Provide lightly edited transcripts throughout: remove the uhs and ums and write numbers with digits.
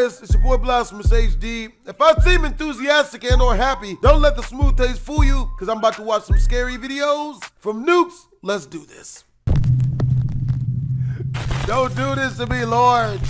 Liz, it's your boy BlastphamousHD. If I seem enthusiastic and or happy, don't let the smooth taste fool you, because I'm about to watch some scary videos from Nukes. Let's do this. Don't do this to me, Lord.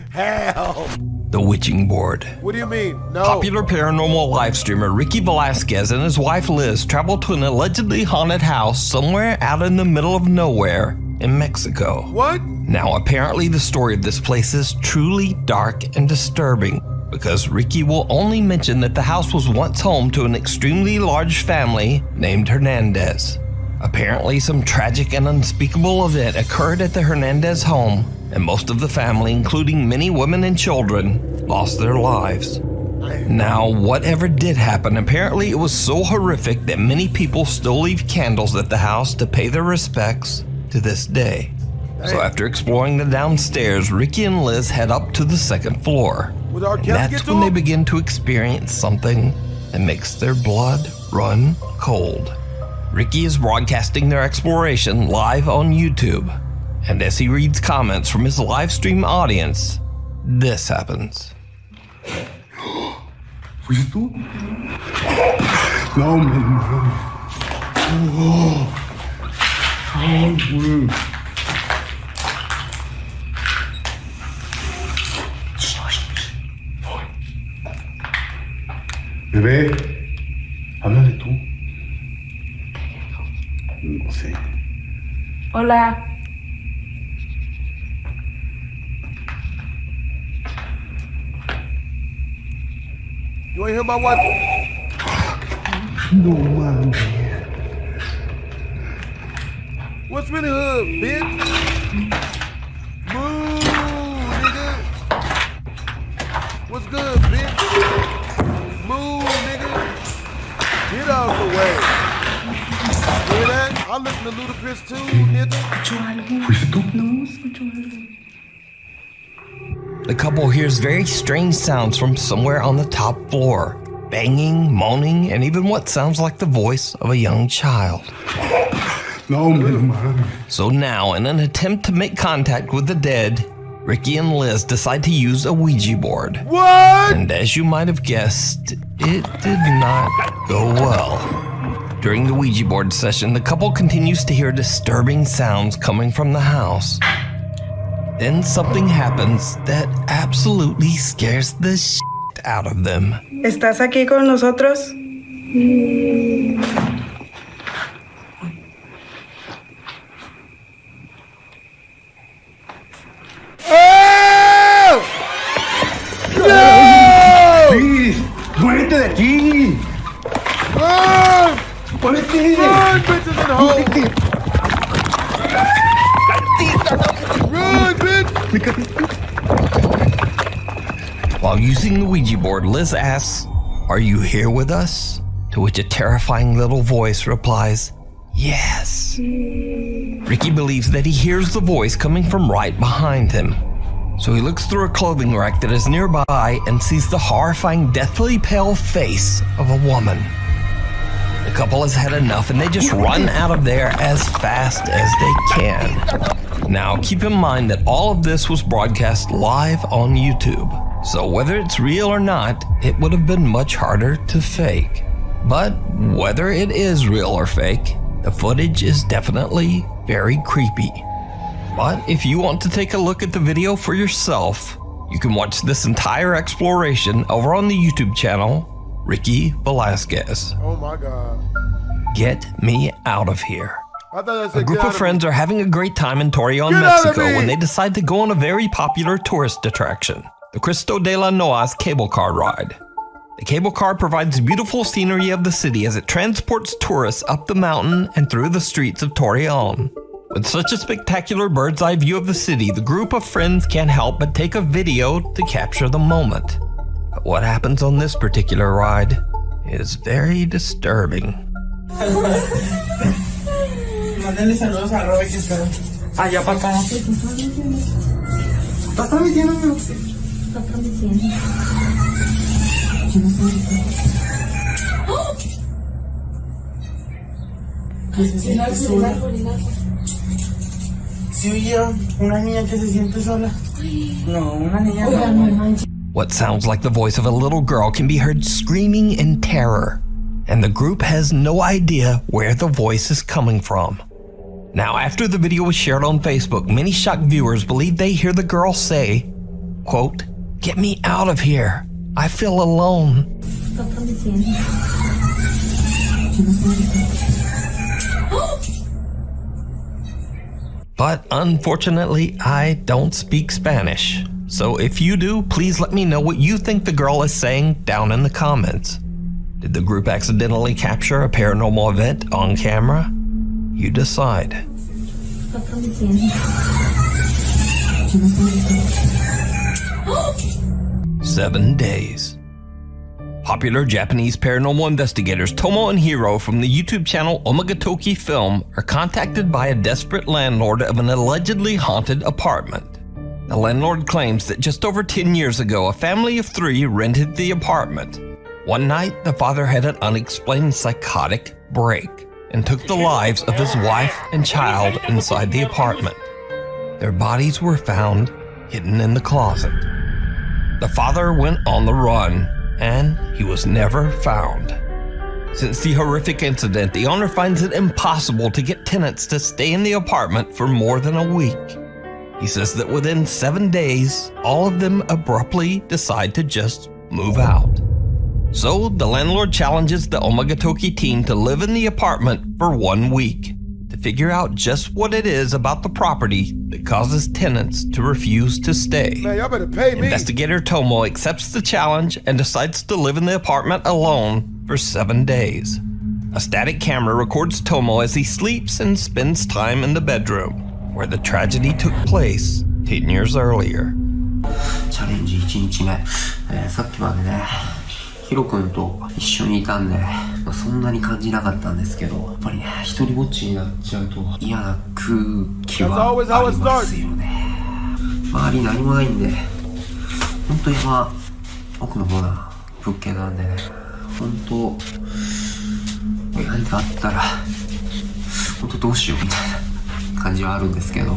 Hell. The Witching Board. What do you mean? No. Popular paranormal live streamer Ricky Velasquez and his wife Liz traveled to an allegedly haunted house somewhere out in the middle of nowhere in Mexico. What? Now, apparently the story of this place is truly dark and disturbing because Ricky will only mention that the house was once home to an extremely large family named Hernandez. Apparently, some tragic and unspeakable event occurred at the Hernandez home, and most of the family, including many women and children, lost their lives. Now, whatever did happen, apparently it was so horrific that many people still leave candles at the house to pay their respects to this day. So after exploring the downstairs, Ricky and Liz head up to the second floor. And that's when they begin to experience something that makes their blood run cold. Ricky is broadcasting their exploration live on YouTube, and as he reads comments from his live stream audience, this happens. ¿Fuiste tú? No, man. Bebé, háblale tú. No sé. Hola. You wanna hear my wife? No, man. What's really hood, bitch? Move, nigga. What's good, bitch? Move, nigga. Get out the way. Hear that? I listen to Ludacris too, nigga. ¿Fuiste tú? No, escucho algo. The couple hears very strange sounds from somewhere on the top floor. Banging, moaning, and even what sounds like the voice of a young child. No, man. So now, in an attempt to make contact with the dead, Ricky and Liz decide to use a Ouija board. What? And as you might have guessed, it did not go well. During the Ouija board session, the couple continues to hear disturbing sounds coming from the house. Then something happens that absolutely scares the shit out of them. ¿Estás aquí con nosotros? Oh! No! ¡Please! ¡Muérete de aquí! Run! ¡Muérete! Run, bitches at home! Run, bitch! While using the Ouija board, Liz asks, "Are you here with us?" To which a terrifying little voice replies, "Yes." Ricky believes that he hears the voice coming from right behind him. So he looks through a clothing rack that is nearby and sees the horrifying, deathly pale face of a woman. The couple has had enough and they just run out of there as fast as they can. Now, keep in mind that all of this was broadcast live on YouTube. So whether it's real or not, it would have been much harder to fake. But whether it is real or fake, the footage is definitely very creepy. But if you want to take a look at the video for yourself, you can watch this entire exploration over on the YouTube channel, Ricky Velasquez. Oh my God. Get me out of here. I thought that A said group get of out friends are having a great time in Torreon, Get out of Mexico me! when they decide to go on a very popular tourist attraction, the Cristo de la Noa's cable car ride. The cable car provides beautiful scenery of the city as it transports tourists up the mountain and through the streets of Torreon. With such a spectacular bird's eye view of the city, the group of friends can't help but take a video to capture the moment. But what happens on this particular ride is very disturbing. Mándale saludos a Robert que está allá para acá. ¿Estás transmitiendo, amigo? Está transmitiendo. ¿Quién está ahorita? ¿Qué se siente sola? Sí, oye, una niña que se siente sola. No, una niña. What sounds like the voice of a little girl can be heard screaming in terror, and the group has no idea where the voice is coming from. Now, after the video was shared on Facebook, many shocked viewers believe they hear the girl say, quote, "Get me out of here. I feel alone." But unfortunately, I don't speak Spanish. So if you do, please let me know what you think the girl is saying down in the comments. Did the group accidentally capture a paranormal event on camera? You decide. 7 days. Popular Japanese paranormal investigators Tomo and Hiro from the YouTube channel Omagatoki Film are contacted by a desperate landlord of an allegedly haunted apartment. The landlord claims that just over 10 years ago, a family of 3 rented the apartment. One night, the father had an unexplained psychotic break and took the lives of his wife and child inside the apartment. Their bodies were found hidden in the closet. The father went on the run, and he was never found. Since the horrific incident, the owner finds it impossible to get tenants to stay in the apartment for more than a week. He says that within 7 days, all of them abruptly decide to just move out. So the landlord challenges the Omagatoki team to live in the apartment for 1 week to figure out just what it is about the property that causes tenants to refuse to stay. Man, y'all better pay me. Investigator Tomo accepts the challenge and decides to live in the apartment alone for 7 days. A static camera records Tomo as he sleeps and spends time in the bedroom, where the tragedy took place 10 years earlier. チャレンジ1日目、さっきまでね、ヒロ君と一緒にいたんで、そんなに感じなかったんですけど、やっぱりね、一人ぼっちになっちゃうと嫌な空気はありますよね。周り何もないんで、本当山奥の方な物件なんでね、本当何かあったら本当どうしようみたいな感じはあるんですけど、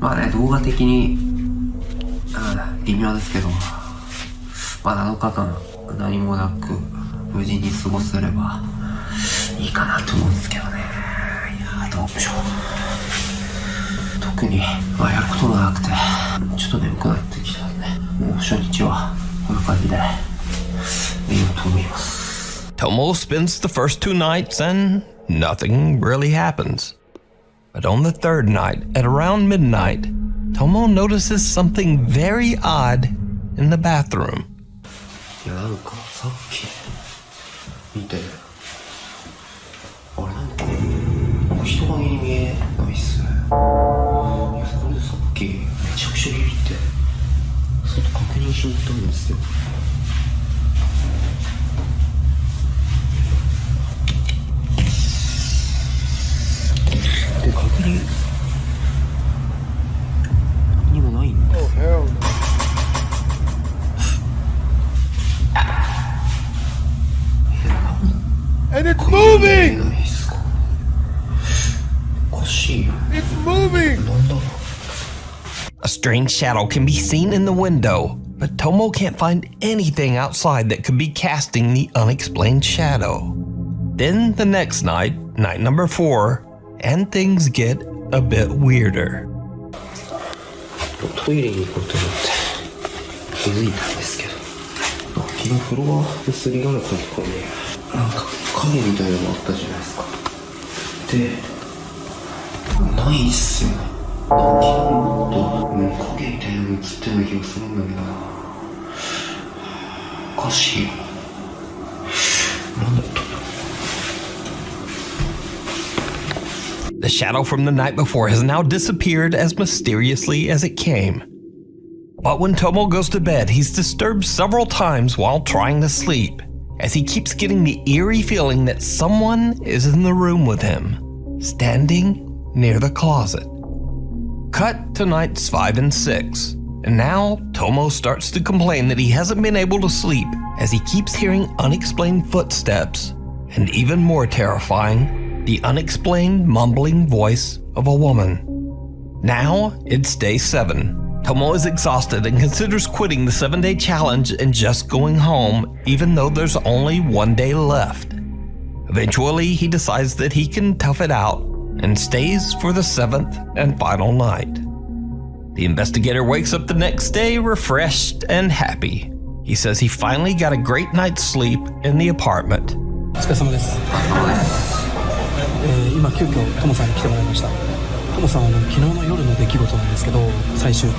まあね、動画的に微妙ですけど、まあ7日間何もなく無事に過ごせればいいかなと思うんですけどね。いやどうでしょう。特にまあやることもなくてちょっと眠くなってきたんで、もう初日はこんな感じで寝ようと思います。 Tomo spends the first 2 nights and nothing really happens. But on the 3rd night, at around midnight, Tomo notices something very odd in the bathroom. いやなんかさっき見て、あれなんか人影に見えないっすね。いやそれでさっきめちゃくちゃビビって外確認しに行ったんですよ。で確認にもないんです。 And it's moving! It's moving! A strange shadow can be seen in the window, but Tomo can't find anything outside that could be casting the unexplained shadow. Then the next night, night number 4, and things get a bit weirder. トイレに行こうと思って気づいたんですけど、昨日フロアのすりガラスのところになんか影みたいなのがあったじゃないですか。で、ないっすよね。昨日もっと影みたいなの映ってるような気がするんだけどな。おかしいよ。なんだったんだろう。 The shadow from the night before has now disappeared as mysteriously as it came. But when Tomo goes to bed, he's disturbed several times while trying to sleep, as he keeps getting the eerie feeling that someone is in the room with him, standing near the closet. Cut to nights 5 and 6, and now Tomo starts to complain that he hasn't been able to sleep as he keeps hearing unexplained footsteps, and even more terrifying, the unexplained mumbling voice of a woman. Now it's day 7, Tomo is exhausted and considers quitting the 7-day challenge and just going home, even though there's only 1 day left. Eventually, he decides that he can tough it out and stays for the 7th and final night. The investigator wakes up the next day refreshed and happy. He says he finally got a great night's sleep in the apartment. お疲れ様です。今急遽トモさんに来てもらいました。トモさんは昨日の夜の出来事なんですけど、最終日、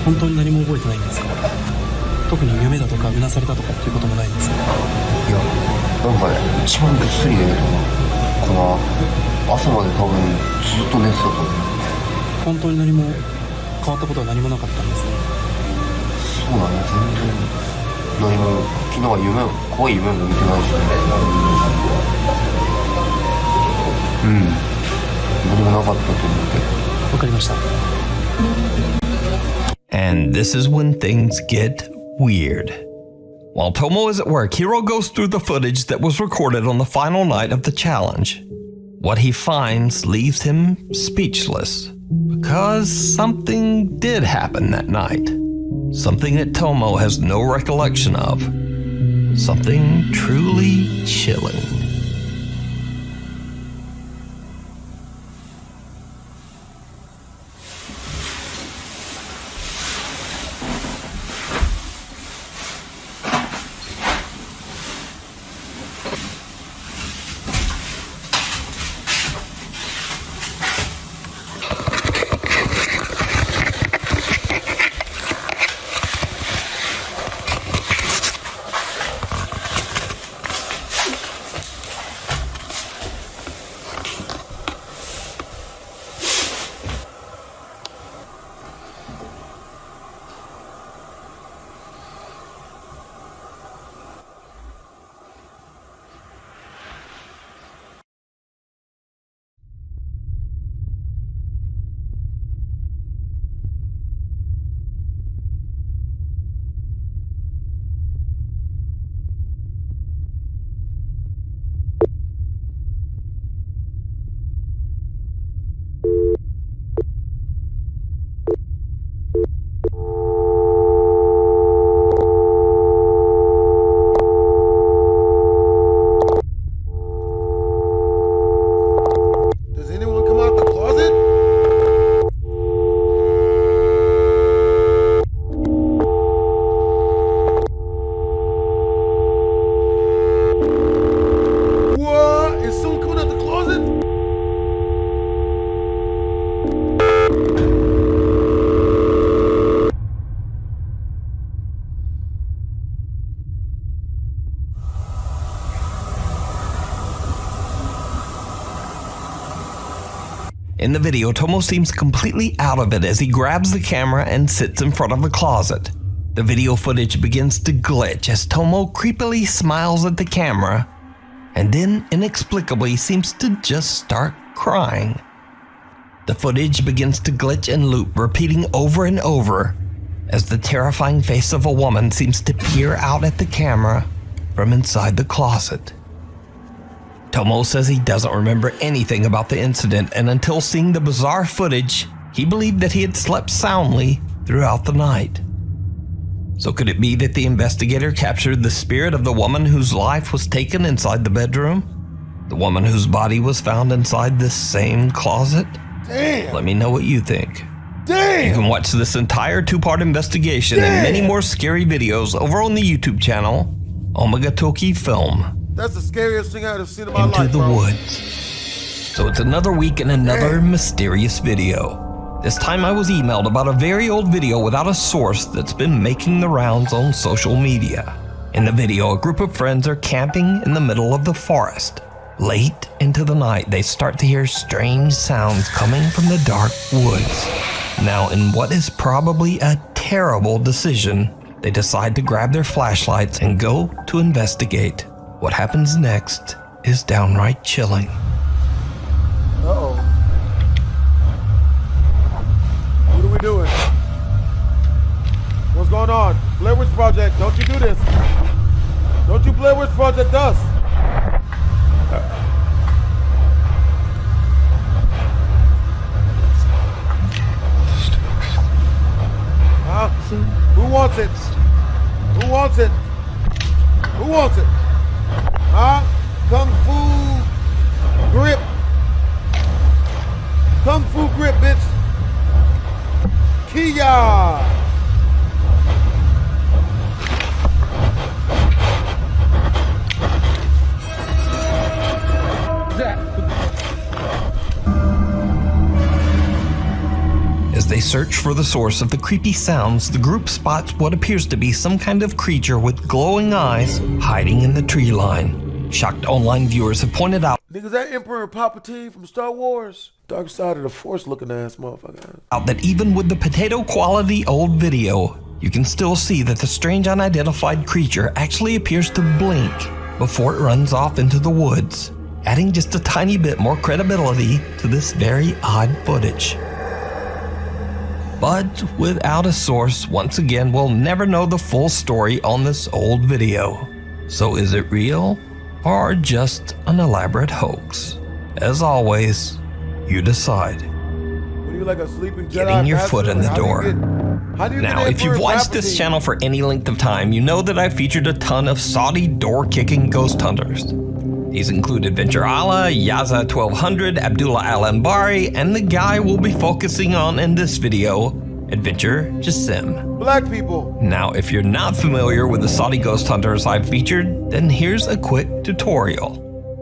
本当に何も覚えてないんですか？特に夢だとかうなされたとかっていうこともないんですか？いや、なんかね、一番ぐっすり寝れたのかな。朝まで多分ずっと寝てたと思う。本当に何も変わったことは何もなかったんですね。そうだね、全然何も。昨日は怖い夢も見てないしね。何もなかったと思うけど。わかりました。And this is when things get weird. While Tomo is at work, Hiro goes through the footage that was recorded on the final night of the challenge. What he finds leaves him speechless, because something did happen that night. Something that Tomo has no recollection of. Something truly chilling. In the video, Tomo seems completely out of it as he grabs the camera and sits in front of the closet. The video footage begins to glitch as Tomo creepily smiles at the camera and then inexplicably seems to just start crying. The footage begins to glitch and loop, repeating over and over as the terrifying face of a woman seems to peer out at the camera from inside the closet. Tomo says he doesn't remember anything about the incident, and until seeing the bizarre footage, he believed that he had slept soundly throughout the night. So could it be that the investigator captured the spirit of the woman whose life was taken inside the bedroom? The woman whose body was found inside this same closet? Damn! Let me know what you think. Damn! You can watch this entire 2-part investigation and many more scary videos over on the YouTube channel, Omega Toki Film. That's the scariest thing I've seen in my Into life, the bro. woods. So it's another week and another mysterious video. This time I was emailed about a very old video without a source that's been making the rounds on social media. In the video, a group of friends are camping in the middle of the forest. Late into the night, they start to hear strange sounds coming from the dark woods. Now, in what is probably a terrible decision, they decide to grab their flashlights and go to investigate. What happens next is downright chilling. Uh-oh. What are we doing? What's going on? Blair Witch Project, don't you do this. Don't you Blair Witch Project us. wants it? Who wants it? Who wants it? Huh? Kung Fu grip. Kung Fu grip, bitch. Kia. As they search for the source of the creepy sounds, the group spots what appears to be some kind of creature with glowing eyes hiding in the tree line. Shocked online viewers have pointed out Niggas, that Emperor Palpatine from Star Wars. Dark side of the Force looking ass motherfucker. that even with the potato quality old video, you can still see that the strange unidentified creature actually appears to blink before it runs off into the woods, adding just a tiny bit more credibility to this very odd footage. But without a source, once again, we'll never know the full story on this old video. So is it real or just an elaborate hoax? As always, you decide. What are you, like a sleeping Jedi Getting your master? foot in the How do you door. get- how do you get Now, if you've Emperor watched this Palpatine? channel for any length of time, you know that I've featured a ton of Saudi door-kicking ghost hunters. These include Adventure Allah, Yaza 1200, Abdullah Al-Anbari, and the guy we'll be focusing on in this video, Adventure Jassim. Black people. Now, if you're not familiar with the Saudi ghost hunters I've featured, then here's a quick tutorial.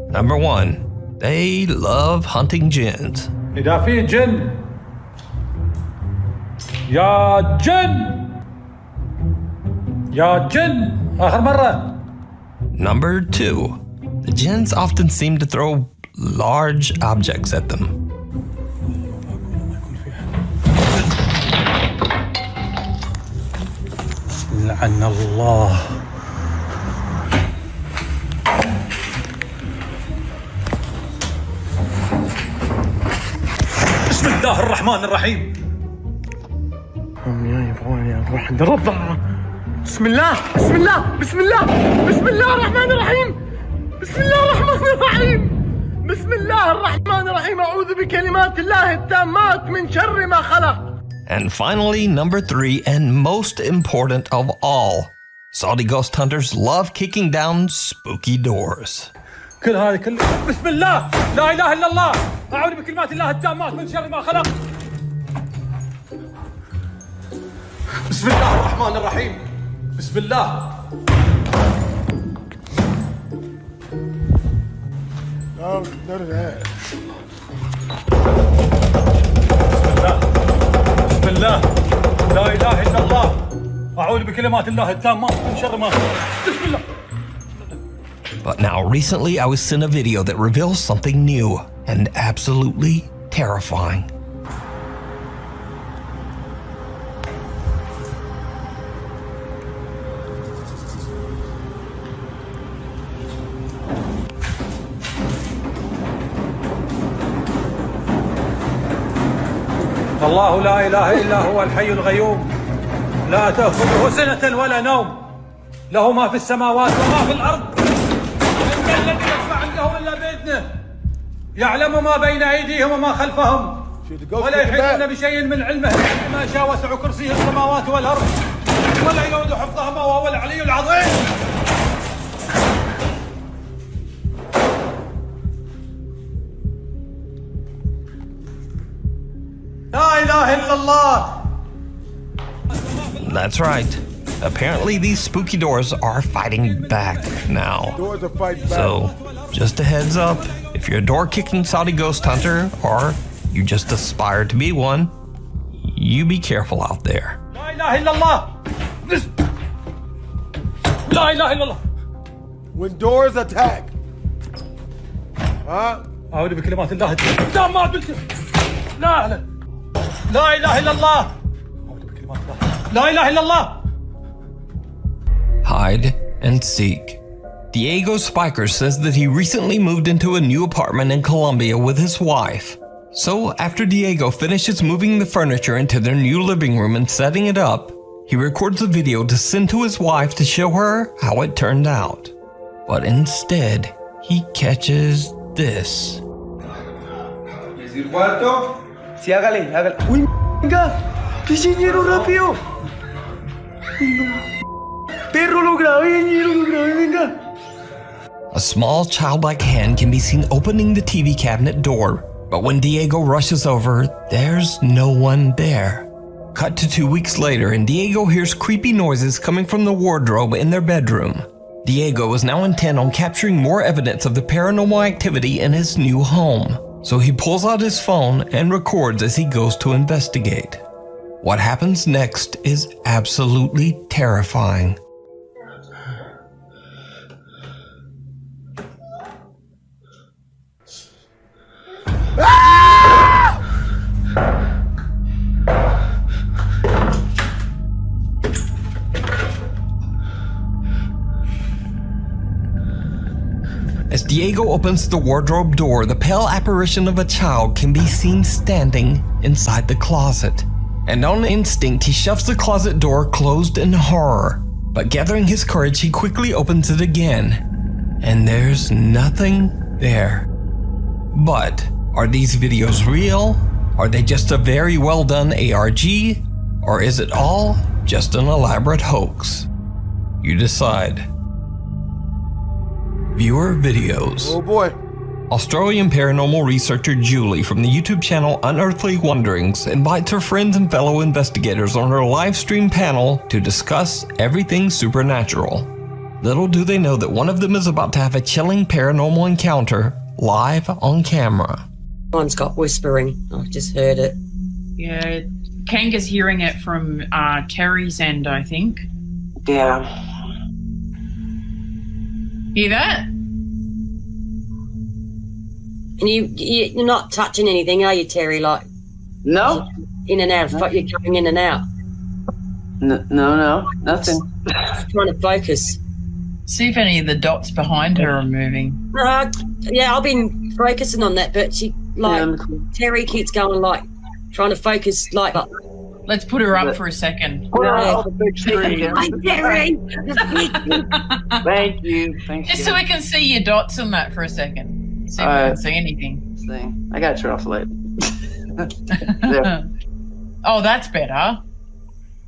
Number 1, they love hunting jinns. إذا في جن يا جن يا جن آخر مرة. Number 2, the jinns often seem to throw large objects at them. لعن الله. بسم الله الرحمن الرحيم. بسم الله بسم الله بسم الله بسم الله الرحمن الرحيم بسم الله الرحمن الرحيم بسم الله الرحمن الرحيم أعوذ بكلمات الله التامات من شر ما خلق. And finally, number 3, and most important of all, Saudi ghost hunters love kicking down spooky doors. كل هذه كله بسم الله لا إله إلا الله أعوذ بكلمات الله التامات من شر ما خلق. بسم الله الرحمن الرحيم. بسم الله. No, none of that. بسم الله لا إله إلا الله أعوذ بكلمات الله التامات من شر ما خلق. بسم الله. But now, recently I was sent a video that reveals something new and absolutely terrifying. الله لا إله إلا هو الحي الغيوم لا تأخذه سنة ولا نوم له ما في السماوات وما في الأرض من الذي يشفع عنده إلا بإذنه يعلم ما بين أيديهم وما خلفهم ولا يحيطون بشيء من علمه إلا ما شاء وسع كرسيه السماوات والأرض ولا يؤود حفظهما وهو العلي العظيم. لا إله إلا الله. That's right. Apparently these spooky doors are fighting back now. Doors are fighting back. So, just a heads up, if you're a door-kicking Saudi ghost hunter, or you just aspire to be one, you be careful out there. لا إله إلا الله. لا إله إلا الله. When doors attack. Huh? أعوذ بكلمات الله التامات لا لا لا إله إلا الله. أعوذ بكلمات الله لا إله إلا الله. Hide and seek. Diego Spiker says that he recently moved into a new apartment in Colombia with his wife. So after Diego finishes moving the furniture into their new living room and setting it up, he records a video to send to his wife to show her how it turned out. But instead, he catches this. ¿Es el cuarto? Sí, hágale, hágale. ¡Uy, venga! ¡Qué rápido! Perro, lo grabé, ñero, lo grabé, venga. A small childlike hand can be seen opening the TV cabinet door, but when Diego rushes over, there's no one there. Cut to 2 weeks later, and Diego hears creepy noises coming from the wardrobe in their bedroom. Diego is now intent on capturing more evidence of the paranormal activity in his new home, so he pulls out his phone and records as he goes to investigate. What happens next is absolutely terrifying. As Diego opens the wardrobe door, the pale apparition of a child can be seen standing inside the closet. And on instinct, he shoves the closet door closed in horror. But gathering his courage, he quickly opens it again. And there's nothing there. But are these videos real? Are they just a very well done ARG? Or is it all just an elaborate hoax? You decide. Viewer videos. Oh boy. Australian paranormal researcher Julie from the YouTube channel Unearthly Wanderings invites her friends and fellow investigators on her live stream panel to discuss everything supernatural. Little do they know that one of them is about to have a chilling paranormal encounter live on camera. One's got whispering. I've just heard it. Yeah, Kanga's hearing it from Terry's end, I think. Yeah. Hear that? And you're not touching anything, are you, Terry? Like, No. in and out. You're coming in and out. No, nothing. Just trying to focus. See if any of the dots behind her are moving. Yeah, I've been focusing on that, but she, like, Terry keeps going, like, trying to focus, like. Let's put her up for a second. Put her on the big screen. Hi, Terry. Thank you. Just so we can see your dots on that for a second. See if we can see anything. I got to turn off the light. There. Oh, that's better.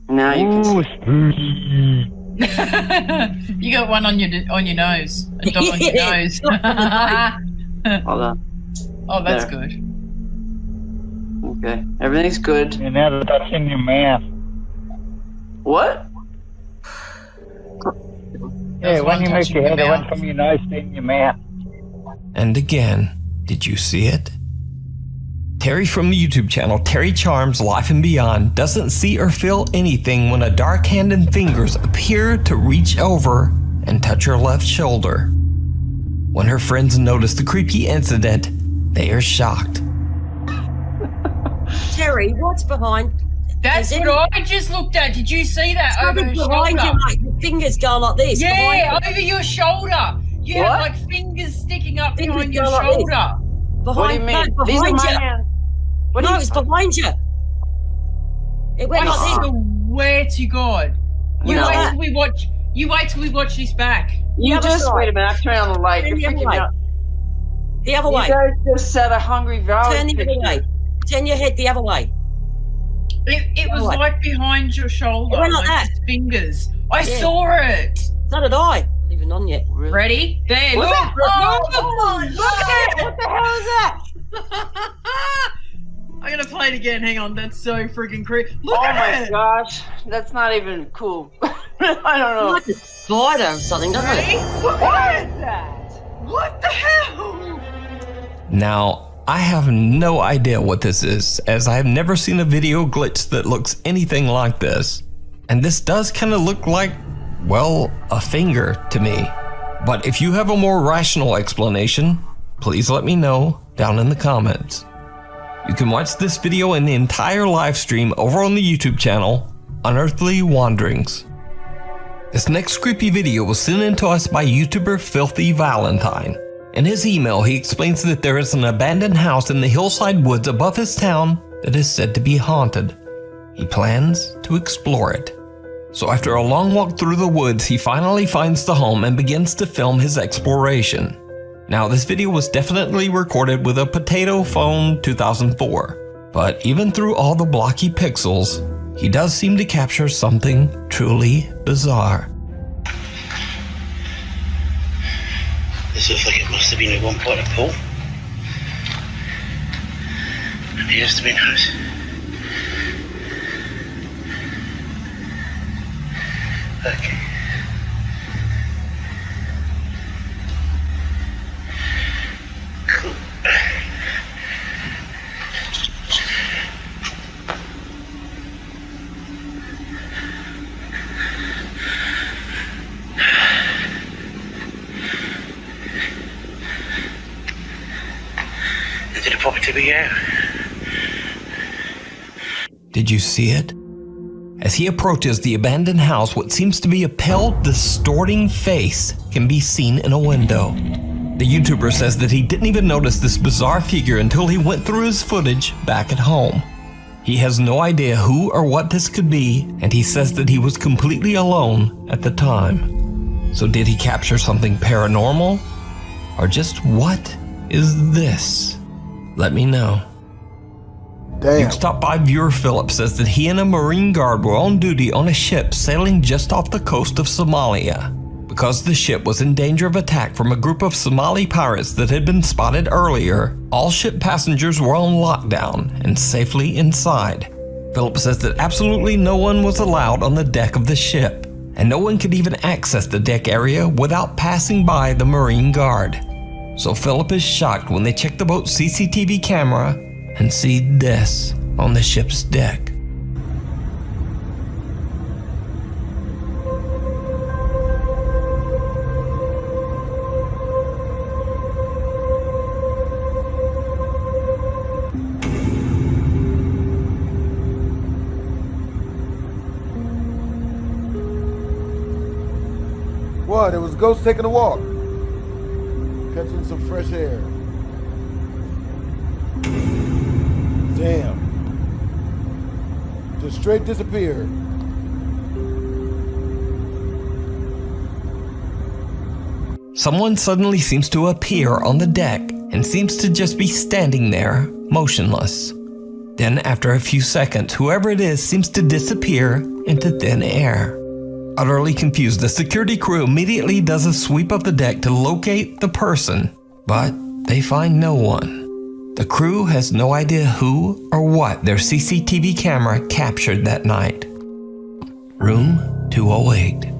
Now you can see. You got one on your nose. A dot on your nose. Hold on. Oh, that's There. good. Okay. Everything's good. You never touch in your mouth. What? Yeah, when you make your head, it went from your nose to in your mouth. And again, did you see it? Terry from the YouTube channel Terry Charms Life and Beyond doesn't see or feel anything when a dark hand and fingers appear to reach over and touch her left shoulder. When her friends notice the creepy incident, they are shocked. Terry, what's behind? That's what I just looked at. Did you see that over her behind shoulder? you, like, your fingers going like this. Yeah, over your shoulder. You have like fingers sticking up behind your shoulder. Behind, What do you mean? no, These are behind my you. hands. No, it's behind you. It went I like this. swear to God. You No. wait till we watch. You wait till we watch this back. You other just side. wait a minute. I'm turning on the light. Turn You're the other freaking way. out. The other way. You guys just said a Hungry Valley Turn the other picture. way. Turn your head the other way. It was Right. like behind your shoulder. It went like that. just fingers. I Yeah. saw it. So did I. Not even on yet. Ready? There. What's Look. that? Look at it. What the hell is that? I'm gonna play it again. Hang on. That's so freaking creepy. Look Oh at my it. gosh. That's not even cool. I don't know. Like a spider or something, doesn't Ready? it? Look What at it. is that? What the hell? Now, I have no idea what this is, as I have never seen a video glitch that looks anything like this. And this does kind of look like, well, a finger to me. But if you have a more rational explanation, please let me know down in the comments. You can watch this video in the entire live stream over on the YouTube channel, Unearthly Wanderings. This next creepy video was sent in to us by YouTuber Filthy Valentine. In his email, he explains that there is an abandoned house in the hillside woods above his town that is said to be haunted. He plans to explore it. So after a long walk through the woods, he finally finds the home and begins to film his exploration. Now, this video was definitely recorded with a potato phone 2004, but even through all the blocky pixels, he does seem to capture something truly bizarre. This looks like it must have been at one point a pool. And here's the bin house. Okay. Cool. Into the property we go. Did you see it? As he approaches the abandoned house, what seems to be a pale, distorting face can be seen in a window. The YouTuber says that he didn't even notice this bizarre figure until he went through his footage back at home. He has no idea who or what this could be, and he says that he was completely alone at the time. So did he capture something paranormal? Or just what is this? Let me know. Damn. Nukes Top 5 viewer Philip says that he and a Marine guard were on duty on a ship sailing just off the coast of Somalia. Because the ship was in danger of attack from a group of Somali pirates that had been spotted earlier, all ship passengers were on lockdown and safely inside. Philip says that absolutely no one was allowed on the deck of the ship, and no one could even access the deck area without passing by the Marine guard. So Philip is shocked when they check the boat's CCTV camera and see this on the ship's deck. What? It was ghosts taking a walk. Catching some fresh air. Damn. Just straight disappeared. Someone suddenly seems to appear on the deck and seems to just be standing there, motionless. Then after a few seconds, whoever it is seems to disappear into thin air. Utterly confused, the security crew immediately does a sweep of the deck to locate the person, but they find no one. The crew has no idea who or what their CCTV camera captured that night. Room 208.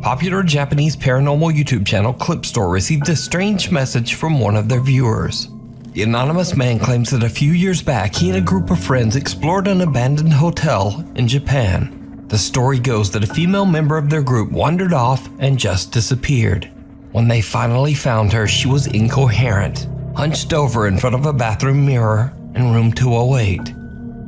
Popular Japanese paranormal YouTube channel Clip Store received a strange message from one of their viewers. The anonymous man claims that a few years back, he and a group of friends explored an abandoned hotel in Japan. The story goes that a female member of their group wandered off and just disappeared. When they finally found her, she was incoherent, hunched over in front of a bathroom mirror in room 208.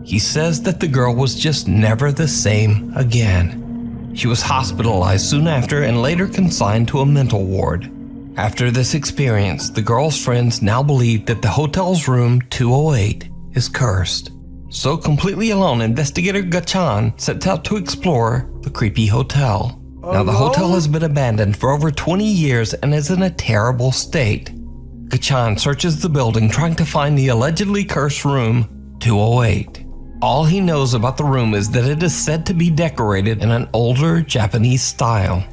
He says that the girl was just never the same again. She was hospitalized soon after and later consigned to a mental ward. After this experience, the girl's friends now believe that the hotel's room 208 is cursed. So completely alone, investigator Gachan sets out to explore the creepy hotel. Now the hotel has been abandoned for over 20 years and is in a terrible state. Gachan searches the building trying to find the allegedly cursed room 208. All he knows about the room is that it is said to be decorated in an older Japanese style.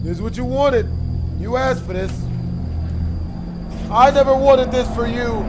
This is what you wanted. You asked for this. I never wanted this for you.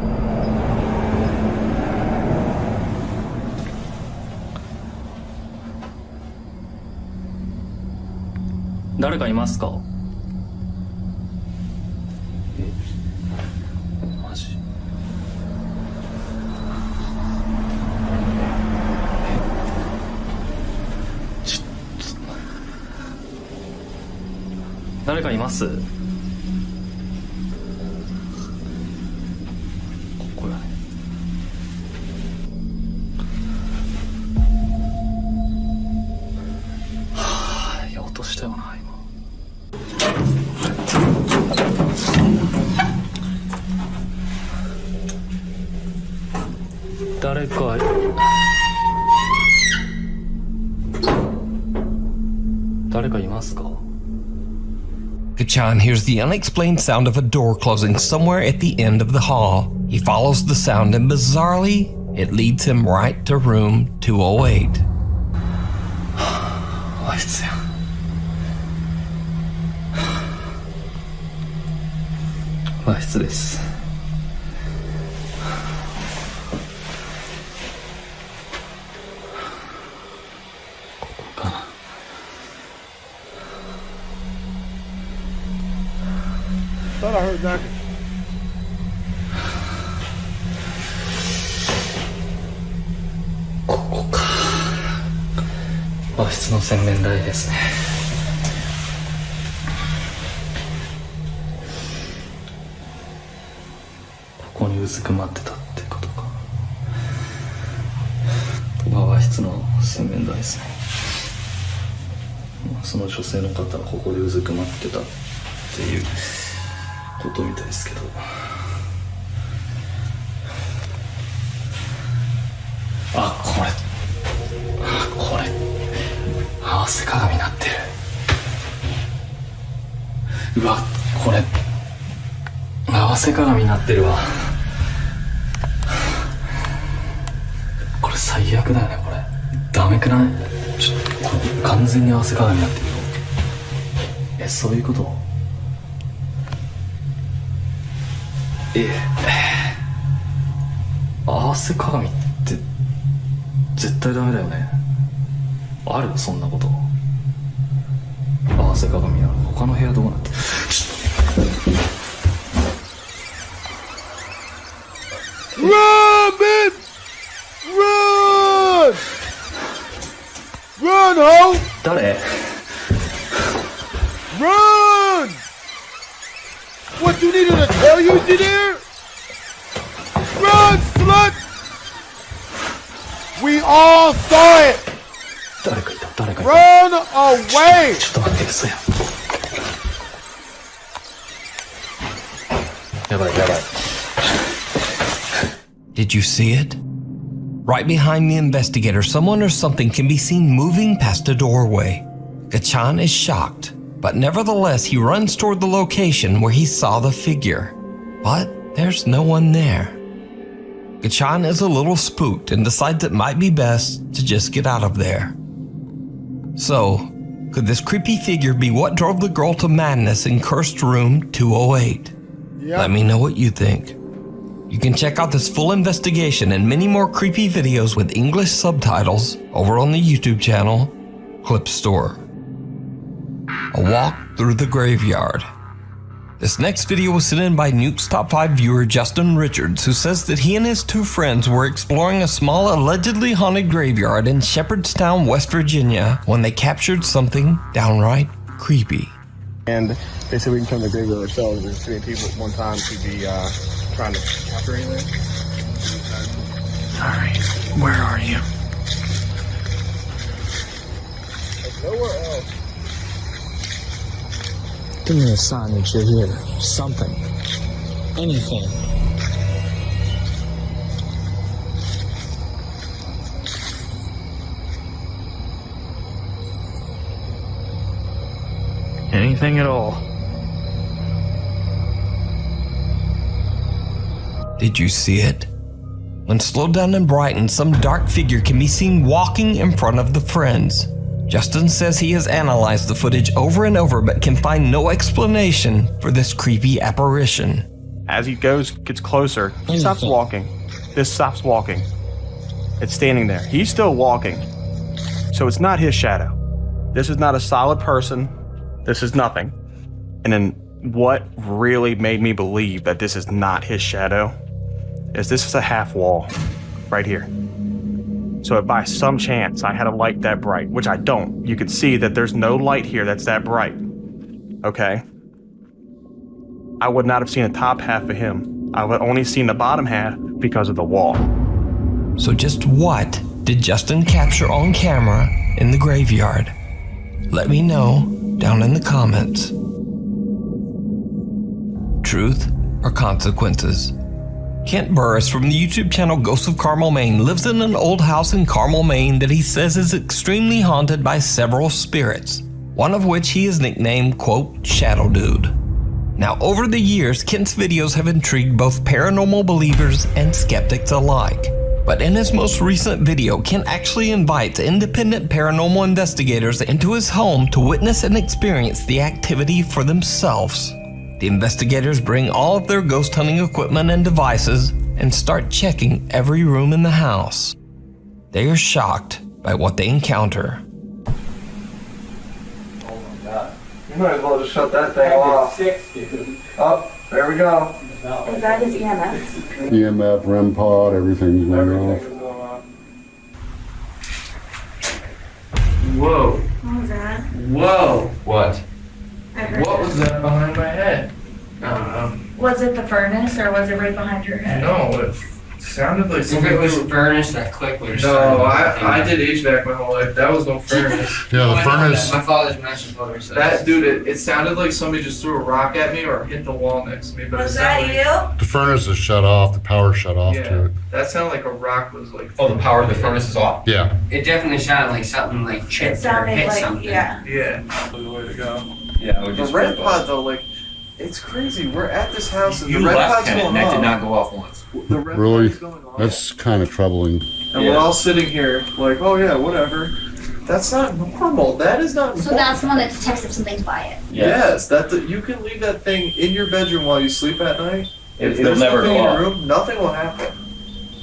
誰かいますか? Kachan hears the unexplained sound of a door closing somewhere at the end of the hall. He follows the sound and bizarrely, it leads him right to room 208. 和室や。和室です。ここかな。Thought I heard knocking. ここか。和室の洗面台ですね。ここにうずくまってたってことか。ここが和室の洗面台ですね。その女性の方はここでうずくまってたっていうことみたいですけど。あ、これ合わせ鏡になってる。うわ、これ合わせ鏡になってるわ。これ最悪だよね。これダメくない？ちょっと完全に合わせ鏡になってるよ。そういうこと？合わせ鏡って絶対ダメだよね。ある？そんなこと。合わせ鏡は他の部屋どうなってる？Run, man! Run! Run, ho! 誰？ Run! What, you needed to tell you to there? Run, slut! We all saw it! 誰かいた、誰かいた。 Run away! ちょっと待って、嘘や。やばい。Did you see it? Right behind the investigator, someone or something can be seen moving past a doorway. Kachan is shocked, but nevertheless he runs toward the location where he saw the figure. But there's no one there. Kachan is a little spooked and decides it might be best to just get out of there. So, could this creepy figure be what drove the girl to madness in cursed room 208? Yep. Let me know what you think. You can check out this full investigation and many more creepy videos with English subtitles over on the YouTube channel, Clip Store. A walk through the graveyard. This next video was sent in by Nuke's Top 5 viewer Justin Richards, who says that he and his two friends were exploring a small allegedly haunted graveyard in Shepherdstown, West Virginia, when they captured something downright creepy. And they said we can come to the graveyard ourselves. There's too many people at one time to be trying to capture anything. Alright, where are you? There's nowhere else. Give me a sign that you're here. Something. Anything. Anything at all. Did you see it? When slowed down and brightened, some dark figure can be seen walking in front of the friends. Justin says he has analyzed the footage over and over but can find no explanation for this creepy apparition. As he gets closer, he stops walking. This stops walking. It's standing there. He's still walking. So it's not his shadow. This is not a solid person. This is nothing. And then what really made me believe that this is not his shadow is this is a half wall right here. So if by some chance I had a light that bright, which I don't, you could see that there's no light here that's that bright. Okay? I would not have seen the top half of him. I would only seen the bottom half because of the wall. So just what did Justin capture on camera in the graveyard? Let me know down in the comments. Truth or consequences? Kent Burris from the YouTube channel Ghosts of Carmel, Maine lives in an old house in Carmel, Maine that he says is extremely haunted by several spirits. one of which he has nicknamed, quote, Shadow Dude. Now, over the years, Kent's videos have intrigued both paranormal believers and skeptics alike. But in his most recent video, Kent actually invites independent paranormal investigators into his home to witness and experience the activity for themselves. The investigators bring all of their ghost hunting equipment and devices and start checking every room in the house. They are shocked by what they encounter. You might as well just shut that thing off. Oh, there we go. Is that his EMF? EMF, REM pod, everything's going off. Whoa. What was that? Whoa. What? I heard What it. was that behind my head? I don't know. Was it the furnace or was it right behind your head? No, it sounded like If something. it was a furnace, that click would have No, I did HVAC my whole life. That was no furnace. Yeah, the furnace. My father's master builder says. That dude, it sounded like somebody just threw a rock at me or hit the wall next to me. But Was it that sounded you? The furnace is shut off. The power shut off Yeah, to it. that sounded like a rock was like. Oh, the power of the furnace is off? Yeah. It definitely sounded like something like It chipped or sounded hit like, something. yeah. Yeah, the way to go. Yeah, The red pod though, like, it's crazy. We're at this house and You the red left pod's Kenneth going and that off. did not go off once. The red Really? pod's going on. That's kind of troubling. And we're all sitting here like, oh yeah, whatever. That's not normal. That is not normal. So that's the one that detects if something's by it. Yes, you can leave that thing in your bedroom while you sleep at night. If It'll there's never nothing go in off. your room, nothing will happen.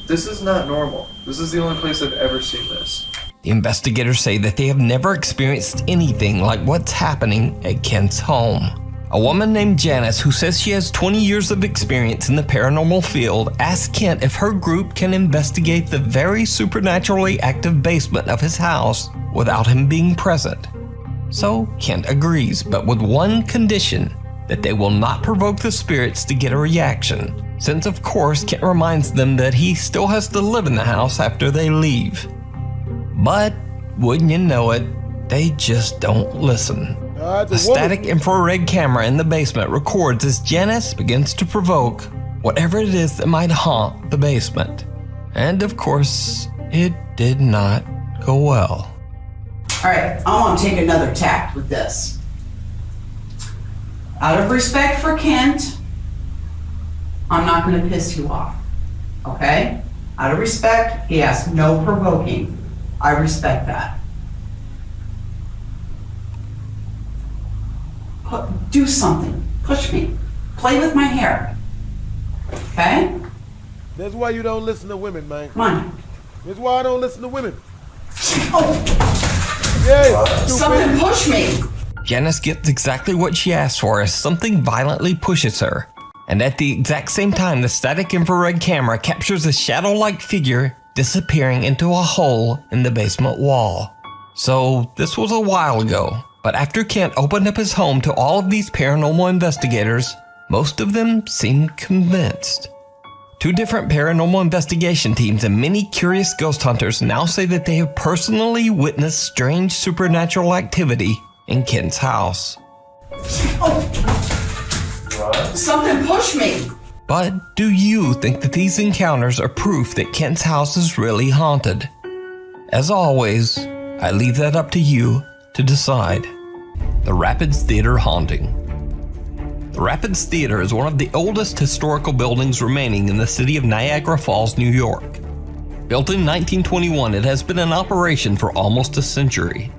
This is not normal. This is the only place I've ever seen this. The investigators say that they have never experienced anything like what's happening at Kent's home. A woman named Janice, who says she has 20 years of experience in the paranormal field, asks Kent if her group can investigate the very supernaturally active basement of his house without him being present. So Kent agrees, but with one condition, that they will not provoke the spirits to get a reaction, since of course Kent reminds them that he still has to live in the house after they leave. But, wouldn't you know it, they just don't listen. A static infrared camera in the basement records as Janice begins to provoke whatever it is that might haunt the basement. And of course, it did not go well. Alright, I want to take another tack with this. Out of respect for Kent, I'm not going to piss you off. Okay? Out of respect, he asked no provoking. I respect that. Do something. Push me. Play with my hair. Okay? That's why you don't listen to women, man. Come on. That's why I don't listen to women. Oh! Yeah, Something push me! Janice gets exactly what she asked for as something violently pushes her. And at the exact same time, the static infrared camera captures a shadow-like figure disappearing into a hole in the basement wall. So this was a while ago, but after Kent opened up his home to all of these paranormal investigators, most of them seemed convinced. 2 different paranormal investigation teams and many curious ghost hunters now say that they have personally witnessed strange supernatural activity in Kent's house. Something push me! But do you think that these encounters are proof that Kent's house is really haunted? As always, I leave that up to you to decide. The Rapids Theater Haunting. The Rapids Theater is one of the oldest historical buildings remaining in the city of Niagara Falls, New York. Built in 1921, it has been in operation for almost a century.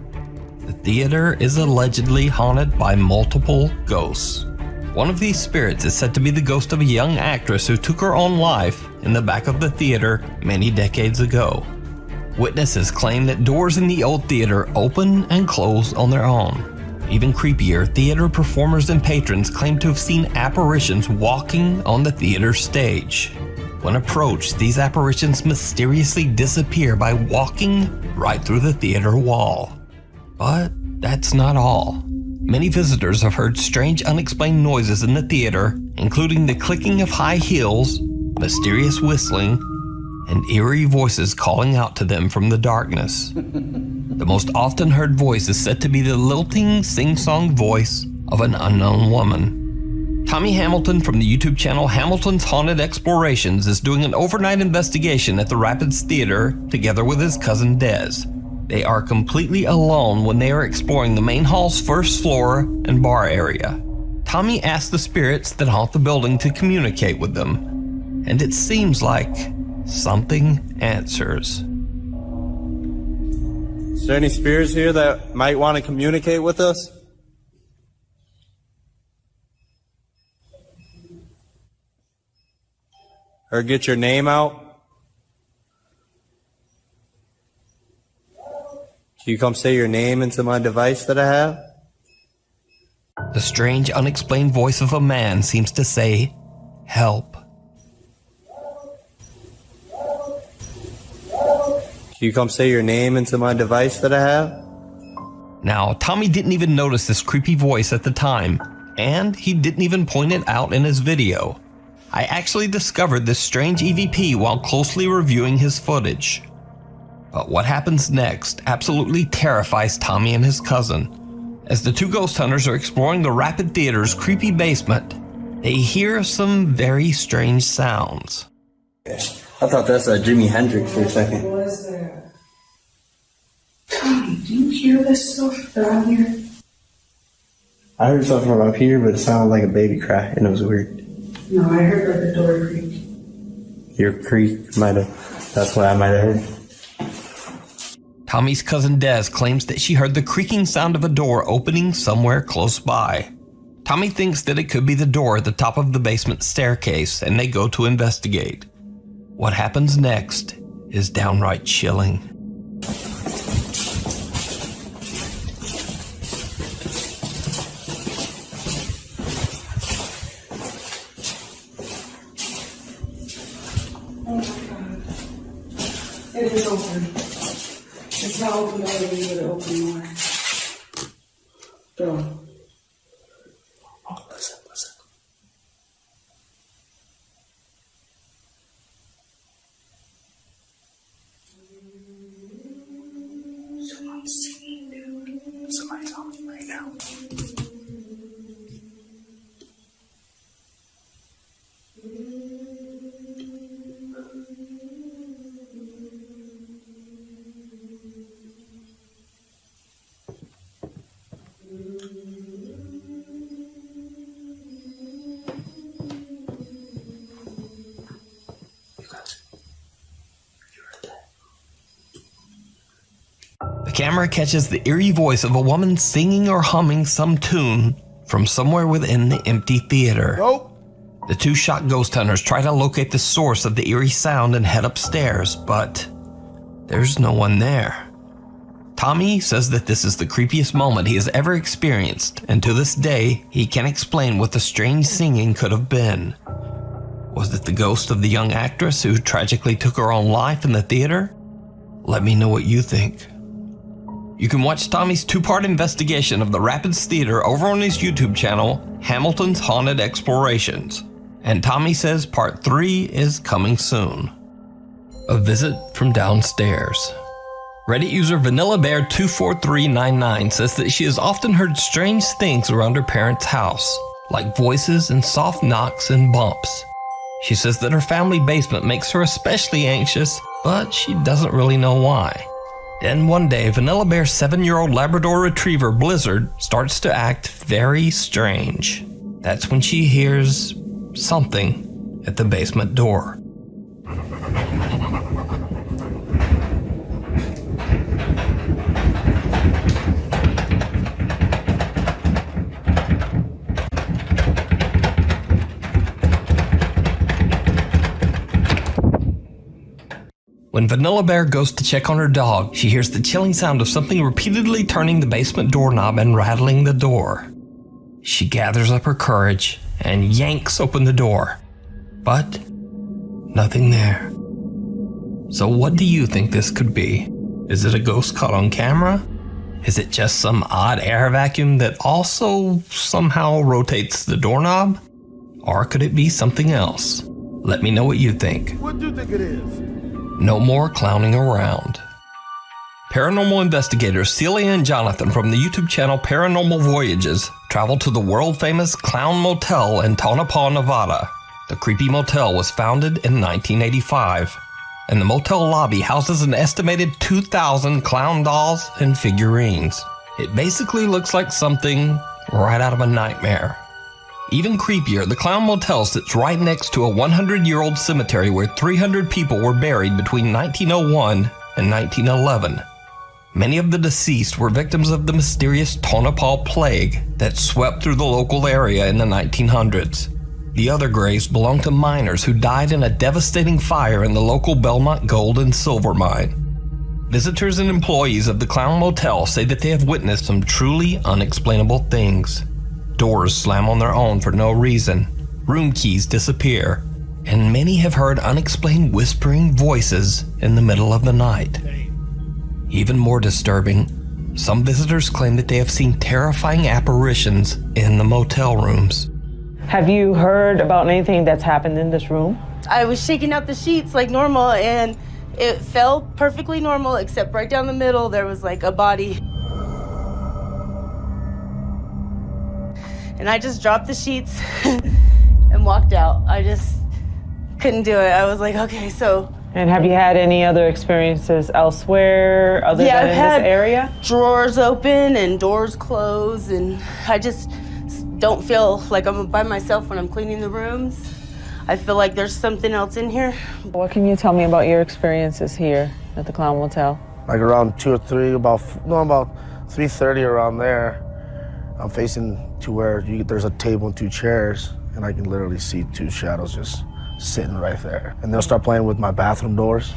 The theater is allegedly haunted by multiple ghosts. One of these spirits is said to be the ghost of a young actress who took her own life in the back of the theater many decades ago. Witnesses claim that doors in the old theater open and close on their own. Even creepier, theater performers and patrons claim to have seen apparitions walking on the theater stage. When approached, these apparitions mysteriously disappear by walking right through the theater wall. But that's not all. Many visitors have heard strange unexplained noises in the theater, including the clicking of high heels, mysterious whistling, and eerie voices calling out to them from the darkness. The most often heard voice is said to be the lilting, sing-song voice of an unknown woman. Tommy Hamilton from the YouTube channel Hamilton's Haunted Explorations is doing an overnight investigation at the Rapids Theater together with his cousin Dez. They are completely alone when they are exploring the main hall's first floor and bar area. Tommy asks the spirits that haunt the building to communicate with them, and it seems like something answers. Is there any spirits here that might want to communicate with us? Or get your name out? Can you come say your name into my device that I have? The strange, unexplained voice of a man seems to say, "Help." Can you come say your name into my device that I have? Now, Tommy didn't even notice this creepy voice at the time, and he didn't even point it out in his video. I actually discovered this strange EVP while closely reviewing his footage. But what happens next absolutely terrifies Tommy and his cousin. As the two ghost hunters are exploring the Rapid Theater's creepy basement, they hear some very strange sounds. I thought that's Jimi Hendrix for a second. What was that? Tommy, do you hear this stuff around here? I heard something from up here, but it sounded like a baby cry, and it was weird. No, I heard like a door creak. Your creak might have, that's what I might have heard. Tommy's cousin Des claims that she heard the creaking sound of a door opening somewhere close by. Tommy thinks that it could be the door at the top of the basement staircase, and they go to investigate. What happens next is downright chilling. Oh my God. It is open. It's not open all the way, but it open more. Bro. Oh, listen. Someone's singing, dude. Somebody's on me right now. The camera catches the eerie voice of a woman singing or humming some tune from somewhere within the empty theater. Nope. The two shocked ghost hunters try to locate the source of the eerie sound and head upstairs, but there's no one there. Tommy says that this is the creepiest moment he has ever experienced, and to this day, he can't explain what the strange singing could have been. Was it the ghost of the young actress who tragically took her own life in the theater? Let me know what you think. You can watch Tommy's two-part investigation of the Rapids Theater over on his YouTube channel, Hamilton's Haunted Explorations. And Tommy says part 3 is coming soon. A visit from downstairs. Reddit user VanillaBear24399 says that she has often heard strange things around her parents' house, like voices and soft knocks and bumps. She says that her family basement makes her especially anxious, but she doesn't really know why. Then one day, Vanilla Bear's 7-year-old Labrador Retriever, Blizzard, starts to act very strange. That's when she hears something at the basement door. When Vanilla Bear goes to check on her dog, she hears the chilling sound of something repeatedly turning the basement doorknob and rattling the door. She gathers up her courage and yanks open the door, but nothing there. So what do you think this could be? Is it a ghost caught on camera? Is it just some odd air vacuum that also somehow rotates the doorknob? Or could it be something else? Let me know what you think. What do you think it is? No more clowning around. Paranormal investigators Celia and Jonathan from the YouTube channel Paranormal Voyages travel to the world-famous Clown Motel in Tonopah, Nevada. The creepy motel was founded in 1985. and the motel lobby houses an estimated 2,000 clown dolls and figurines. It basically looks like something right out of a nightmare. Even creepier, the Clown Motel sits right next to a 100-year-old cemetery where 300 people were buried between 1901 and 1911. Many of the deceased were victims of the mysterious Tonopah plague that swept through the local area in the 1900s. The other graves belong to miners who died in a devastating fire in the local Belmont gold and silver mine. Visitors and employees of the Clown Motel say that they have witnessed some truly unexplainable things. Doors slam on their own for no reason, room keys disappear, and many have heard unexplained whispering voices in the middle of the night. Even more disturbing, some visitors claim that they have seen terrifying apparitions in the motel rooms. Have you heard about anything that's happened in this room? I was shaking out the sheets like normal, and it felt perfectly normal, except right down the middle there was like a body. And I just dropped the sheets and walked out. I just couldn't do it. I was like, okay, so. And have you had any other experiences elsewhere other than in this area? Drawers open and doors closed, and I just don't feel like I'm by myself when I'm cleaning the rooms. I feel like there's something else in here. What can you tell me about your experiences here at the Clown Motel? Like around 2 or 3, about 3:30 around there. I'm facing to where there's a table and 2 chairs, and I can literally see 2 shadows just sitting right there. And they'll start playing with my bathroom doors.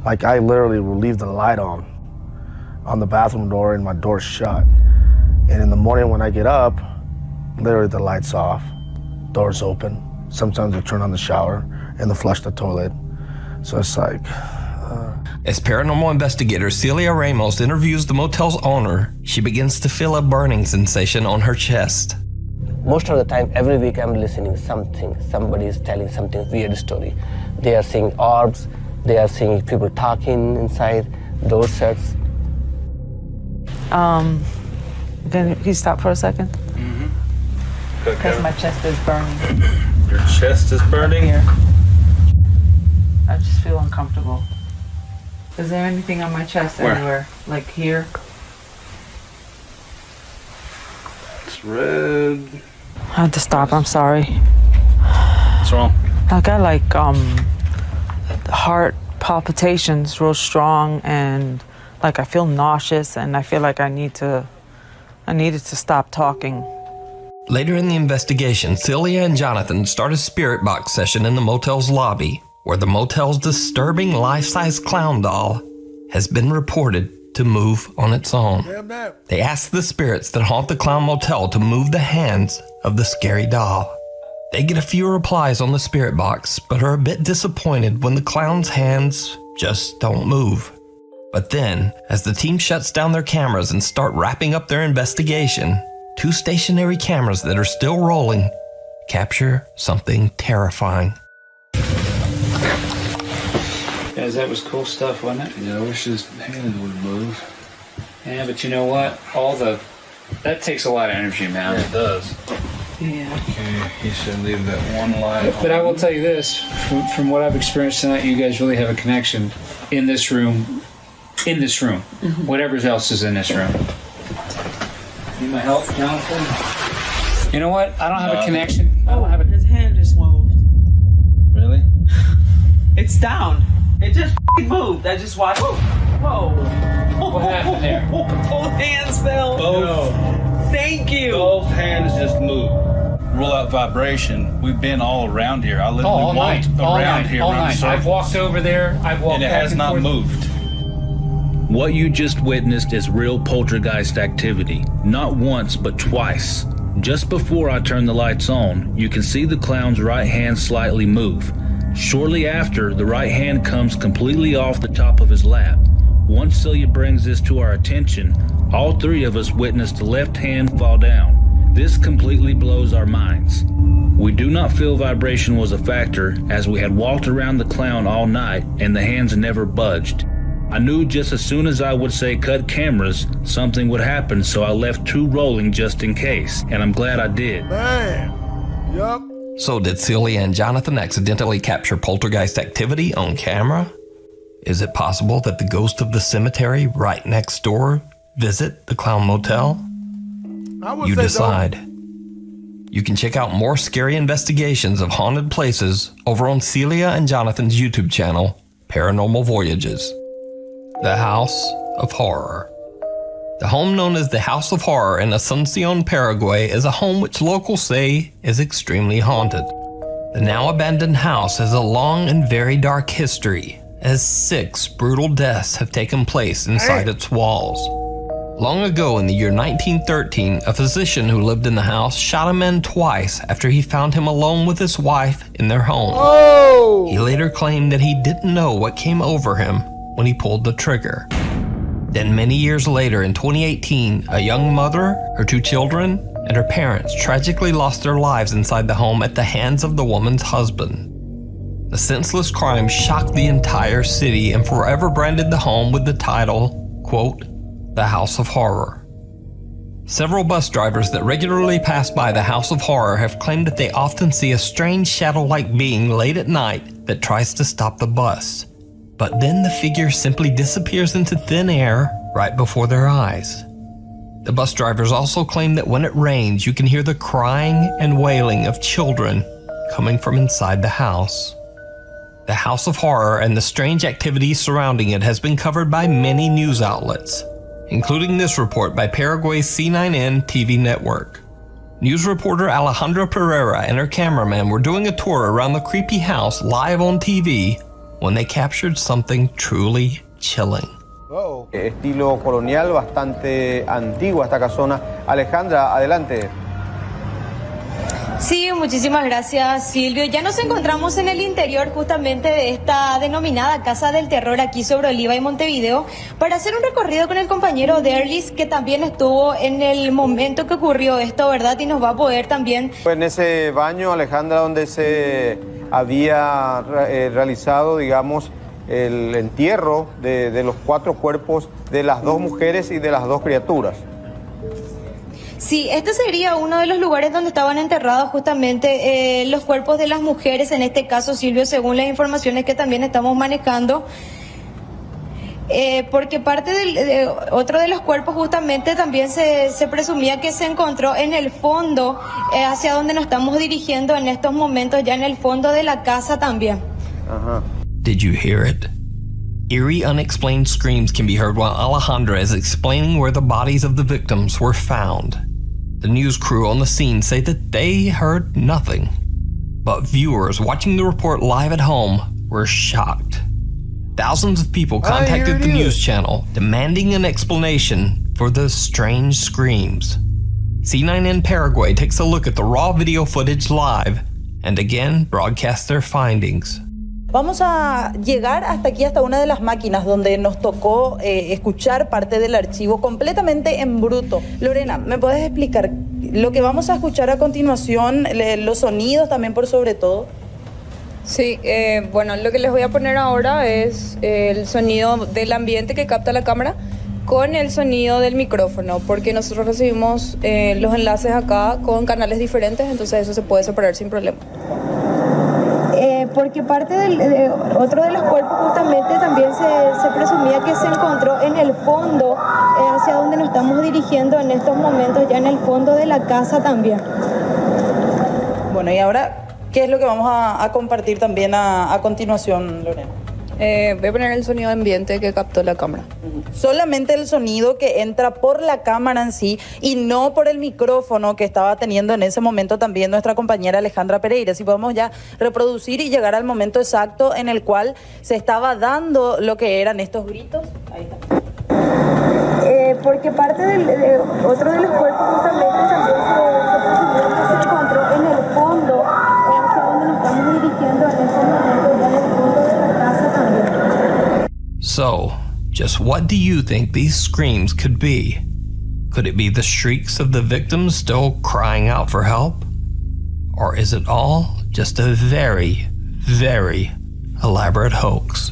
Like I literally will leave the light on the bathroom door and my door's shut. And in the morning when I get up, literally the light's off, door's open. Sometimes they turn on the shower and they flush the toilet. So it's like... As paranormal investigator Celia Ramos interviews the motel's owner, she begins to feel a burning sensation on her chest. Most of the time, every week I'm listening something. Somebody is telling something weird story. They are seeing orbs, they are seeing people talking inside, doors shuts. Can you stop for a second? Mm-hmm. Because my chest is burning. Your chest is burning? Here. I just feel uncomfortable. Is there anything on my chest anywhere? Like here? It's red. I had to stop, I'm sorry. What's wrong? I got like heart palpitations real strong, and like I feel nauseous, and I feel like I needed to stop talking. Later in the investigation, Celia and Jonathan start a spirit box session in the motel's lobby, where the motel's disturbing life-size clown doll has been reported to move on its own. They ask the spirits that haunt the Clown Motel to move the hands of the scary doll. They get a few replies on the spirit box, but are a bit disappointed when the clown's hands just don't move. But then, as the team shuts down their cameras and start wrapping up their investigation, 2 stationary cameras that are still rolling capture something terrifying. Guys, that was cool stuff, wasn't it? Yeah, I wish his hands would move. Yeah, but you know what? That takes a lot of energy, man. Yeah, it does. Yeah. Okay, he should leave that one light on. But I will tell you this, from what I've experienced tonight, you guys really have a connection in this room. Mm-hmm. Whatever else is in this room. Need my help, Jonathan? You know what? I don't have a connection. I don't have a... His hand just moved. Really? It's down. It just moved. I just watched. Whoa. What happened there? Both hands fell. Both. Thank you. Both hands just moved. Rule out vibration. We've been all around here. I literally walked around here. All night. I've walked over there. I've walked and it back has and not forth. moved. What you just witnessed is real poltergeist activity. Not once, but twice. Just before I turn the lights on, you can see the clown's right hand slightly move. Shortly after, the right hand comes completely off the top of his lap. Once Celia brings this to our attention, all 3 of us witnessed the left hand fall down. This completely blows our minds. We do not feel vibration was a factor, as we had walked around the clown all night and the hands never budged. I knew just as soon as I would say cut cameras, something would happen, so I left 2 rolling just in case, and I'm glad I did. Man, yup. So did Celia and Jonathan accidentally capture poltergeist activity on camera? Is it possible that the ghost of the cemetery right next door visit the Clown Motel? You decide. You can check out more scary investigations of haunted places over on Celia and Jonathan's YouTube channel, Paranormal Voyages. The House of Horror. The home known as the House of Horror in Asuncion, Paraguay is a home which locals say is extremely haunted. The now abandoned house has a long and very dark history, as 6 brutal deaths have taken place inside its walls. Long ago in the year 1913, a physician who lived in the house shot a man twice after he found him alone with his wife in their home. He later claimed that he didn't know what came over him when he pulled the trigger. Then many years later in 2018, a young mother, her 2 children, and her parents tragically lost their lives inside the home at the hands of the woman's husband. The senseless crime shocked the entire city and forever branded the home with the title, quote, The House of Horror. Several bus drivers that regularly pass by the House of Horror have claimed that they often see a strange shadow-like being late at night that tries to stop the bus. But then the figure simply disappears into thin air right before their eyes. The bus drivers also claim that when it rains, you can hear the crying and wailing of children coming from inside the house. The House of Horror and the strange activity surrounding it has been covered by many news outlets, including this report by Paraguay's C9N TV network. News reporter Alejandra Pereira and her cameraman were doing a tour around the creepy house live on TV when they captured something truly chilling. Estilo colonial, bastante antigua esta casona. Alejandra, adelante. Sí, muchísimas gracias, Silvio. Ya nos encontramos en el interior justamente de esta denominada Casa del Terror aquí sobre Oliva y Montevideo para hacer un recorrido con el compañero Derlis, que también estuvo en el momento que ocurrió esto, ¿verdad? Y nos va a poder también... En ese baño, Alejandra, donde se había realizado, digamos, el entierro de los 4 cuerpos de las 2 mujeres y de las 2 criaturas. Sí, este sería uno de los lugares donde estaban enterrados justamente los cuerpos de las mujeres, en este caso, Silvio, según las informaciones que también estamos manejando. Porque parte de otro de los cuerpos justamente también se presumía que se encontró en el fondo, hacia donde nos estamos dirigiendo en estos momentos, ya en el fondo de la casa también. Did you hear it? Eerie, unexplained screams can be heard while Alejandra is explaining where the bodies of the victims were found. The news crew on the scene say that they heard nothing. But viewers watching the report live at home were shocked. Thousands of people contacted the news channel demanding an explanation for the strange screams. C9N Paraguay takes a look at the raw video footage live and again broadcasts their findings. Vamos a llegar hasta aquí, hasta una de las máquinas donde nos tocó escuchar parte del archivo completamente en bruto. Lorena, ¿me puedes explicar lo que vamos a escuchar a continuación, los sonidos también por sobre todo? Sí, bueno, lo que les voy a poner ahora es el sonido del ambiente que capta la cámara con el sonido del micrófono, porque nosotros recibimos los enlaces acá con canales diferentes, entonces eso se puede separar sin problema. Porque parte de otro de los cuerpos justamente también se presumía que se encontró en el fondo, hacia donde nos estamos dirigiendo en estos momentos, ya en el fondo de la casa también. Bueno, y ahora, ¿qué es lo que vamos a compartir también a continuación, Lorena? Voy a poner el sonido de ambiente que captó la cámara. Solamente el sonido que entra por la cámara en sí y no por el micrófono que estaba teniendo en ese momento también nuestra compañera Alejandra Pereira. Si podemos ya reproducir y llegar al momento exacto en el cual se estaba dando lo que eran estos gritos. Ahí está. Porque parte de otro de los cuerpos justamente también se encontró en el fondo, hacia donde nos estamos dirigiendo en estos momentos, ya en el fondo de la casa también. So, just what do you think these screams could be? Could it be the shrieks of the victims still crying out for help? Or is it all just a very, very elaborate hoax?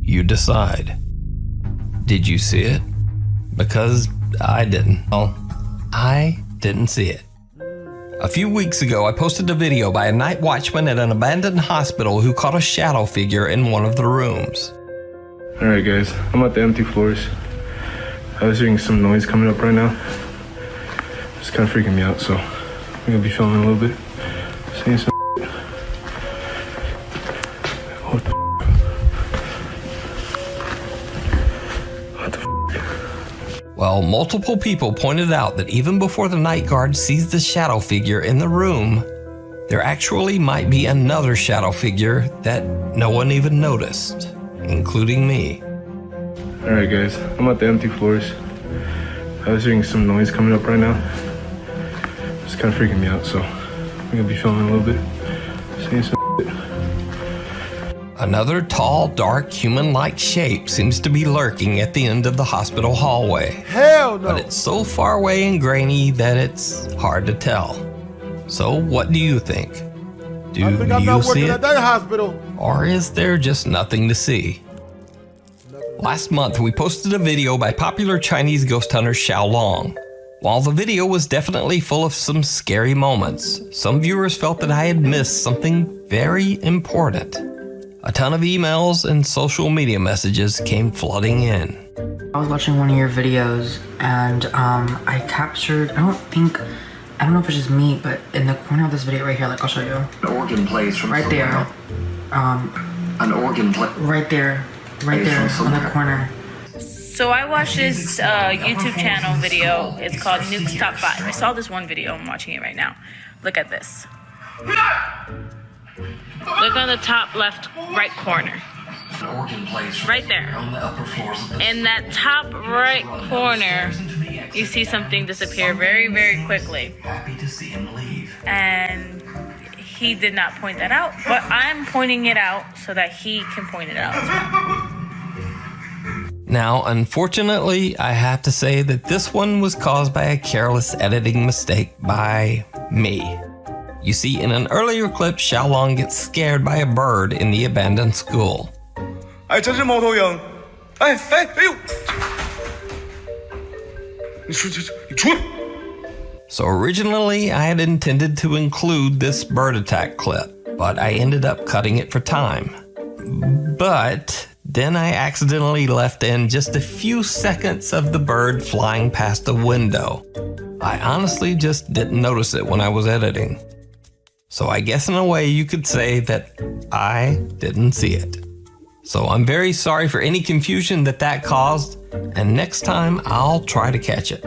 You decide. Did you see it? Because I didn't. Well, I didn't see it. A few weeks ago, I posted a video by a night watchman at an abandoned hospital who caught a shadow figure in one of the rooms. Alright guys, I'm at the empty floors. I was hearing some noise coming up right now. It's kind of freaking me out, so I'm gonna be filming a little bit. Seeing some What the Well, multiple people pointed out that even before the night guard sees the shadow figure in the room, there actually might be another shadow figure that no one even noticed, including me. Alright guys, I'm at the empty floors. I was hearing some noise coming up right now. It's kind of freaking me out, so I'm gonna be filming a little bit. Seeing some Another tall, dark, human-like shape seems to be lurking at the end of the hospital hallway. Hell no! But it's so far away and grainy that it's hard to tell. So what do you think? Do I think I'm you not see working it? at that hospital. Or is there just nothing to see? Last month, we posted a video by popular Chinese ghost hunter Xiao Long. While the video was definitely full of some scary moments, some viewers felt that I had missed something very important. A ton of emails and social media messages came flooding in. I was watching one of your videos and I captured, I don't know if it's just me, but in the corner of this video right here, like I'll show you. An organ plays from right there. An organ play. Right there on the corner. So I watched this YouTube channel video. It's called Nukes Top 5. I saw this one video. I'm watching it right now. Look at this. Look on the top left right corner. An organ plays right there. On the upper floors of the In that top right corner, you see something disappear very, very quickly. Happy to see him leave. And he did not point that out, but I'm pointing it out so that he can point it out as well. Now, unfortunately, I have to say that this one was caused by a careless editing mistake by me. You see, in an earlier clip, Xiao Long gets scared by a bird in the abandoned school. So originally, I had intended to include this bird attack clip, but I ended up cutting it for time. But then I accidentally left in just a few seconds of the bird flying past the window. I honestly just didn't notice it when I was editing. So I guess in a way you could say that I didn't see it. So I'm very sorry for any confusion that caused, and next time I'll try to catch it.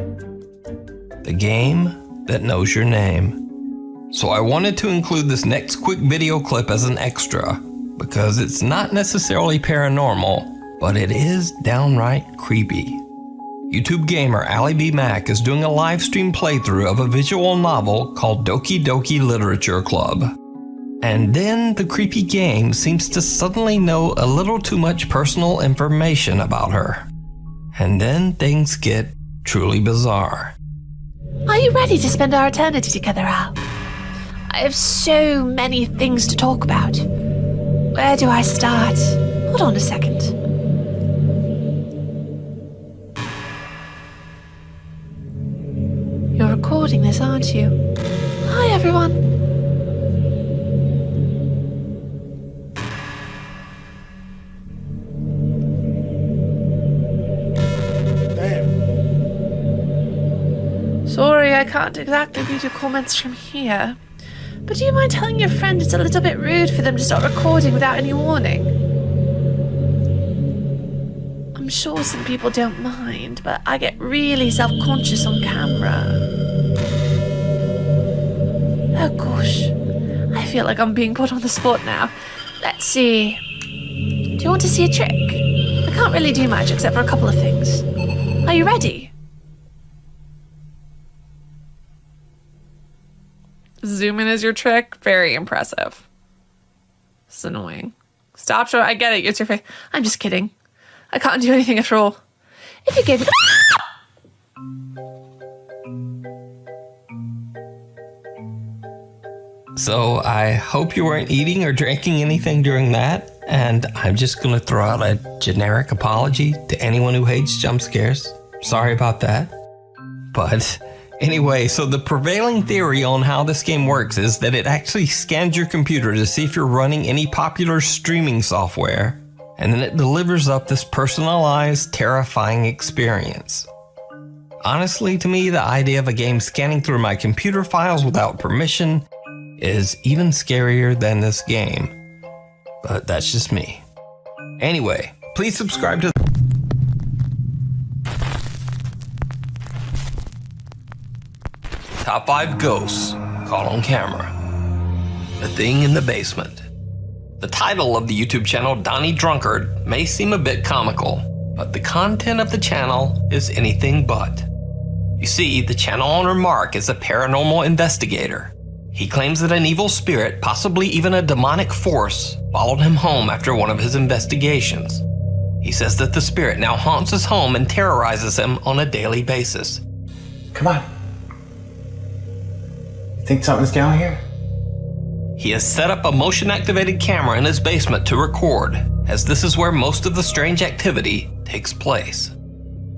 The game that knows your name. So I wanted to include this next quick video clip as an extra, because it's not necessarily paranormal, but it is downright creepy. YouTube gamer Ally B Mac is doing a live stream playthrough of a visual novel called Doki Doki Literature Club. And then the creepy game seems to suddenly know a little too much personal information about her. And then things get truly bizarre. Are you ready to spend our eternity together, Al? I have so many things to talk about. Where do I start? Hold on a second. You're recording this, aren't you? Hi, everyone. Sorry, I can't exactly read your comments from here. But do you mind telling your friend it's a little bit rude for them to start recording without any warning? I'm sure some people don't mind, but I get really self-conscious on camera. Oh gosh, I feel like I'm being put on the spot now. Let's see. Do you want to see a trick? I can't really do much except for a couple of things. Are you ready? Zoom in is your trick. Very impressive. This is annoying. Stop showing. I get it. It's your face. I'm just kidding. I can't do anything after all. If you gave me... So I hope you weren't eating or drinking anything during that, and I'm just going to throw out a generic apology to anyone who hates jump scares. Sorry about that. But anyway, so the prevailing theory on how this game works is that it actually scans your computer to see if you're running any popular streaming software, and then it delivers up this personalized, terrifying experience. Honestly, to me, the idea of a game scanning through my computer files without permission is even scarier than this game. But that's just me. Anyway, please subscribe to Top 5 Ghosts Caught on Camera. The Thing in the Basement. The title of the YouTube channel, Donnie Drunkard, may seem a bit comical, but the content of the channel is anything but. You see, the channel owner Mark is a paranormal investigator. He claims that an evil spirit, possibly even a demonic force, followed him home after one of his investigations. He says that the spirit now haunts his home and terrorizes him on a daily basis. Come on. You think something's down here? He has set up a motion-activated camera in his basement to record, as this is where most of the strange activity takes place.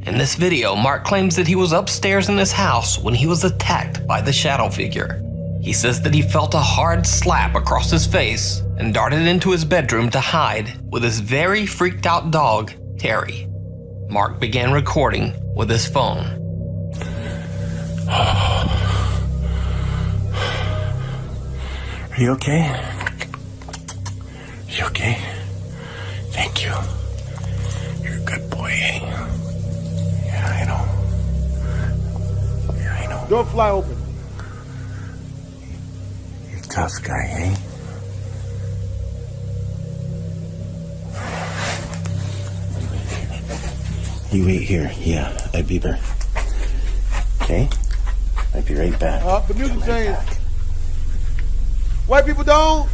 In this video, Mark claims that he was upstairs in his house when he was attacked by the shadow figure. He says that he felt a hard slap across his face and darted into his bedroom to hide with his very freaked out dog, Terry. Mark began recording with his phone. Are you okay? You okay? Thank you. You're a good boy, eh? Yeah, I know. Yeah, I know. Door fly open. You're a tough guy, eh? You wait here. Yeah, I'll be there. Okay? I'll be right back. The music changed. White people don't.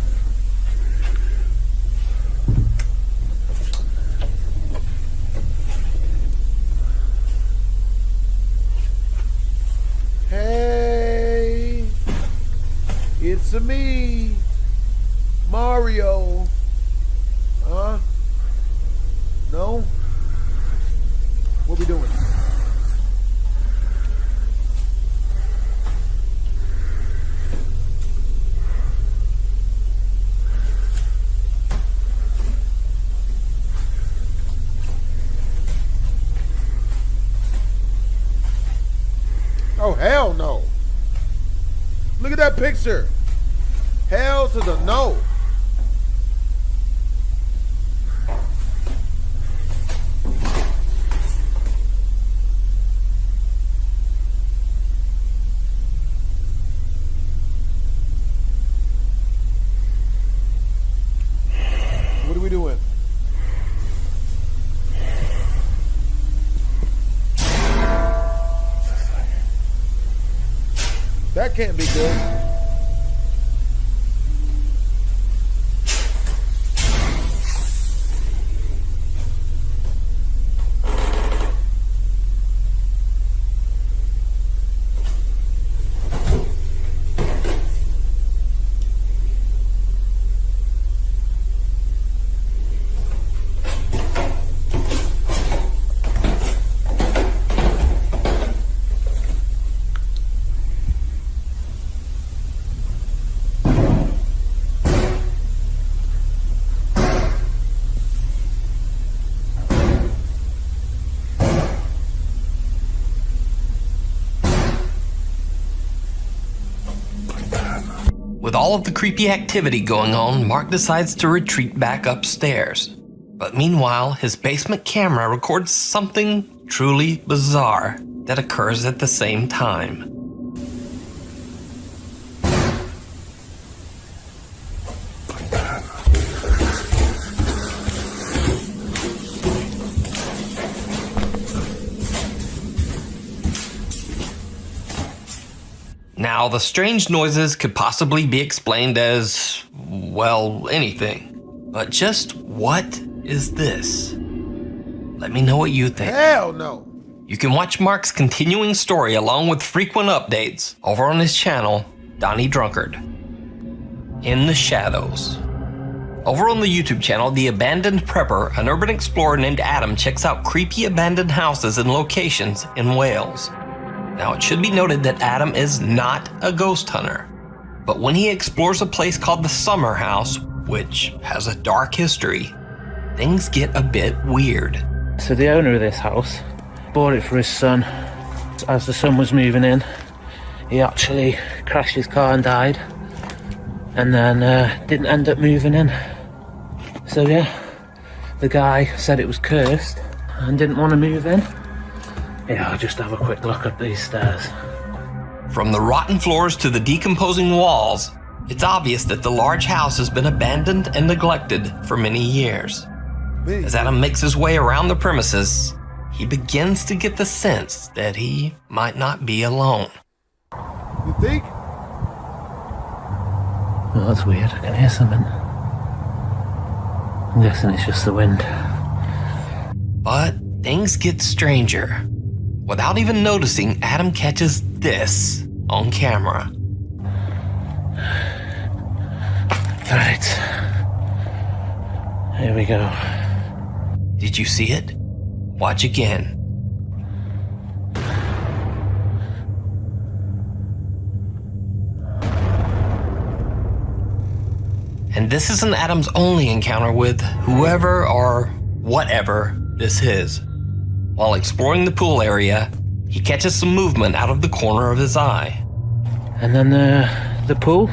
Hey, it's a me, Mario. Huh? No? What we doing? Oh, hell no. Look at that picture. Hell to the no. What are we doing? That can't be good. With all of the creepy activity going on, Mark decides to retreat back upstairs. But meanwhile, his basement camera records something truly bizarre that occurs at the same time. Now, the strange noises could possibly be explained as, well, anything. But just what is this? Let me know what you think. Hell no. You can watch Mark's continuing story along with frequent updates over on his channel, Donnie Drunkard. In the Shadows. Over on the YouTube channel, The Abandoned Prepper, an urban explorer named Adam checks out creepy abandoned houses and locations in Wales. Now, it should be noted that Adam is not a ghost hunter, but when he explores a place called the Summer House, which has a dark history, things get a bit weird. So the owner of this house bought it for his son. As the son was moving in, he actually crashed his car and died, and then didn't end up moving in. So yeah, the guy said it was cursed and didn't want to move in. Yeah, I'll just have a quick look up these stairs. From the rotten floors to the decomposing walls, it's obvious that the large house has been abandoned and neglected for many years. As Adam makes his way around the premises, he begins to get the sense that he might not be alone. You think? Well, that's weird. I can hear something. I'm guessing it's just the wind. But things get stranger. Without even noticing, Adam catches this on camera. Right. Here we go. Did you see it? Watch again. And this isn't Adam's only encounter with whoever or whatever this is. While exploring the pool area, he catches some movement out of the corner of his eye. And then the pool?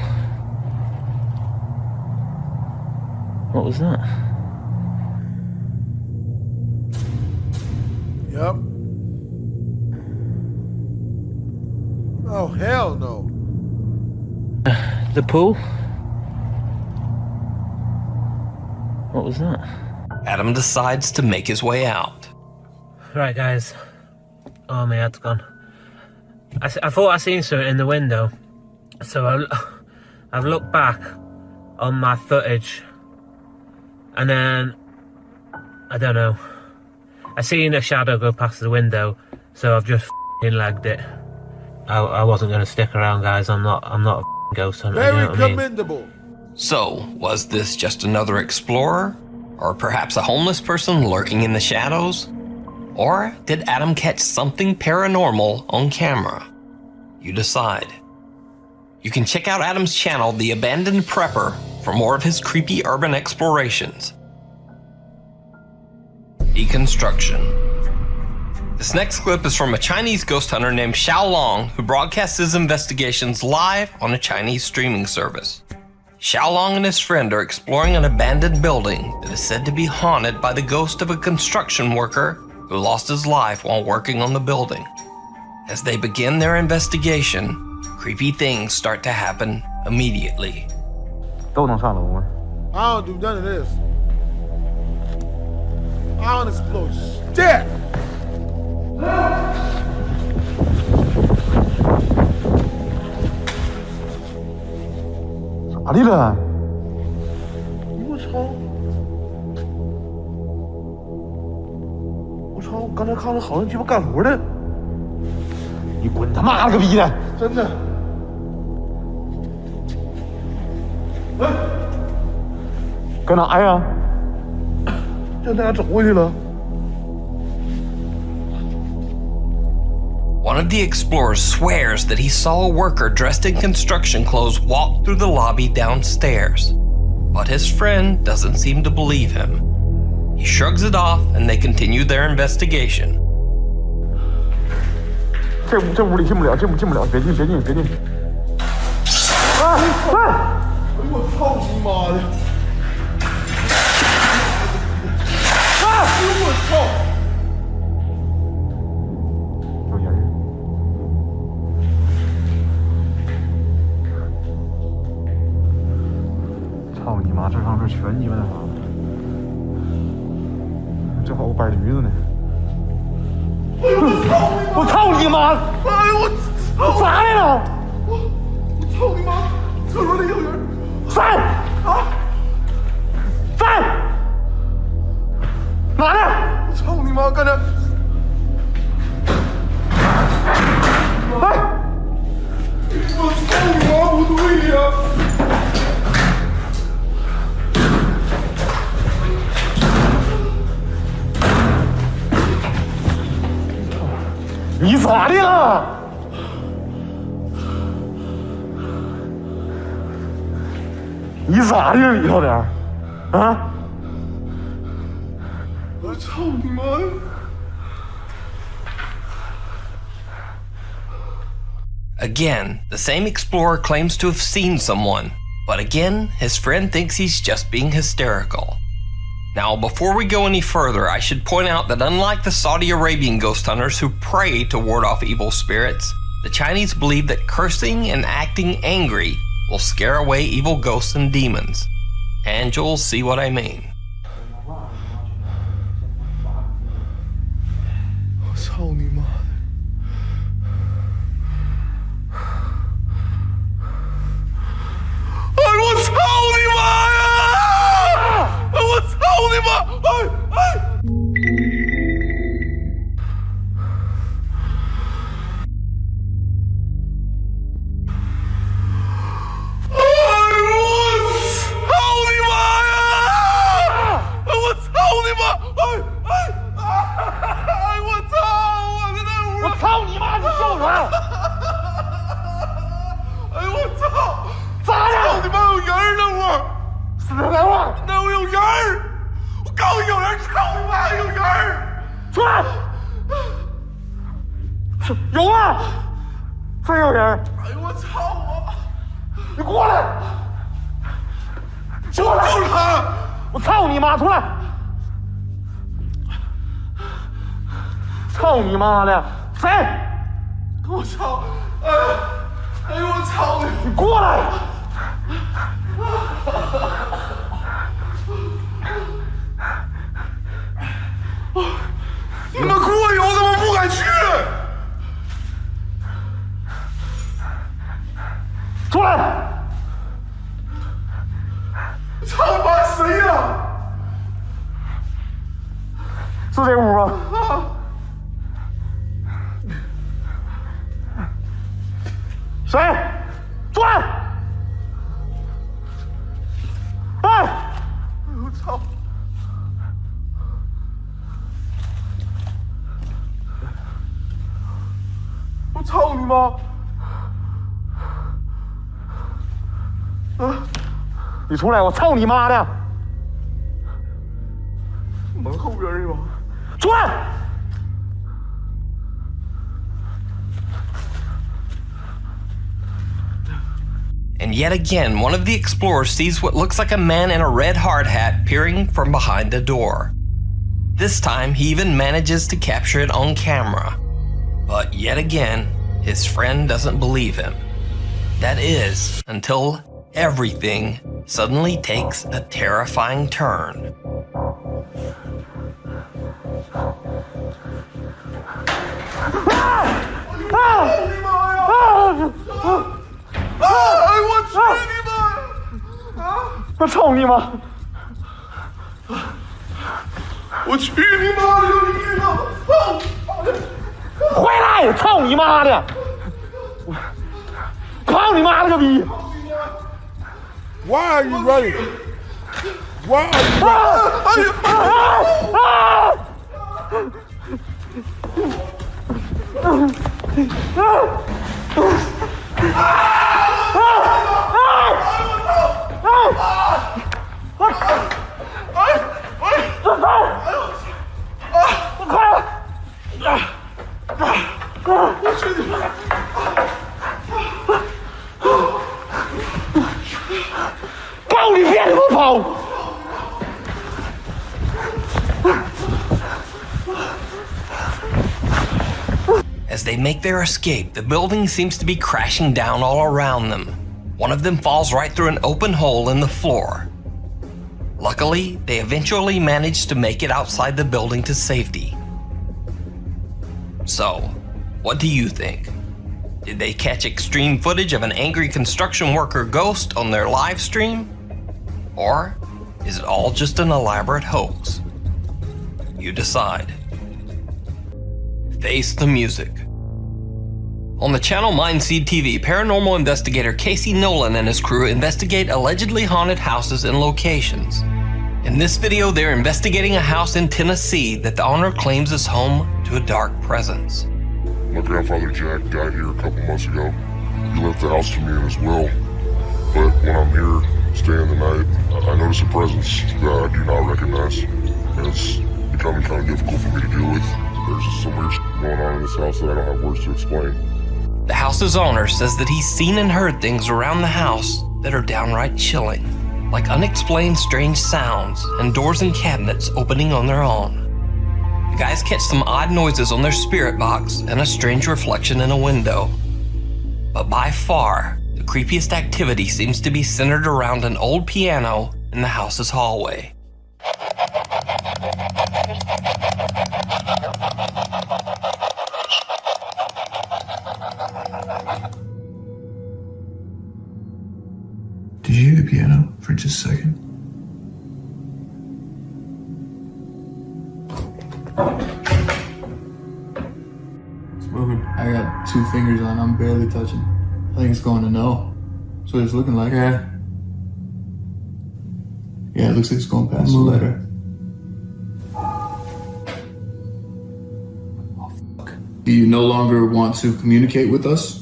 What was that? Yup. Oh, hell no. The pool? What was that? Adam decides to make his way out. Right, guys. Oh, my head's gone. I thought I seen something in the window. So I've looked back on my footage. And then, I don't know. I seen a shadow go past the window, so I've just f***ing legged it. I wasn't going to stick around, guys. I'm not a f***ing ghost hunter. Very you know what I mean? commendable. So, was this just another explorer? Or perhaps a homeless person lurking in the shadows? Or did Adam catch something paranormal on camera? You decide. You can check out Adam's channel, The Abandoned Prepper, for more of his creepy urban explorations. Deconstruction. This next clip is from a Chinese ghost hunter named Xiao Long, who broadcasts his investigations live on a Chinese streaming service. Xiao Long and his friend are exploring an abandoned building that is said to be haunted by the ghost of a construction worker who lost his life while working on the building. As they begin their investigation, creepy things start to happen immediately. I don't do none of this. I don't explore shit. 咋的了？我操！我操！我刚才看着好像鸡巴干活的。你滚他妈了个逼的！真的。哎，搁哪呀？让大家走过去了。 One of the explorers swears that he saw a worker dressed in construction clothes walk through the lobby downstairs, but his friend doesn't seem to believe him. He shrugs it off and they continue their investigation. 这屋里进不了，进不了，别进。哎！哎呦我操你妈的！哎呦我操！ 操你妈！这上面全鸡巴那啥，正好我摆驴子呢。我操你妈！哎呦我咋来了？我操你妈！厕所里有人！在啊！在哪呢？我操你妈！刚才，哎！我操你妈！不对呀！ 你咋的了？你咋的了里头点？啊？我操你妈的！ Again, the same explorer claims to have seen someone, but again, his friend thinks he's just being hysterical. Now, before we go any further, I should point out that unlike the Saudi Arabian ghost hunters who pray to ward off evil spirits, the Chinese believe that cursing and acting angry will scare away evil ghosts and demons. And you'll see what I mean. 我操你妈的！ 我操你妈呀！我操你妈！有啊，真有人！哎呦我操啊！你过来！过来！就是他！我操你妈！出来！操你妈的！谁？我操！哎呦我操你！你过来！你们过去，我怎么不敢去？ 出来！操你妈谁呀？是这屋吗？谁？出来！哎！我操！我操你妈！ 你出来！我操你妈的！门后边是吧？出来！ And yet again, one of the explorers sees what looks like a man in a red hard hat peering from behind a door. This time, he even manages to capture it on camera. But yet again, his friend doesn't believe him. That is, until everything suddenly takes a terrifying turn. Why are you running? Why are you As they make their escape, the building seems to be crashing down all around them. One of them falls right through an open hole in the floor. Luckily, they eventually manage to make it outside the building to safety. So, what do you think? Did they catch extreme footage of an angry construction worker ghost on their live stream? Or is it all just an elaborate hoax? You decide. Face the music. On the channel Mindseed TV, paranormal investigator Casey Nolan and his crew investigate allegedly haunted houses and locations. In this video, they're investigating a house in Tennessee that the owner claims is home to a dark presence. My grandfather Jack died here a couple months ago. He left the house to me as well. But when I'm here staying the night, I notice a presence that I do not recognize. And it's becoming kind of difficult for me to deal with. There's just some weird shit going on in this house that I don't have words to explain. The house's owner says that he's seen and heard things around the house that are downright chilling, like unexplained strange sounds and doors and cabinets opening on their own. The guys catch some odd noises on their spirit box and a strange reflection in a window. But by far, the creepiest activity seems to be centered around an old piano in the house's hallway. Did you hear the piano for just a second? It's moving. I got 2 fingers on. I'm barely touching. I think it's going to no. That's what it's looking like. Yeah. Yeah, it looks like it's going past the letter. Oh, fuck. Do you no longer want to communicate with us?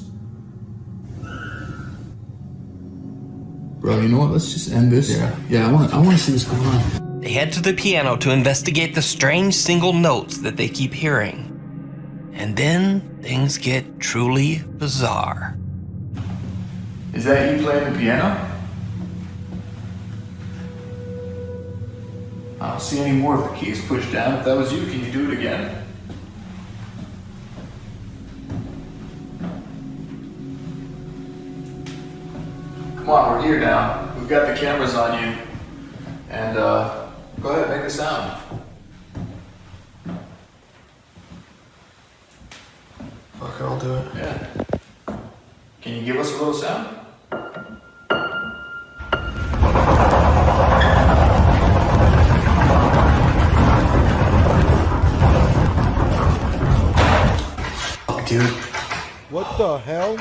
Bro, you know what? Let's just end this. Yeah, I want to see what's going on. They head to the piano to investigate the strange single notes that they keep hearing. And then things get truly bizarre. Is that you playing the piano? I don't see any more if the key is pushed down. If that was you, can you do it again? Come on, we're here now. We've got the cameras on you. And go ahead, make a sound. Fuck it, I'll do it. Yeah. Can you give us a little sound? Fuck, dude. What the hell?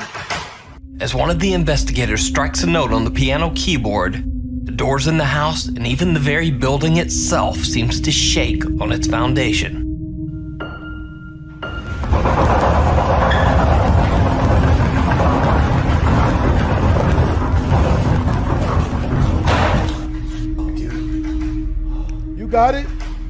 As one of the investigators strikes a note on the piano keyboard, the doors in the house and even the very building itself seems to shake on its foundation. You got it?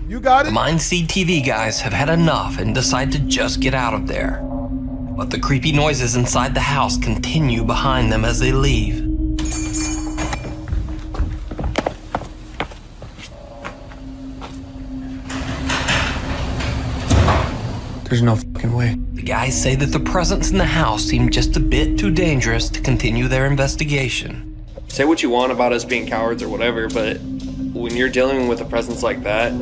You got it? The Mindseed TV guys have had enough and decide to just get out of there. But the creepy noises inside the house continue behind them as they leave. There's no fucking way. The guys say that the presence in the house seemed just a bit too dangerous to continue their investigation. Say what you want about us being cowards or whatever, but when you're dealing with a presence like that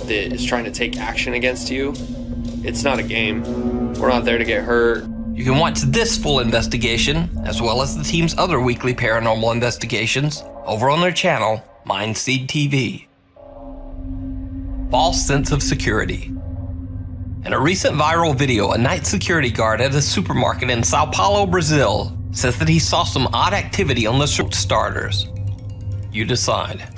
is trying to take action against you, it's not a game. We're not there to get hurt. You can watch this full investigation, as well as the team's other weekly paranormal investigations, over on their channel, Mindseed TV. False sense of security. In a recent viral video, a night security guard at a supermarket in Sao Paulo, Brazil, says that he saw some odd activity on the starters. You decide.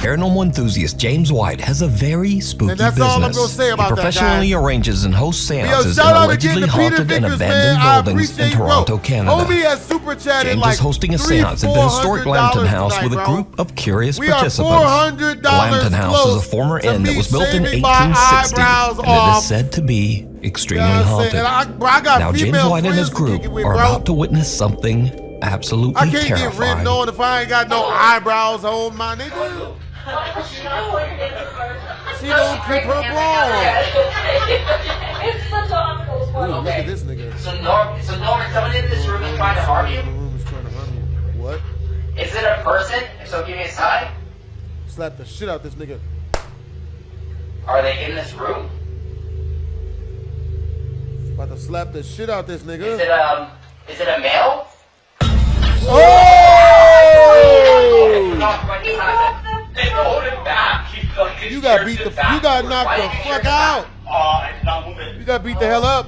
Paranormal enthusiast James White has a very spooky And that's business. all I'm gonna say about he that, professionally guys. arranges and hosts seances in shout out allegedly again to Peter haunted and Vickers, abandoned man. I buildings in appreciate, Toronto, bro. Canada. Homie has super chatted James like is hosting a $300-400 seance at the historic Lambton House tonight, with a bro. group of curious We are participants. $400 The Lambton House is a close former to inn that me was built in shaving my 1860, eyebrows and it off. is said to be extremely You know what I'm haunted. saying? I got Now, James female White and his friends to group kick it with, are bro. about to witness something absolutely I can't get terrifying. written on if I ain't got no eyebrows on my nigga. She don't keep her bra. It's the tacos. Ooh, look at this nigga. So Norman, someone in this room is trying to harm you? What? Is it a person? If so, give me a sign. Slap the shit out this nigga. Are they in this room? About to slap the shit out this nigga. Is it a male? Oh! You got beat the. You got knocked the fuck out. You got beat the hell up.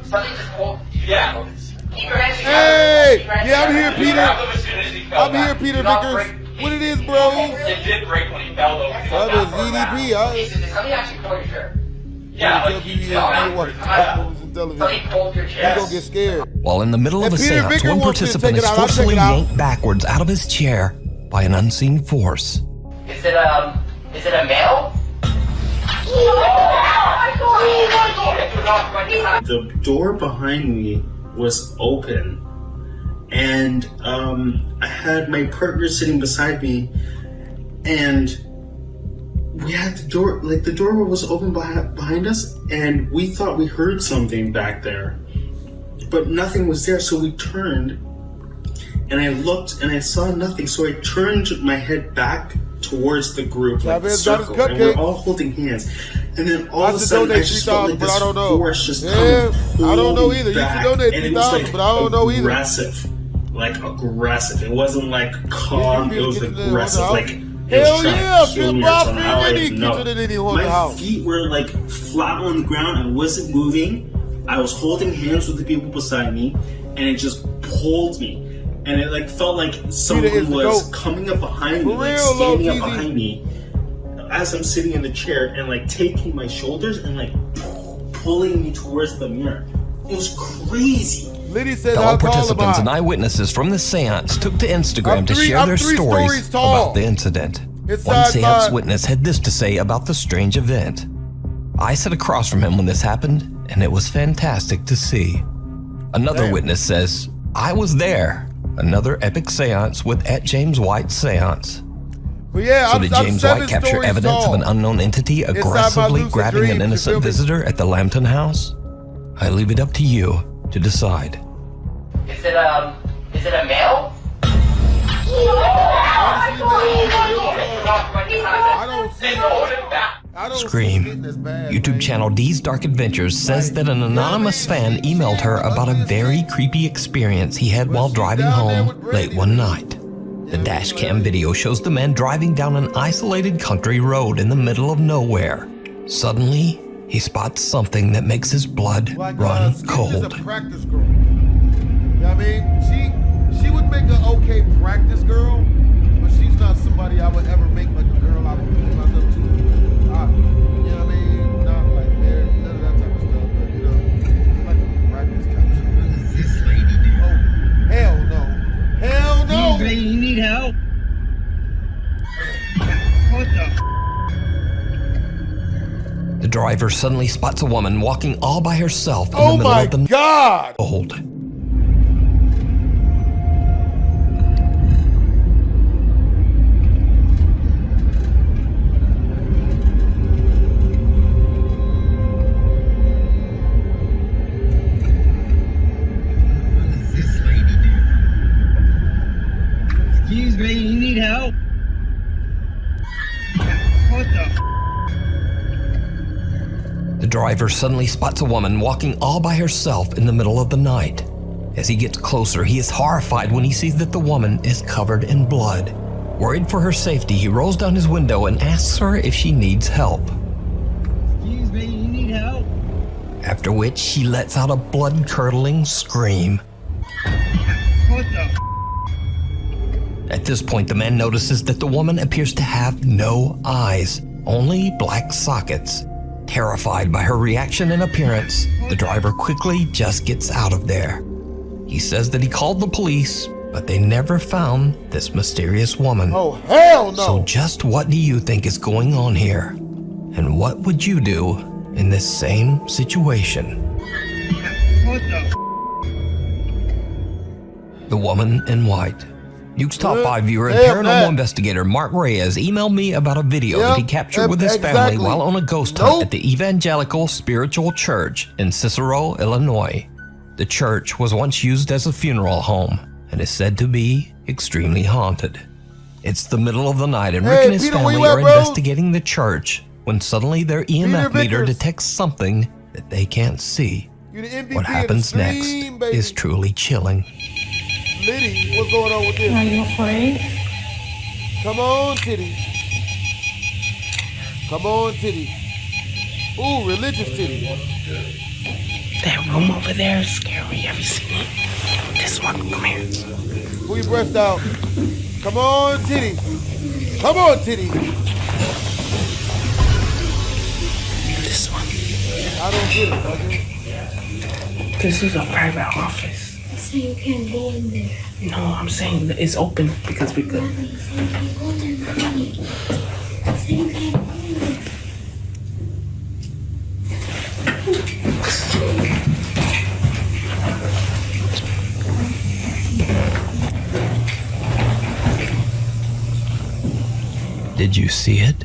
Yeah. Keep your hands together. Hey, Keep your hands yeah, I'm together. here, You Peter. grabbed him as soon as he fell I'm here, back. Peter Do not Vickers. break- What it is, bro? It did break when he fell over. That is EDP. Let me actually pull your chair. Yeah, Tell you to watch movies and television. You gonna get scared. While in the middle of a And Peter seance, Vickers one wants you to participant take is it out. I'll check forcefully it out. yanked backwards out of his chair by an unseen force. Is it a male? The door behind me was open, and I had my partner sitting beside me, and we had the door, like the door was open behind us, and we thought we heard something back there, but nothing was there. So we turned, and I looked, and I saw nothing. So I turned my head back towards the group, like the circle, and we're all holding hands. And then all of a sudden, I just felt like this force just coming. I don't know either. You back, should donate and it was like $3,000, but I don't know either. Aggressive, like aggressive. It wasn't like calm. It was aggressive, like. Hell yeah, feel my feet were like flat on the ground. I wasn't moving. I was holding hands with the people beside me, and it just pulled me. And it like felt like someone was coming up behind me, like standing up behind me, as I'm sitting in the chair, and like taking my shoulders and like pulling me towards the mirror. It was crazy. Fellow participants and eyewitnesses from the seance took to Instagram to share their stories about the incident. One seance witness had this to say about the strange event. I sat across from him when this happened, and it was fantastic to see. Another witness says, I was there. Another epic seance with @JamesWhite seance. But yeah, so did James White capture evidence of an unknown entity aggressively grabbing an innocent visitor at the Lambton house? I leave it up to you to decide. Is it a male? Scream. YouTube channel D's Dark Adventures says that an anonymous fan emailed her about a very creepy experience he had while driving home late one night. The dash cam video shows the man driving down an isolated country road in the middle of nowhere. Suddenly, he spots something that makes his blood run cold. I mean, she would make an okay practice girl, but she's not somebody I would ever make like a girl I would put myself to. You know what I mean? Not like there, none of that type of stuff, but you know, it's like a practice type of shit. Oh, hell no. Hell no! You need help? What the driver suddenly spots a woman walking all by herself in the middle of the God! Old. Excuse me, you need help? What The driver suddenly spots a woman walking all by herself in the middle of the night. As he gets closer, he is horrified when he sees that the woman is covered in blood. Worried for her safety, he rolls down his window and asks her if she needs help. Excuse me, you need help? After which, she lets out a blood-curdling scream. What the? At this point, the man notices that the woman appears to have no eyes, only black sockets. Terrified by her reaction and appearance, the driver quickly just gets out of there. He says that he called the police, but they never found this mysterious woman. Oh, hell no! So just what do you think is going on here? And what would you do in this same situation? What the? The Woman in White. Nuke's Top 5 viewer and paranormal investigator Mark Reyes emailed me about a video that he captured with his family while on a ghost hunt at the Evangelical Spiritual Church in Cicero, Illinois. The church was once used as a funeral home and is said to be extremely haunted. It's the middle of the night and Rick and his family are investigating the church when suddenly their EMF meter detects something that they can't see. What happens next is truly chilling. Liddy, what's going on with this? Are you afraid? Come on, titty. Come on, titty. Ooh, religious titty. That room over there is scary. Have you seen it? This one, come here. Pull your breast out. Come on, titty. Come on, titty. This one. I don't get it, okay? This is a private office. So you can't go in there. No, I'm saying that it's open because we could. So you can't go in there. Did you see it?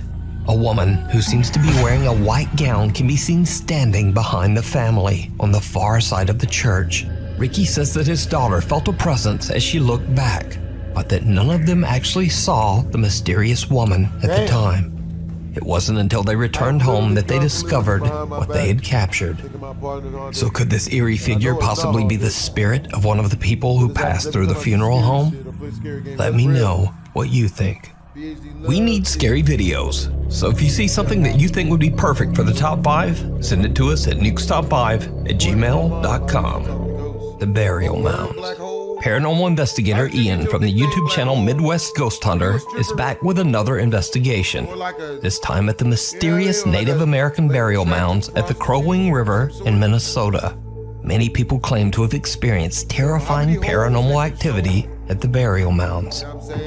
A woman who seems to be wearing a white gown can be seen standing behind the family on the far side of the church. Ricky says that his daughter felt a presence as she looked back, but that none of them actually saw the mysterious woman at the time. It wasn't until they returned home that they discovered what they had captured. So could this eerie figure possibly be the spirit of one of the people who passed through the funeral home? Let me know what you think. We need scary videos, so if you see something that you think would be perfect for the top 5, send it to us at nukestop5@gmail.com. The Burial Mounds. Paranormal investigator Ian from the YouTube channel Midwest Ghost Hunter is back with another investigation, this time at the mysterious Native American burial mounds at the Crow Wing River in Minnesota. Many people claim to have experienced terrifying paranormal activity at the burial mounds.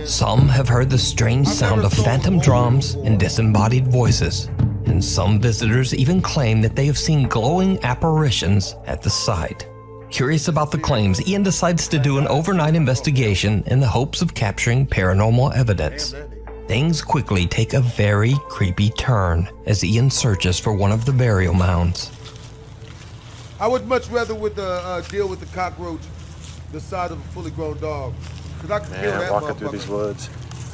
Some have heard the strange sound of phantom drums and disembodied voices, and some visitors even claim that they have seen glowing apparitions at the site. Curious about the claims, Ian decides to do an overnight investigation in the hopes of capturing paranormal evidence. Things quickly take a very creepy turn as Ian searches for one of the burial mounds. I would much rather deal with the cockroach the size of a fully grown dog. Cause I can kill that walking through motherfucker. these woods,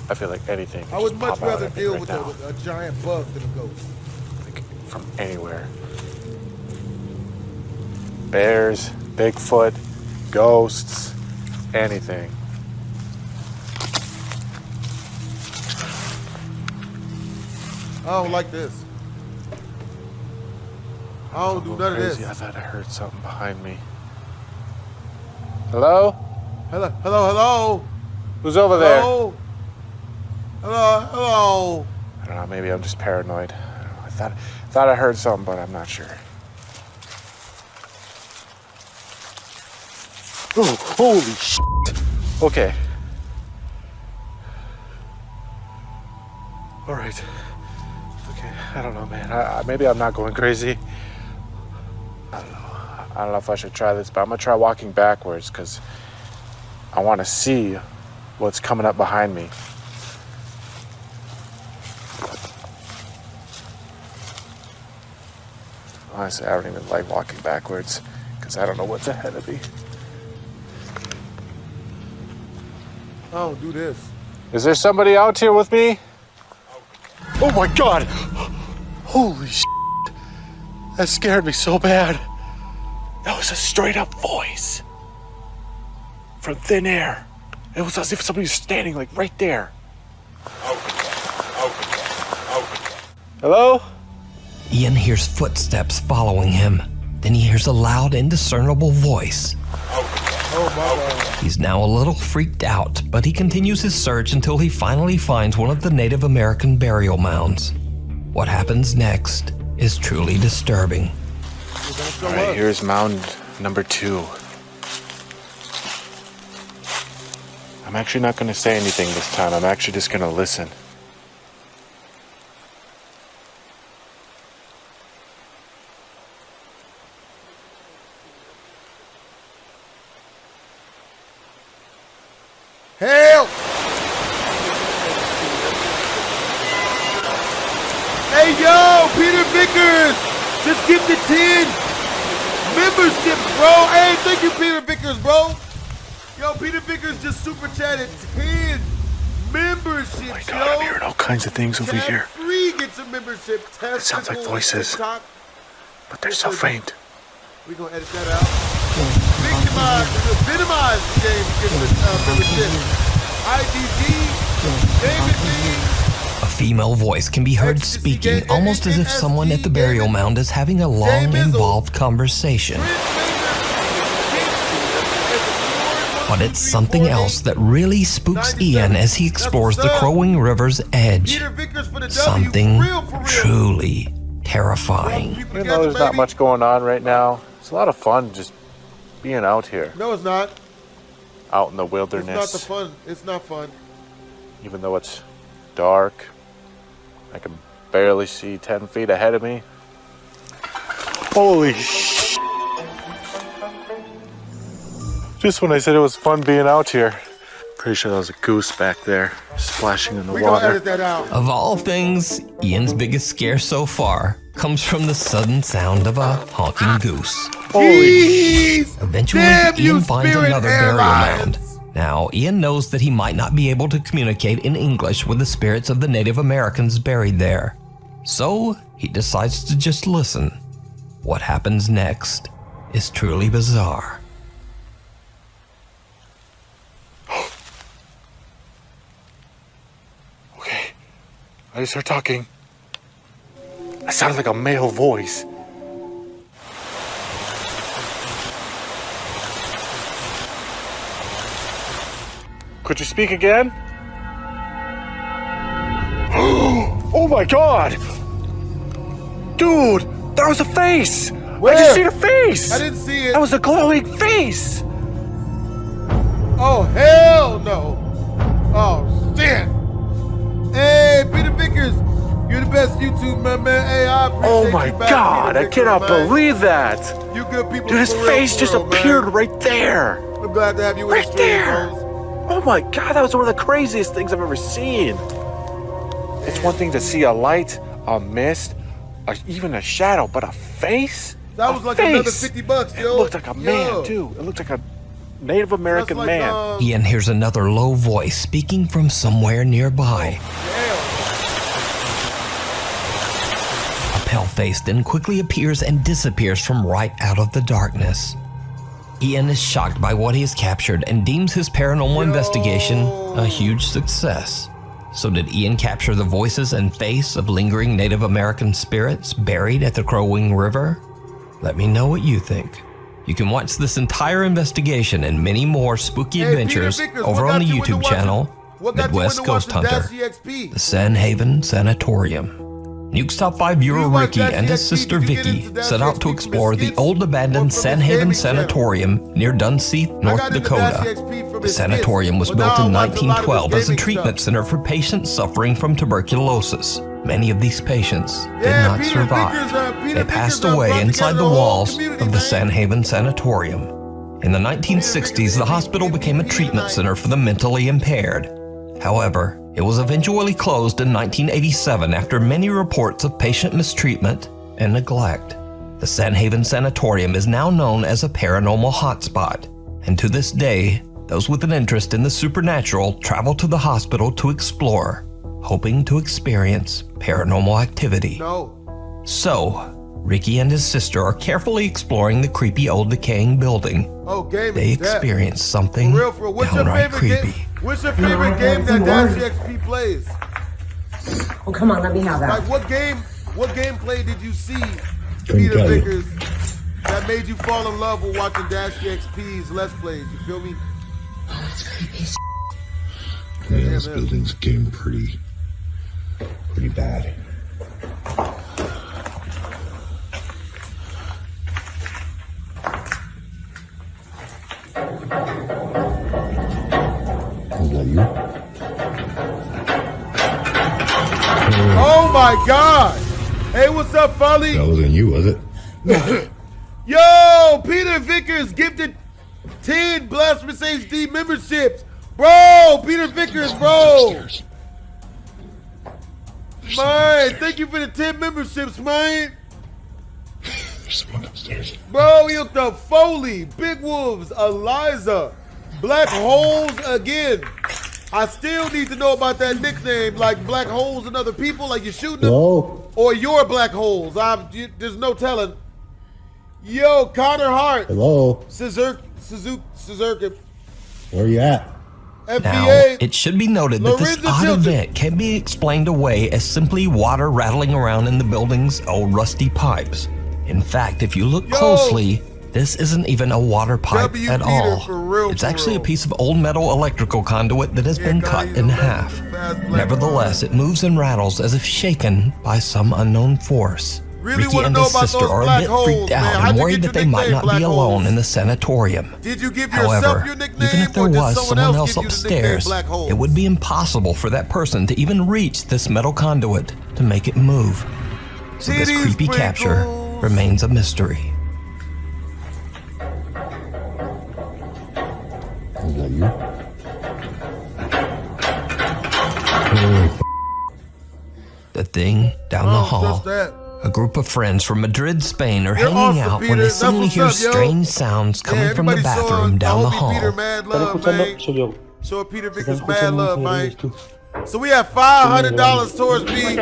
I feel like anything can I would just much pop out rather at me deal right with now. a giant bug than a ghost. Like, from anywhere. Bears, Bigfoot, ghosts, anything. I don't like this. I don't do none of this. I thought I heard something behind me. Hello? Hello, hello, hello. Who's over there? Hello? Hello, hello. I don't know, maybe I'm just paranoid. I don't know, I thought I heard something, but I'm not sure. Oh, holy shit. Okay. All right. Okay, I don't know, man. Maybe I'm not going crazy. I don't know if I should try this, but I'm gonna try walking backwards because I want to see what's coming up behind me. Honestly, I don't even like walking backwards because I don't know what's ahead of me. I don't do this. Is there somebody out here with me? Oh my God! Holy shit! That scared me so bad. That was a straight up voice from thin air. It was as if somebody was standing like right there. Hello? Ian hears footsteps following him. Then he hears a loud, indiscernible voice. Oh my God. He's now a little freaked out, but he continues his search until he finally finds one of the Native American burial mounds. What happens next is truly disturbing. All right, here's mound number 2. I'm actually not going to say anything this time. I'm actually just going to listen. Help! Hey yo, Peter Vickers! Just give the 10 membership, bro. Hey, thank you, Peter Vickers, bro. Yo, Peter Vickers just super chatted 10 memberships, Oh my God, I'm hearing all kinds of things over here. Free gets a membership. It sounds like voices, TikTok. but they're so faint. We're gonna edit that out. Minimize the game gets a membership. IDD, David D. A female voice can be heard speaking almost as if someone at the burial mound is having a long, involved conversation. But it's something else that really spooks Ian as he explores the Crow Wing River's edge. Something truly terrifying. Even though there's not much going on right now, it's a lot of fun just being out here. No, it's not. Out in the It's wilderness. not the fun. It's not fun. Even though it's dark, I can barely see 10 feet ahead of me. Holy shit. Just when I said it was fun being out here, Pretty sure that was a goose back there, splashing in the We gonna water. edit that out. Of all things, Ian's biggest scare so far comes from the sudden sound of a honking goose. Jeez! Eventually, Damn you, Ian finds Spirit another burial Airlines! mound. Now, Ian knows that he might not be able to communicate in English with the spirits of the Native Americans buried there. So, he decides to just listen. What happens next is truly bizarre. Okay, I just heard talking. That sounded like a male voice. Could you speak again? Oh my god! Dude, that was a face! Where? I just seen a face! I didn't see it. That was a glowing face! Oh, hell no. Oh, shit. Hey, Peter Vickers, you're the best YouTube, man. Hey, I appreciate Oh my you back, god, Peter I cannot Vickers, man. believe that! You good people. Dude, his for real, face for just real, appeared man. right there! I'm glad to have you in Right the stream, there. bros. Oh my god, that was one of the craziest things I've ever seen. It's one thing to see a light, a mist, even a shadow, but a face? That A was like face. another $50, yo. It looked like a man, too. It looked like a Native American like, man. Ian hears another low voice speaking from somewhere nearby. A pale face then quickly appears and disappears from right out of the darkness. Ian is shocked by what he has captured and deems his paranormal investigation a huge success. So did Ian capture the voices and face of lingering Native American spirits buried at the Crow Wing River? Let me know what you think. You can watch this entire investigation and many more spooky adventures Vickers, over what on the got you into YouTube watching- channel, what got you Midwest into Ghost watching Hunter, Dash EXP? the Sanhaven Sanatorium. Nuke's Top 5 viewer Ricky and his sister Vicky set out to explore the old abandoned Sanhaven Sanatorium near Dunseith, North Dakota. The sanatorium was built in 1912 as a treatment center for patients suffering from tuberculosis. Many of these patients did not survive. They passed away inside the walls of the Sanhaven Sanatorium. In the 1960s, the hospital became a treatment center for the mentally impaired. However, it was eventually closed in 1987 after many reports of patient mistreatment and neglect. The Sanhaven Sanatorium is now known as a paranormal hotspot, and to this day, those with an interest in the supernatural travel to the hospital to explore, hoping to experience paranormal activity. So, Ricky and his sister are carefully exploring the creepy old decaying building. Oh, game They is dead. experience something For real. What's your downright favorite creepy. game? What's your favorite game that Dash EXP plays? Oh, come on, let me have that. Like what gameplay did you see, Couldn't Peter tell you. Vickers, that made you fall in love with watching Dash EXP's Let's Plays? You feel me? Yeah, this building's getting pretty bad. Was that you? Oh my God! Hey, what's up, Folly? That wasn't you, was it? Yo, Peter Vickers gifted 10 BlastphamousHD memberships. Bro, Peter Vickers, bro. Man, thank you for the 10 memberships, man. There's someone upstairs. Bro, Ilta Foley, Big Wolves, Eliza, Black Holes again. I still need to know about that nickname, like black holes and other people, like you're shooting them. Hello? Or your black holes. There's no telling. Yo, Connor Hart. Hello? Suzuki. Where you at? Now, FBA. it should be noted that this Lorenzo odd Chilton. event can be explained away as simply water rattling around in the building's old rusty pipes. In fact, if you look closely, this isn't even a water pipe W. at Peter, all. for real, It's for actually real. a piece of old metal electrical conduit that has been cut in half. Nevertheless, it moves and rattles as if shaken by some unknown force. Really Ricky wanna and know his about sister those are a black bit holes, freaked man. out How'd and you worried get that they your might nickname, not Black be alone Holes? in the sanatorium. Did you give yourself However, your nickname, even if there or did was someone someone else else give you the nickname upstairs, Black Holes? it would be impossible for that person to even reach this metal conduit to make it move. So this Titties creepy capture sprinkles. remains a mystery. Was that you? that? A group of friends from Madrid, Spain are You're hanging awesome, out when Peter. they That's suddenly what's hear up, yo. strange sounds coming from the everybody bathroom down the hall. Peter mad love, man. Show Peter Vickers mad love, man. So we have $500 towards me.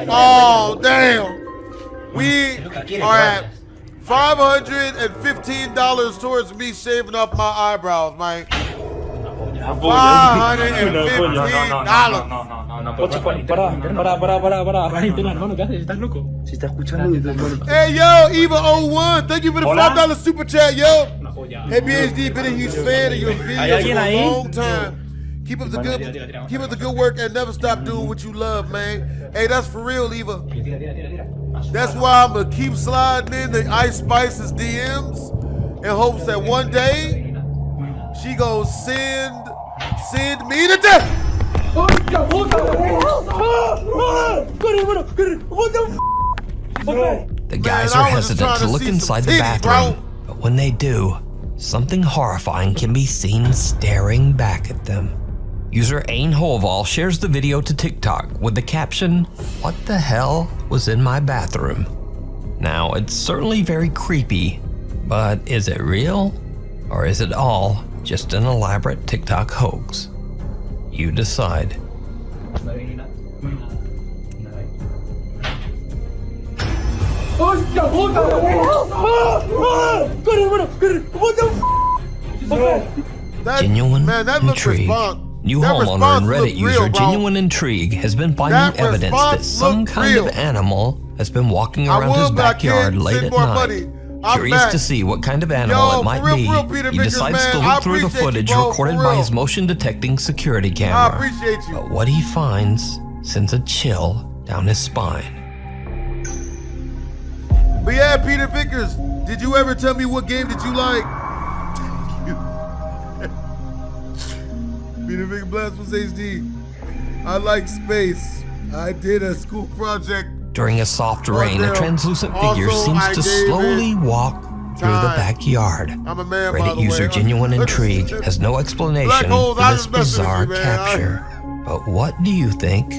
Oh, damn. We are at $515 towards me shaving off my eyebrows, man. Hey, yo, Eva01, thank you for the $5 super chat, yo. Hey, BHD, been a huge fan of your videos for a long time. Keep up the good work and never stop doing what you love, man. Hey, that's for real, Eva. That's why I'm gonna keep sliding in the Ice Spice's DMs in hopes that one day she gonna send me to death. The guys are hesitant to look inside the bathroom, but when they do, something horrifying can be seen staring back at them. User Ain Holval shares the video to TikTok with the caption, "What the hell was in my bathroom?" Now, it's certainly very creepy, but is it real? Or is it all just an elaborate TikTok hoax? You decide. Genuine intrigue. New homeowner and Reddit user Genuine Intrigue has been finding evidence that some kind of animal has been walking around his backyard late at night. Curious to see what kind of animal it might be, he decides to look through the footage recorded by his motion-detecting security camera. But what he finds sends a chill down his spine. But yeah, Peter Vickers, did you ever tell me what game did you like? Peter Vickers, BlastphamousHD. I like space. I did a school project. During a soft rain, a translucent figure seems to slowly walk through the backyard. Reddit user Genuine Intrigue has no explanation for this bizarre capture. But what do you think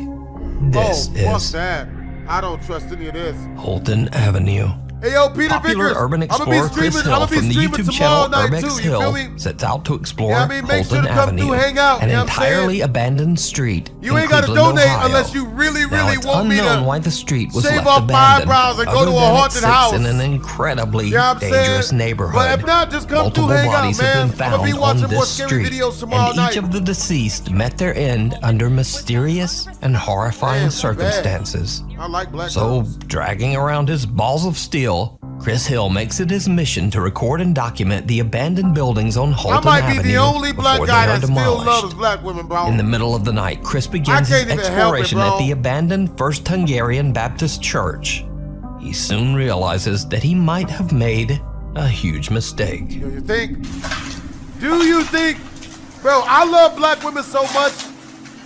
this Fuck is? that. I don't trust any of this. Holton Avenue. Hey, yo, Peter Popular Vickers, urban explorer Chris Hill from the YouTube channel Urbex Hill sets out to explore Holton Avenue, an entirely abandoned street You in ain't gotta Cleveland, donate Ohio. unless you really Now, it's want me unknown to why the street was shave left off my abandoned, eyebrows and go other to a than it haunted sits house. in an incredibly You know what I'm dangerous saying? neighborhood. But if not, just come Multiple through, hang out, bodies have man. been I'ma be found watching on more this scary street, videos tomorrow and night. each of the deceased met their end under mysterious and horrifying circumstances. I like black So, girls. dragging around his balls of steel, Chris Hill makes it his mission to record and document the abandoned buildings on I Holton might Avenue be the only black before guy they are that still demolished. loves black women, bro. In the middle of the night, Chris begins his can't even help it, exploration bro. at the abandoned First Hungarian Baptist Church. He soon realizes that he might have made a huge mistake. Do you think, bro, I love black women so much,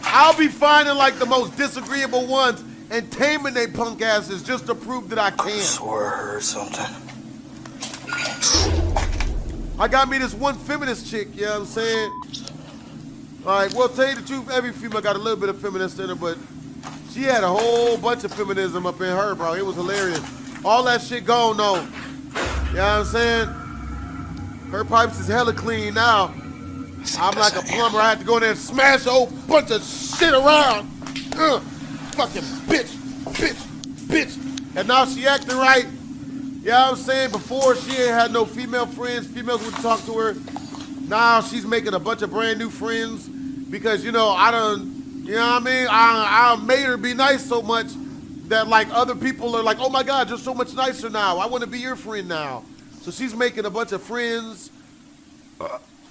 I'll be finding like the most disagreeable ones and taming they punk asses just to prove that I can. I swore I heard something. I got me this one feminist chick, you know what I'm saying? Like, well, tell you the truth, every female got a little bit of feminist in her, but she had a whole bunch of feminism up in her, bro. It was hilarious. All that shit gone, though. You know what I'm saying? Her pipes is hella clean now. I'm like a plumber. I had to go in there and smash a whole bunch of shit around. Fucking bitch. And now she acting right. You know what I'm saying? Before, she ain't had no female friends. Females would talk to her. Now she's making a bunch of brand new friends because, you know, I done, you know what I mean? I made her be nice so much that, like, other people are like, oh my God, you're so much nicer now. I want to be your friend now. So she's making a bunch of friends.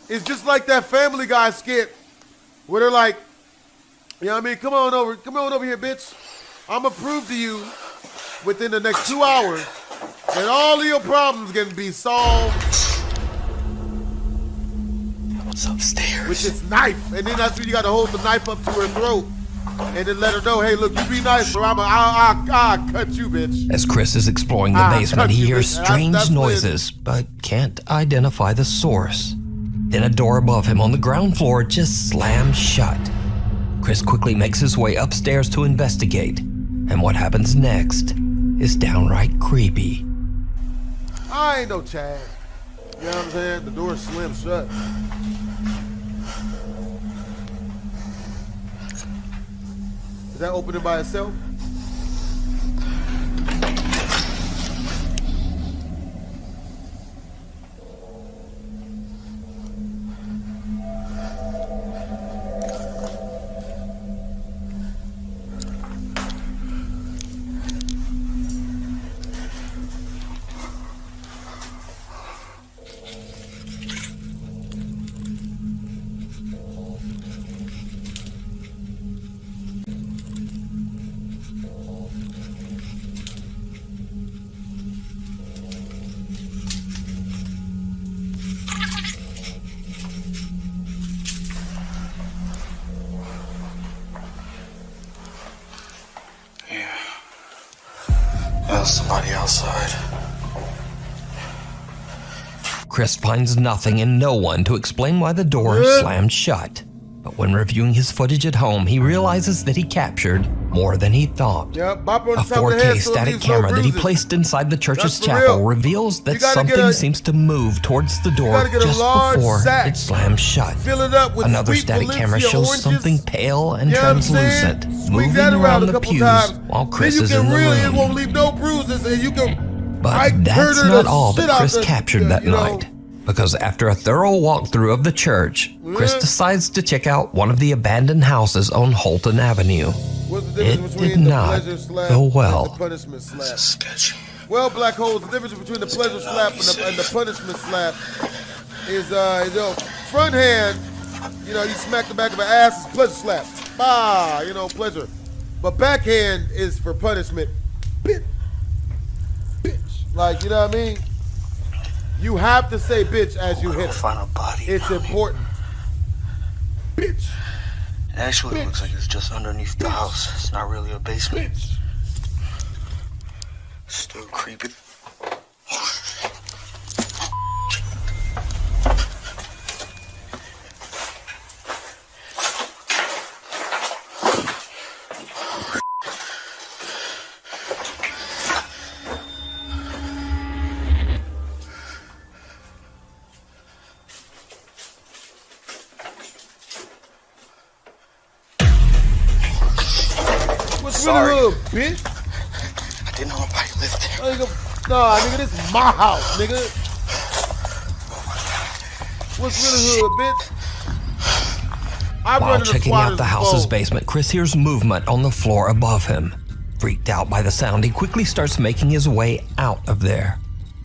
It's just like that Family Guy skit where they're like, you know what I mean? Come on over here, bitch. I'm gonna prove to you within the next 2 hours that all of your problems can be solved. What's upstairs? With this knife. And then that's when you gotta hold the knife up to her throat and then let her know, hey, look, you be nice or I'll cut you, bitch. As Chris is exploring the basement, he hears strange noises, but can't identify the source. Then a door above him on the ground floor just slams shut. Chris quickly makes his way upstairs to investigate, and what happens next is downright creepy. I ain't no Chad. You know what I'm saying? The door's slim shut. Is that opening by itself? There's somebody outside. Chris finds nothing and no one to explain why the door slammed shut. But when reviewing his footage at home, he realizes that he captured more than he thought. Yep, A 4K static camera that he placed inside the church's chapel reveals that something seems to move towards the door just before it slams shut. Another static camera shows something pale and translucent moving around the pews while Chris is in the room. Won't leave no bruises, and you can. But that's not all that Chris captured that night. Because after a thorough walkthrough of the church, Chris decides to check out one of the abandoned houses on Holton Avenue. It did not go well. This is sketchy. Well, Black Holes, the difference between the pleasure slap and the punishment slap is, front hand, you smack the back of an ass, is pleasure slap. Pleasure. But backhand is for punishment. Bitch. Like, you know what I mean? You have to say bitch as you hit it. Find a body. It's important. Bitch. It actually looks like it's just underneath the house. It's not really a basement. Bitch. Still creepy. Sorry. Bitch. I didn't know nobody lived there. Nah, nigga, this is my house, nigga. What's really hood, bitch? While checking out the house's basement, Chris hears movement on the floor above him. Freaked out by the sound, he quickly starts making his way out of there.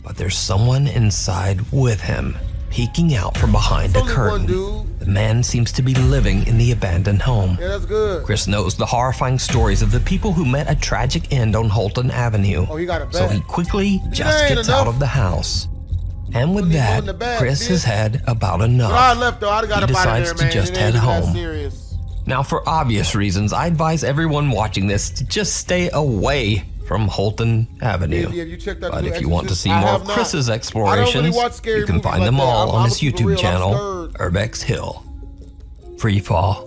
But there's someone inside with him, peeking out from behind a curtain. The man seems to be living in the abandoned home. Yeah, that's good. Chris knows the horrifying stories of the people who met a tragic end on Holton Avenue. Oh, he got a bed. So he quickly just gets out of the house. And with that, Chris has had about enough. He decides to just head home. Now, for obvious reasons, I advise everyone watching this to just stay away from Holton Avenue. But if you want to see more of Chris's explorations, you can find them all on his YouTube channel, Urbex Hill. Freefall.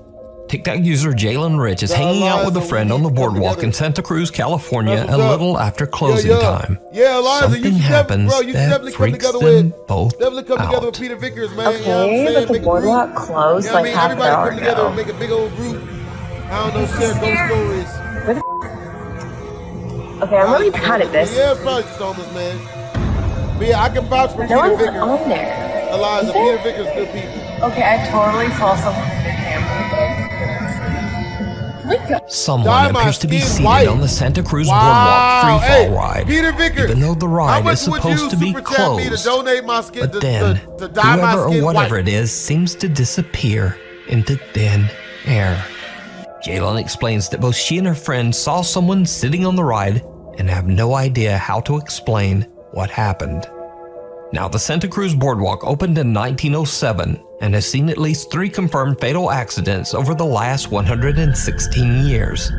TikTok user Jalen Rich is hanging out with a friend on the boardwalk in Santa Cruz, California a little after closing time. Something happens that freaks them both out. Okay, but the boardwalk closed like half an hour ago. Make a big old group. I don't know, share ghost stories. Where the Okay, I'm really bad at this. Yeah, it's probably Stomas, man. But yeah, I can vouch for No Peter one's Vickers. on there. Eliza, Peter Vickers, good people. Okay, I totally saw someone in the camera. Someone appears to be seated on the Santa Cruz Boardwalk freefall ride, Peter Vickers, even though the ride is supposed to be closed. But then, whoever or whatever it is seems to disappear into thin air. Jalen explains that both she and her friend saw someone sitting on the ride and have no idea how to explain what happened. Now, the Santa Cruz Boardwalk opened in 1907 and has seen at least 3 confirmed fatal accidents over the last 116 years.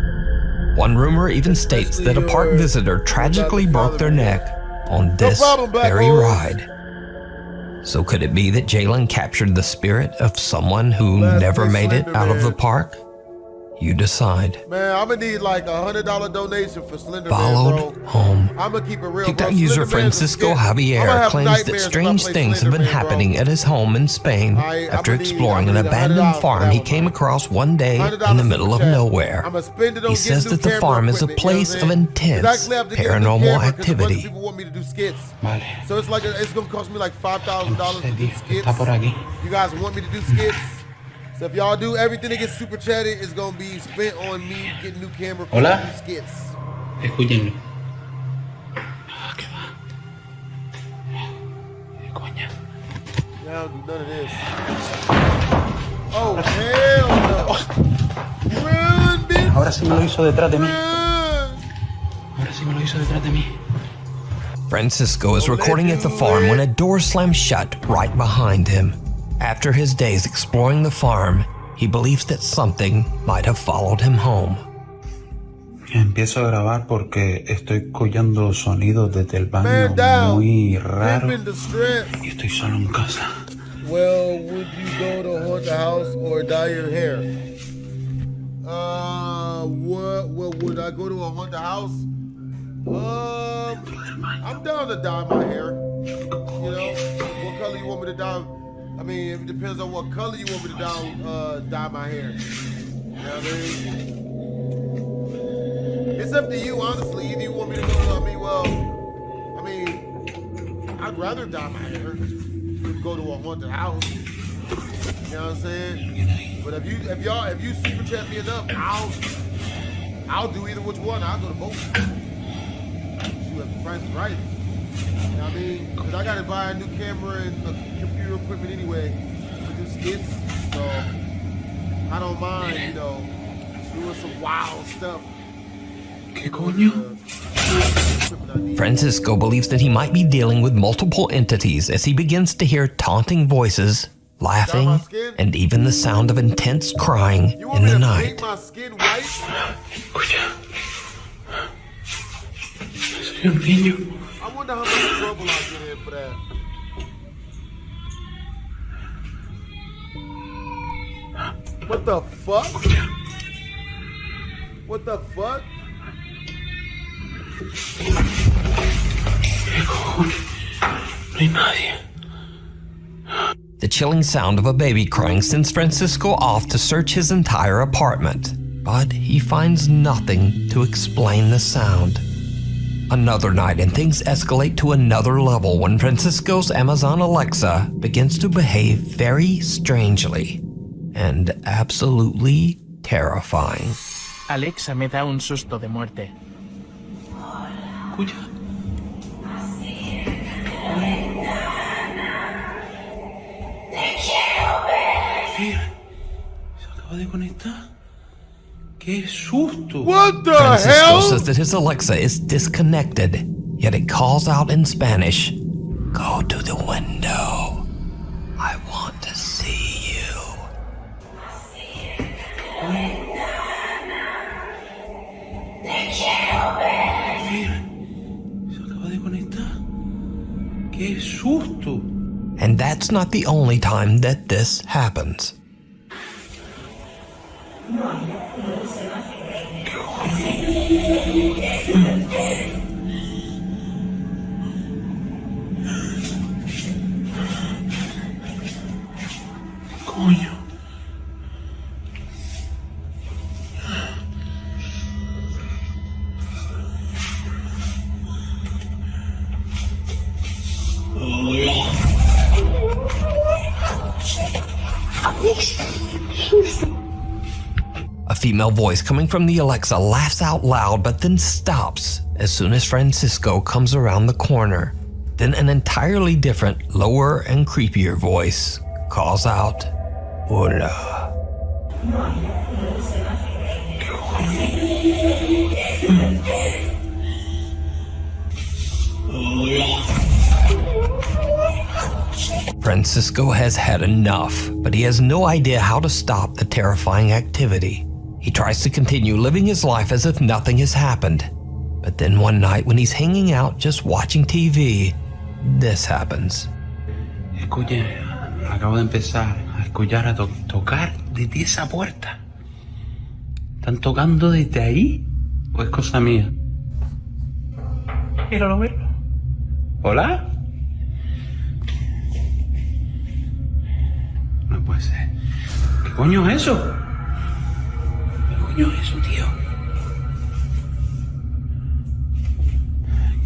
One rumor even states that a park visitor tragically broke their neck on this very ride. So could it be that Jalen captured the spirit of someone who never made it out of the park? you decide. Man, I'm gonna need like $100 donation for Slender Followed Man, bro. home. I'm gonna keep it real, TikTok bro. user Slender Man's a Francisco skit. I'ma Javier have claims that nightmares strange if I play things have Slender been Man, bro. happening at his home in Spain after exploring an abandoned farm he came across one day in the middle of nowhere. He says that the farm is a place of intense paranormal activity. People want me to do skits. So it's like it's gonna cost me like $5,000 to do skits. You guys want me to do skits? So if y'all do everything that gets super chatted, it's gonna be spent on me getting new camera for Hola. new skits. Escúchenlo. Y'all do none of this. Oh hell no! Run, bitch! Ahora sí me lo hizo detrás de mí. Ahora sí me lo hizo detrás de mí. Francisco is recording at the farm when a door slams shut right behind him. After his days exploring the farm, he believes that something might have followed him home. Empiezo a grabar porque estoy escuchando sonidos desde el baño muy raros y estoy solo en casa. Well, would you go to haunt the house or dye your hair? What would I go to a haunted house? I'm down to dye my hair. You know, what color you want me to dye? I mean, it depends on what color you want me to dye my hair. You know what I mean? It's up to you, honestly. Either you want me to go, I'd rather dye my hair than go to a haunted house. You know what I'm saying? But if you super chat me enough, I'll do either which one. I'll go to both. See what the price is right. You know what I mean? Because I got to buy a new camera and computer equipment anyway to do skits. So I don't mind, you know, doing some wild stuff. ¿Qué coño? Francisco believes that he might be dealing with multiple entities as he begins to hear taunting voices, laughing, and even the sound of intense crying in the night. My skin white? Soy un niño. I wonder how much trouble I'll get in for that. What the fuck? What the fuck? The chilling sound of a baby crying sends Francisco off to search his entire apartment, but he finds nothing to explain the sound. Another night and things escalate to another level when Francisco's Amazon Alexa begins to behave very strangely and absolutely terrifying. Alexa me da un susto de muerte. Escucha. Te quiero ver. Se acaba de conectar. ¡Qué susto! What the Francisco hell? says that his Alexa is disconnected, yet it calls out in Spanish, "Go to the window. I want to see you." Te quiero ver. Se acaba de conectar. ¡Qué susto! And that's not the only time that this happens. Coño. A female voice coming from the Alexa laughs out loud but then stops as soon as Francisco comes around the corner. Then an entirely different, lower and creepier voice calls out, "Hola." Francisco has had enough, but he has no idea how to stop the terrifying activity. He tries to continue living his life as if nothing has happened. But then one night when he's hanging out just watching TV, this happens. Escuche, acabo de empezar a escuchar a tocar desde esa puerta. ¿Están tocando desde ahí? ¿O es cosa mía? Míralo, míralo. ¿Hola? No puede ser. ¿Qué coño es eso? ¿Qué coño es eso, tío?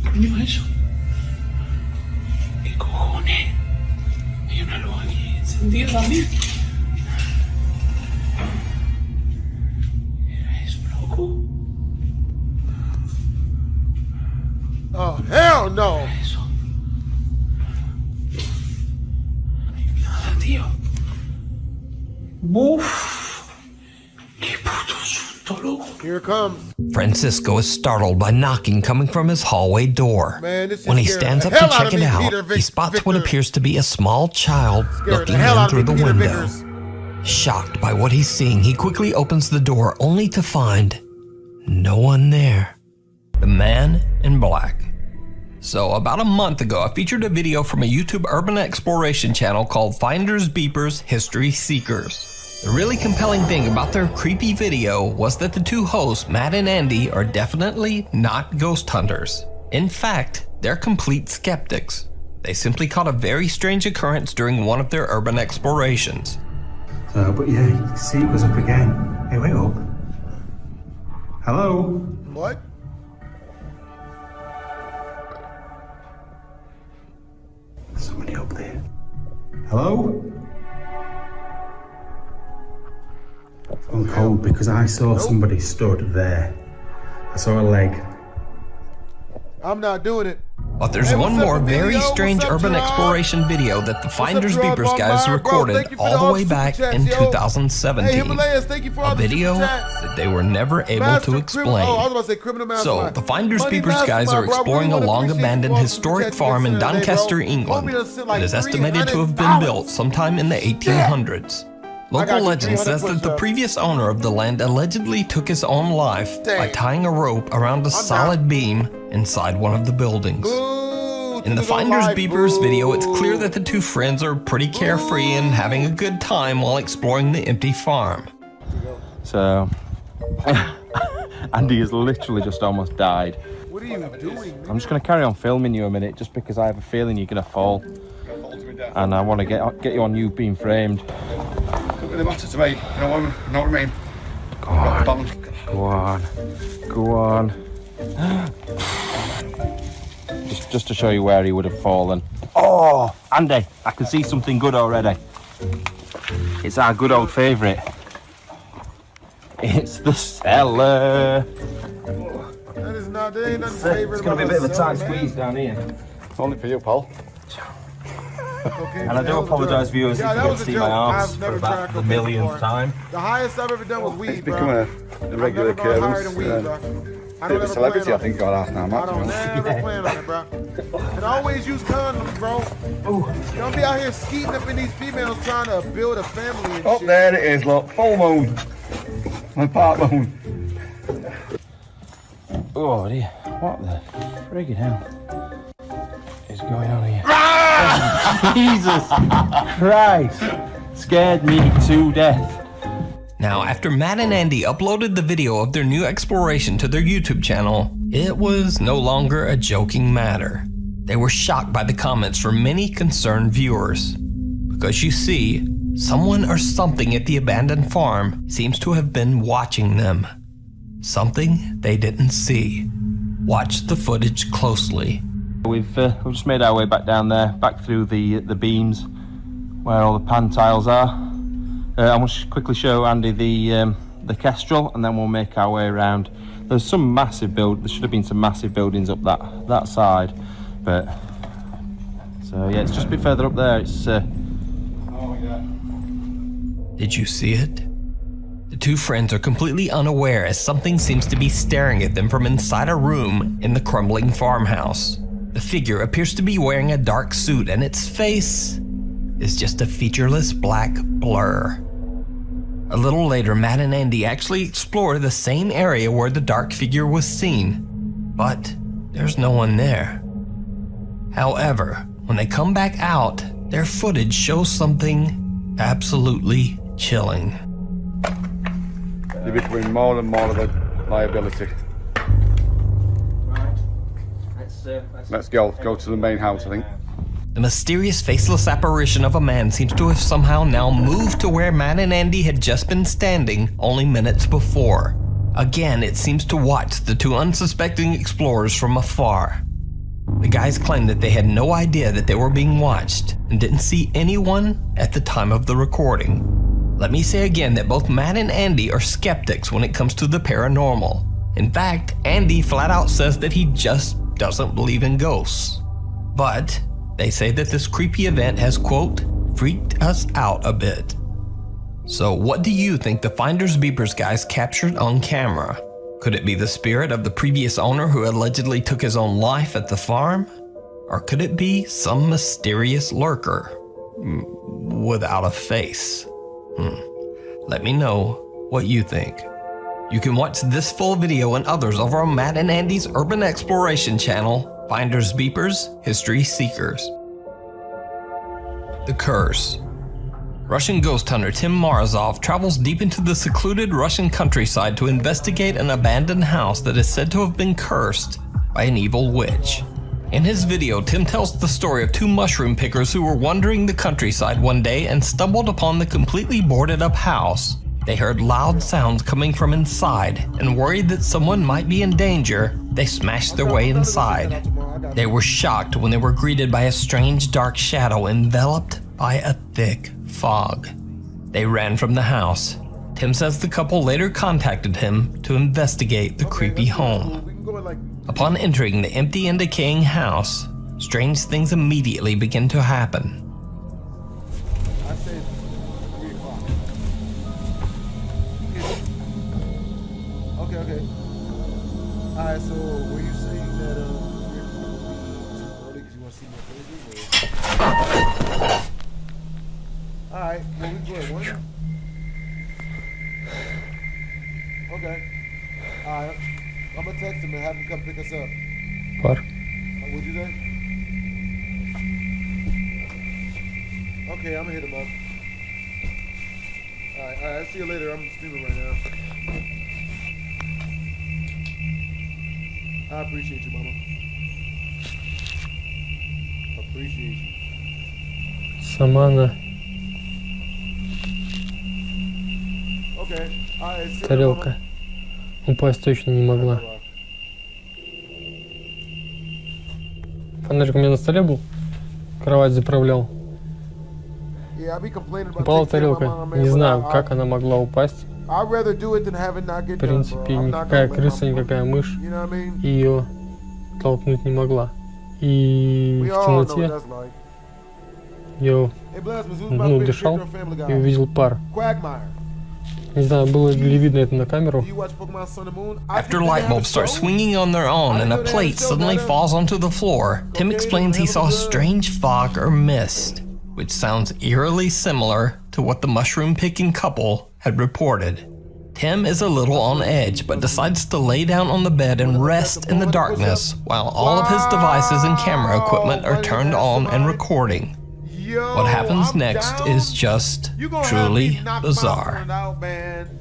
¿Qué coño es eso? ¿Qué cojones? Hay una luz aquí encendida también. ¿Es loco? Oh, hell no! Eso. Nada, tío. Uf. Qué puto susto, loco. Here it comes. Francisco is startled by knocking coming from his hallway door. Man, this is When he scaring stands up the to hell out check of it me, out, Peter he spots what Victor. appears to be a small child Scared looking the hell in out of through me, the Peter window. Vickers. Shocked by what he's seeing, he quickly opens the door only to find no one there. The man in black. So, about a month ago, I featured a video from a YouTube urban exploration channel called Finders Beepers History Seekers. The really compelling thing about their creepy video was that the two hosts, Matt and Andy, are definitely not ghost hunters. In fact, they're complete skeptics. They simply caught a very strange occurrence during one of their urban explorations. But yeah, you can see it goes up again. Hey, wait up. Hello? What? Somebody up there. Hello? I'm cold because I saw somebody stood there. I saw a leg. I'm not doing it. But there's Hey, one what's up, more very video? strange What's up, urban Gerard? exploration video that the Finders Gerard? Beepers guys Bro, recorded thank you for all the the way super back chats, in yo. 2017. Hey, Himalayas, thank you for all A the video super chats. that they were never able Master to Criminal- explain. Oh, I was about to say criminal So, mastermind. the Finders Money Beepers guys are mastermind, bro. I exploring really a wanna long appreciate abandoned you all the historic super farm in chats today, Doncaster, bro. England. Told me to send like It is estimated to have been $300. built sometime in the 1800s. Local got you legend 300 says that the push-ups. previous owner of the land allegedly took his own life by Dang. tying a rope around a solid beam inside one of the buildings. In the Finders Beepers video, it's clear that the two friends are pretty carefree and having a good time while exploring the empty farm. So, Andy has literally just almost died. What are you doing? I'm just going to carry on filming you a minute, just because I have a feeling you're going to fall. And I want to get you on you being framed. Don't really matter to me. You know what I mean? Go on. Go on. Go on. Just to show you where he would have fallen. Oh, Andy, I can see something good already. It's our good old favourite. It's the cellar. That is not, there ain't nothing favorite It's going to be a bit of a tight man. squeeze down here. Only for you, Paul. Okay, And I do apologise, viewers, if you that didn't was a see joke. my arms I've for never about tried the cocaine millionth before. time. The highest I've ever done was weed, It's bro. become a regular I've never gone higher occurrence. than weed, bro. I Bit don't of a ever celebrity, plan I on think, it. got asked now, I Matt. don't never plan on it, bro. And always use condoms, bro. Don't be out here skeeting up in these females trying to build a family and Oh, shit. there it is, look. Full moon. My part moon. Oh dear, what the friggin' hell is going on here? Jesus Christ! Scared me to death. Now, after Matt and Andy uploaded the video of their new exploration to their YouTube channel, it was no longer a joking matter. They were shocked by the comments from many concerned viewers. Because you see, someone or something at the abandoned farm seems to have been watching them. Something they didn't see. Watch the footage closely. We've just made our way back down there, back through the beams where all the pan tiles are. I want to quickly show Andy the kestrel, and then we'll make our way around. There's some massive there should have been some massive buildings up that side, but so yeah, it's just a bit further up there. It's Did you see it? The two friends are completely unaware as something seems to be staring at them from inside a room in the crumbling farmhouse. The figure appears to be wearing a dark suit, and its face is just a featureless black blur. A little later, Matt and Andy actually explore the same area where the dark figure was seen, but there's no one there. However, when they come back out, their footage shows something absolutely chilling. You're becoming more and more of a liability. Right. Let's go to the main house, I think. The mysterious faceless apparition of a man seems to have somehow now moved to where Matt and Andy had just been standing only minutes before. Again, it seems to watch the two unsuspecting explorers from afar. The guys claim that they had no idea that they were being watched and didn't see anyone at the time of the recording. Let me say again that both Matt and Andy are skeptics when it comes to the paranormal. In fact, Andy flat out says that he just doesn't believe in ghosts. But they say that this creepy event has, quote, freaked us out a bit. So what do you think the Finders Beepers guys captured on camera? Could it be the spirit of the previous owner who allegedly took his own life at the farm? Or could it be some mysterious lurker without a face? Let me know what you think. You can watch this full video and others over on Matt and Andy's Urban Exploration channel, Finders Beepers, History Seekers. The Curse. Russian ghost hunter Tim Morozov travels deep into the secluded Russian countryside to investigate an abandoned house that is said to have been cursed by an evil witch. In his video, Tim tells the story of two mushroom pickers who were wandering the countryside one day and stumbled upon the completely boarded up house. They heard loud sounds coming from inside, and worried that someone might be in danger, they smashed their way inside. They were shocked when they were greeted by a strange dark shadow enveloped by a thick fog. They ran from the house. Tim says the couple later contacted him to investigate the creepy home. Upon entering the empty and decaying house, strange things immediately begin to happen. Okay. Alright, so were you saying that you're too early because you want to see more faces? Alright, well we good. One? Okay. Alright. I'm gonna text him and have him come pick us up. What? What'd you say? Okay, I'm gonna hit him up. Alright, I'll see you later. I'm streaming right now. I appreciate you, mama. Appreciate you. Сама она. Okay. Alright, see you, Тарелка. mama. Упасть точно не могла. Фонарик у меня на столе был. Кровать заправлял. Упала тарелка. Не знаю, как она могла упасть. В принципе, никакая крыса, никакая мышь ее толкнуть не могла. И в темноте я дышал и увидел пар. Не знаю, было ли видно это на камеру. After light bulbs start swinging on their own and a plate suddenly falls onto the floor, Tim explains he saw a strange fog or mist, which sounds eerily similar to what the mushroom-picking couple had reported. Tim is a little on edge, but decides to lay down on the bed and rest in the darkness while all of his devices and camera equipment are turned on and recording. What happens next is just truly bizarre.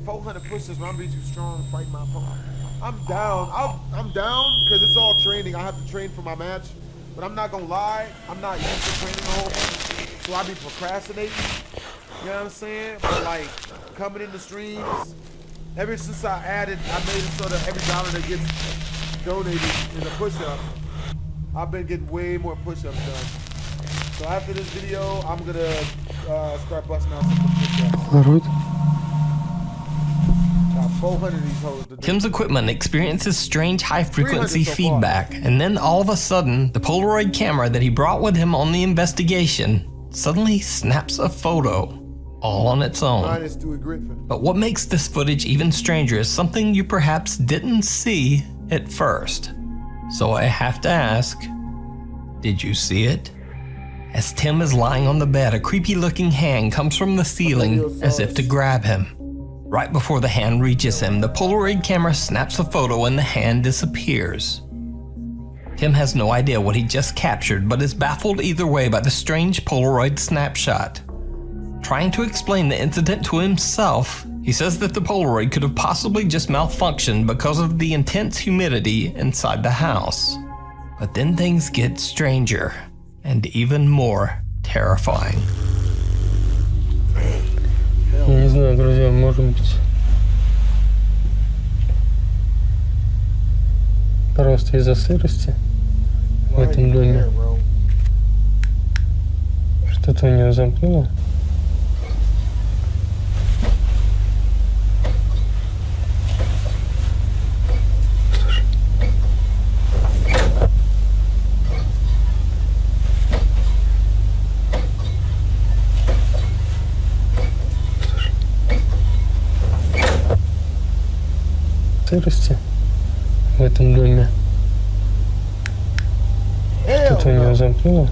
400 push-ups, I'm be too strong to fight my opponent. I'm down. I'm down because it's all training. I have to train for my match, but I'm not gonna lie. I'm not used to training the whole thing, so I be procrastinating. You know what I'm saying? But like coming in the streams, ever since I made it so that every dollar that gets donated in a push-up, I've been getting way more push-ups done. So after this video, I'm gonna start busting out some push-ups. Got 400 of these hoes to do. Tim's equipment experiences strange high-frequency feedback, and then all of a sudden, the Polaroid camera that he brought with him on the investigation suddenly snaps a photo, all on its own. But what makes this footage even stranger is something you perhaps didn't see at first. So I have to ask, did you see it? As Tim is lying on the bed, a creepy-looking hand comes from the ceiling as if to grab him. Right before the hand reaches him, the Polaroid camera snaps a photo and the hand disappears. Tim has no idea what he just captured, but is baffled either way by the strange Polaroid snapshot. Trying to explain the incident to himself, he says that the Polaroid could have possibly just malfunctioned because of the intense humidity inside the house. But then things get stranger and even more terrifying. Я не знаю, друзья, может быть просто из-за сырости в этом доме. Что-то у него замкнуло. Сырости в этом доме. Что-то у него замкнуло.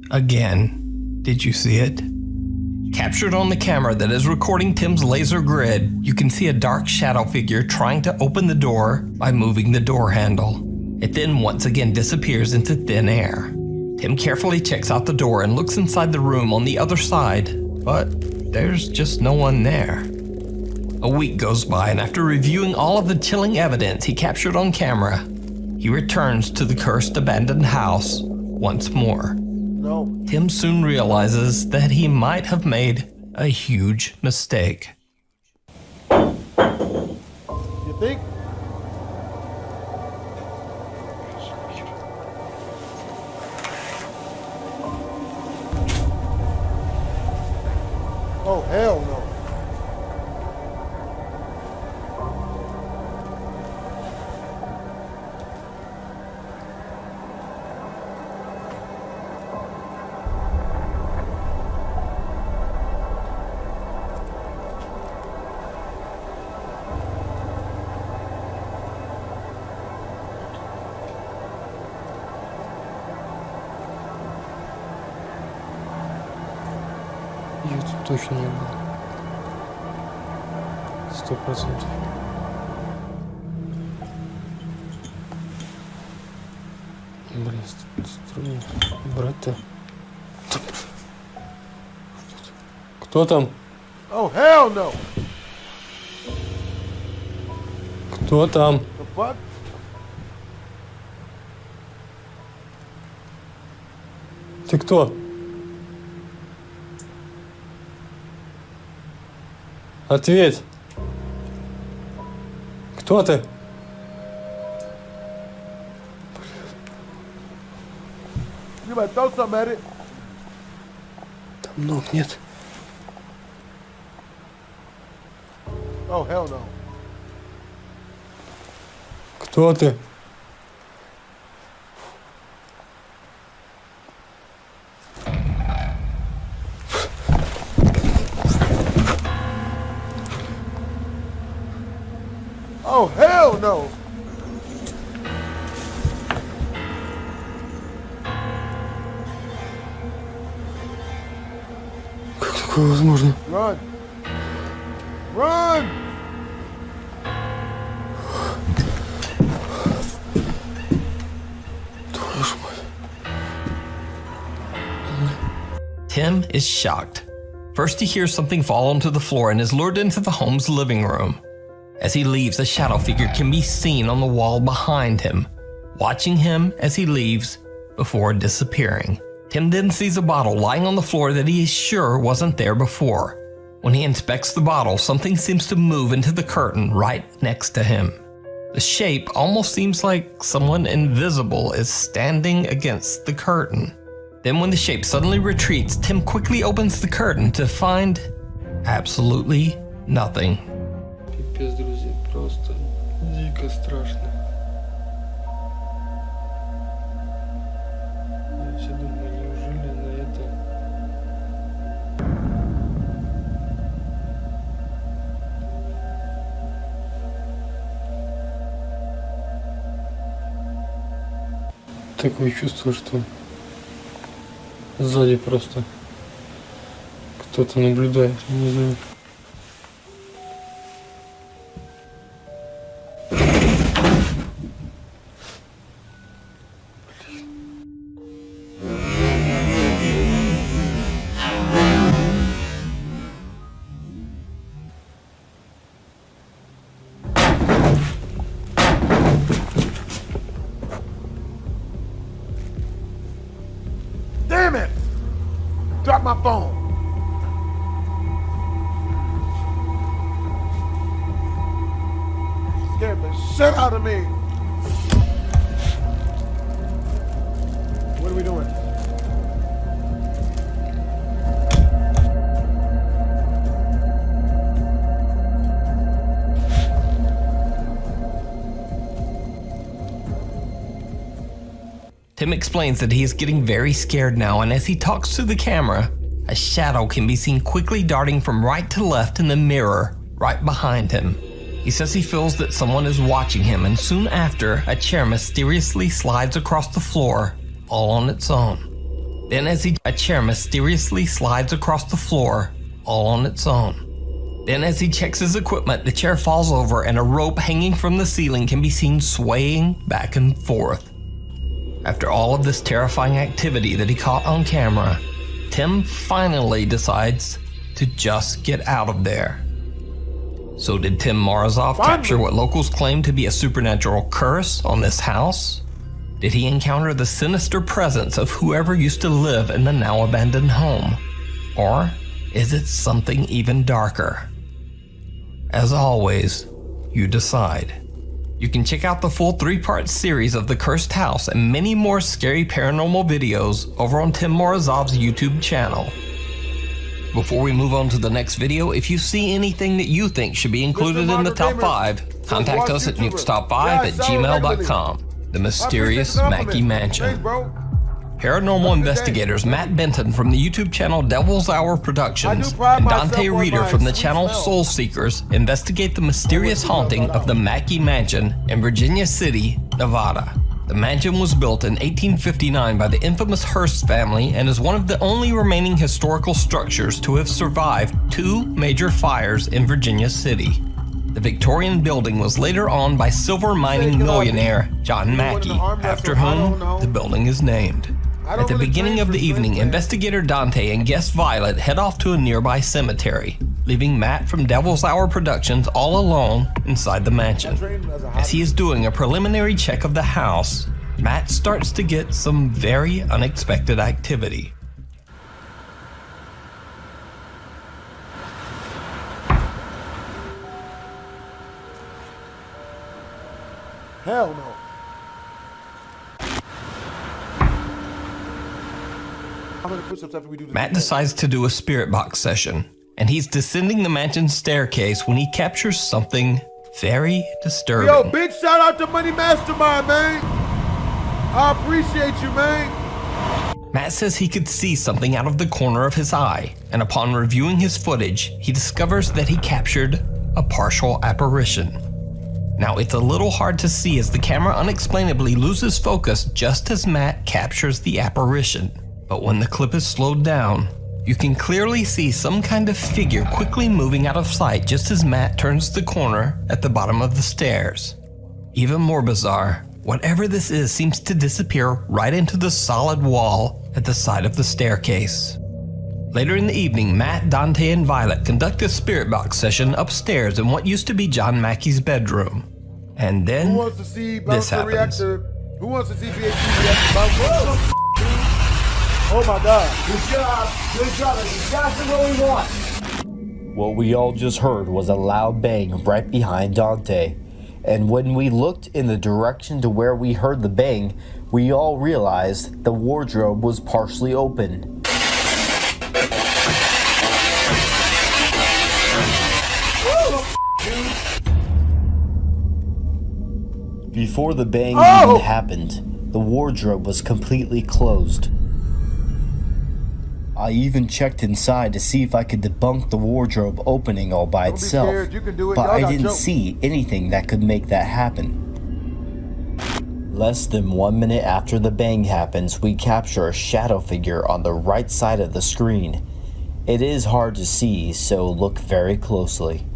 Again, did you see it? Captured on the camera that is recording Tim's laser grid, you can see a dark shadow figure trying to open the door by moving the door handle. It then once again disappears into thin air. Tim carefully checks out the door and looks inside the room on the other side, but there's just no one there. A week goes by, and after reviewing all of the chilling evidence he captured on camera, he returns to the cursed abandoned house once more. Tim soon realizes that he might have made a huge mistake. You think? Oh, hell no. Ее тут точно не было. 100%. Блин, строй. Брат-то. Кто там? Oh, hell no. Кто там? The fuck? Ты кто? Ответь. Кто ты? You better throw something at it. Там ног нет. Oh, hell no. Кто ты? Oh, hell no. Как такое возможно? Run. Run. Твою мать. Tim is shocked. First he hears something fall onto the floor and is lured into the home's living room. As he leaves, a shadow figure can be seen on the wall behind him, watching him as he leaves before disappearing. Tim then sees a bottle lying on the floor that he is sure wasn't there before. When he inspects the bottle, something seems to move into the curtain right next to him. The shape almost seems like someone invisible is standing against the curtain. Then when the shape suddenly retreats, Tim quickly opens the curtain to find absolutely nothing. Пипец, друзья, просто дико страшно. Я все думаю, неужели на это... Такое чувство, что сзади просто кто-то наблюдает, не знаю. my phone. Scared the shit out of me. What are we doing? Tim explains that he is getting very scared now, and as he talks to the camera, a shadow can be seen quickly darting from right to left in the mirror right behind him. He says he feels that someone is watching him, and soon after, a chair mysteriously slides across the floor all on its own. Then as he checks his equipment, the chair falls over and a rope hanging from the ceiling can be seen swaying back and forth. After all of this terrifying activity that he caught on camera, Tim finally decides to just get out of there. So did Tim Morozov capture what locals claim to be a supernatural curse on this house? Did he encounter the sinister presence of whoever used to live in the now abandoned home? Or is it something even darker? As always, you decide. You can check out the full 3-part series of The Cursed House and many more scary paranormal videos over on Tim Morozov's YouTube channel. Before we move on to the next video, if you see anything that you think should be included in the top 5, contact us at nukestop5@gmail.com. The mysterious Mackey Mansion. Paranormal investigators Matt Benton from the YouTube channel Devil's Hour Productions and Dante Reeder from the channel Soul Seekers investigate the mysterious haunting of the Mackey Mansion in Virginia City, Nevada. The mansion was built in 1859 by the infamous Hearst family and is one of the only remaining historical structures to have survived 2 major fires in Virginia City. The Victorian building was later owned by silver mining millionaire John Mackey, after whom the building is named. At the beginning of the evening, investigator Dante and guest Violet head off to a nearby cemetery, leaving Matt from Devil's Hour Productions all alone inside the mansion. As he is doing a preliminary check of the house, Matt starts to get some very unexpected activity. Hell no. Matt decides to do a spirit box session, and he's descending the mansion's staircase when he captures something very disturbing. Yo, big shout out to Money Mastermind, man. I appreciate you, man. Matt says he could see something out of the corner of his eye, and upon reviewing his footage, he discovers that he captured a partial apparition. Now, it's a little hard to see as the camera unexplainably loses focus just as Matt captures the apparition. But when the clip is slowed down, you can clearly see some kind of figure quickly moving out of sight just as Matt turns the corner at the bottom of the stairs. Even more bizarre, whatever this is seems to disappear right into the solid wall at the side of the staircase. Later in the evening, Matt, Dante, and Violet conduct a spirit box session upstairs in what used to be John Mackey's bedroom. And then, this happens. Who wants to see BHD react? Oh my God. Good job. Good job. That's exactly what we want. What we all just heard was a loud bang right behind Dante. And when we looked in the direction to where we heard the bang, we all realized the wardrobe was partially open. Before the bang even happened, the wardrobe was completely closed. I even checked inside to see if I could debunk the wardrobe opening all by itself, but I didn't see anything that could make that happen. Less than 1 minute after the bang happens, we capture a shadow figure on the right side of the screen. It is hard to see, so look very closely.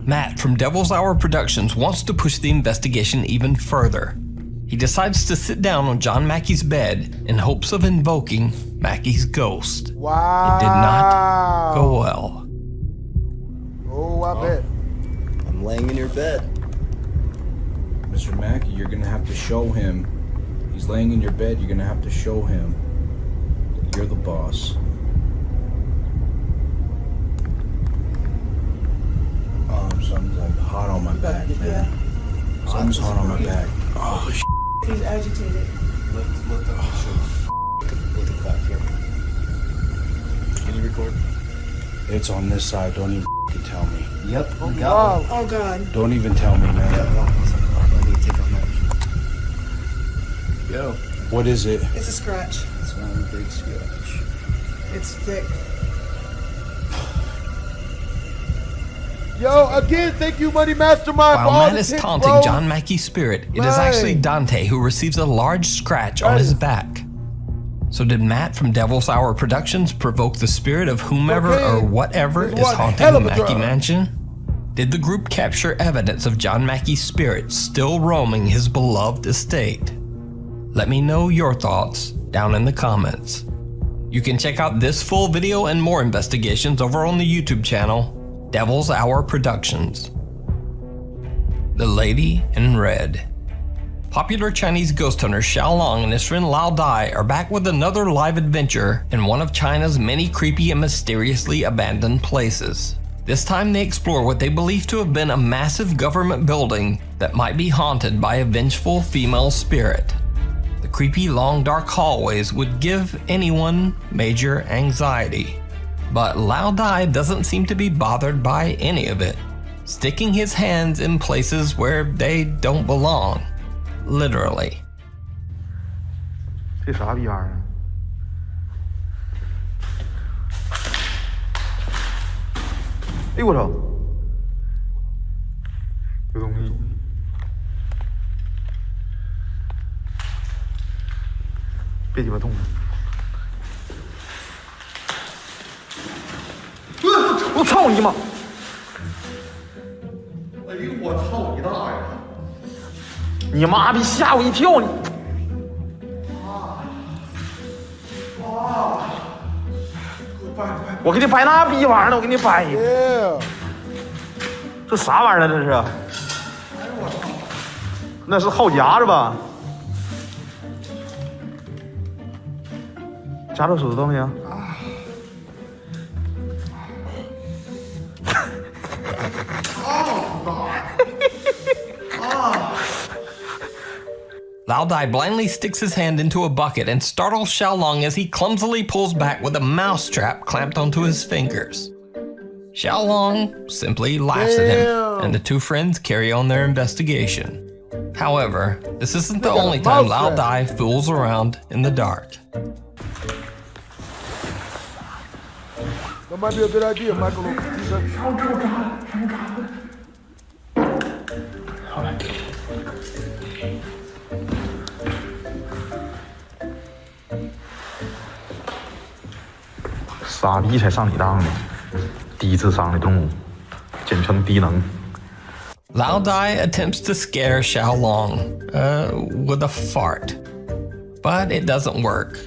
Matt from Devil's Hour Productions wants to push the investigation even further. He decides to sit down on John Mackey's bed in hopes of invoking Mackey's ghost. Wow. It did not go well. Oh, I bet. I'm laying in your bed. Mr. Mackey, you're gonna have to show him. He's laying in your bed, you're gonna have to show him that you're the boss. Something's like hot on my back, man. Something's hot on my back. Oh, shit. He's agitated. Look the clock here. Can you record? It's on this side, don't even tell me. Yep, Oh God. Don't even tell me, man. Yo. What is it? It's a scratch. It's one big scratch. It's thick. Yo, again, thank you, Money Mastermind. While Matt is taunting John Mackey's spirit, it is actually Dante who receives a large scratch on his back. So did Matt from Devil's Hour Productions provoke the spirit of whomever or whatever is haunting the Mackey mansion? Did the group capture evidence of John Mackey's spirit still roaming his beloved estate? Let me know your thoughts down in the comments. You can check out this full video and more investigations over on the YouTube channel, Devil's Hour Productions. The Lady in Red. Popular Chinese ghost hunter Xiao Long and his friend Lao Dai are back with another live adventure in one of China's many creepy and mysteriously abandoned places. This time they explore what they believe to have been a massive government building that might be haunted by a vengeful female spirit. The creepy long dark hallways would give anyone major anxiety. But Lao Dai doesn't seem to be bothered by any of it, sticking his hands in places where they don't belong. Literally. 这啥逼玩意儿？哎呦我操！有东西！别鸡巴动！我操你妈！哎呦我操你大爷！你妈逼吓我一跳你！我给你掰那逼玩意儿呢，我给你掰。这啥玩意儿呢？这是？那是号夹是吧？夹着手指头没有？Lao Dai blindly sticks his hand into a bucket and startles Xiao Long as he clumsily pulls back with a mousetrap clamped onto his fingers. Xiao Long simply laughs at him, and the two friends carry on their investigation. However, this isn't the only time Lao Dai fools around in the dark. That might be a good idea, Michael.傻逼才上你当呢，低智商的动物，简称低能。Lao Dai attempts to scare Xiao Long with a fart, but it doesn't work.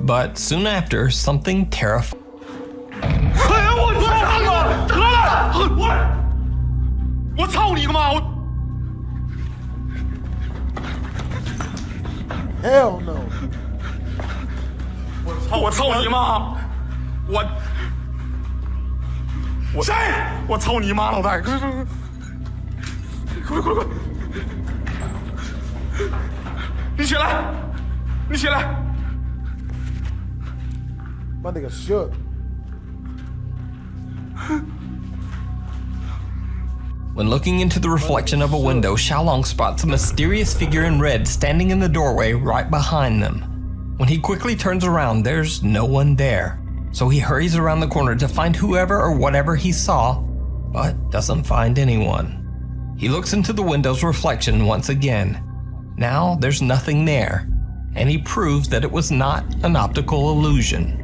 But soon after, something terrifying. 我操你个妈！Hell no！ 我操你妈！我谁？我操你妈！老大，快！你起来！你起来！ My nigga shook. When looking into the reflection of a window, Xiao Long spots a mysterious figure in red standing in the doorway right behind them. When he quickly turns around, there's no one there. So he hurries around the corner to find whoever or whatever he saw, but doesn't find anyone. He looks into the window's reflection once again. Now there's nothing there, and he proves that it was not an optical illusion.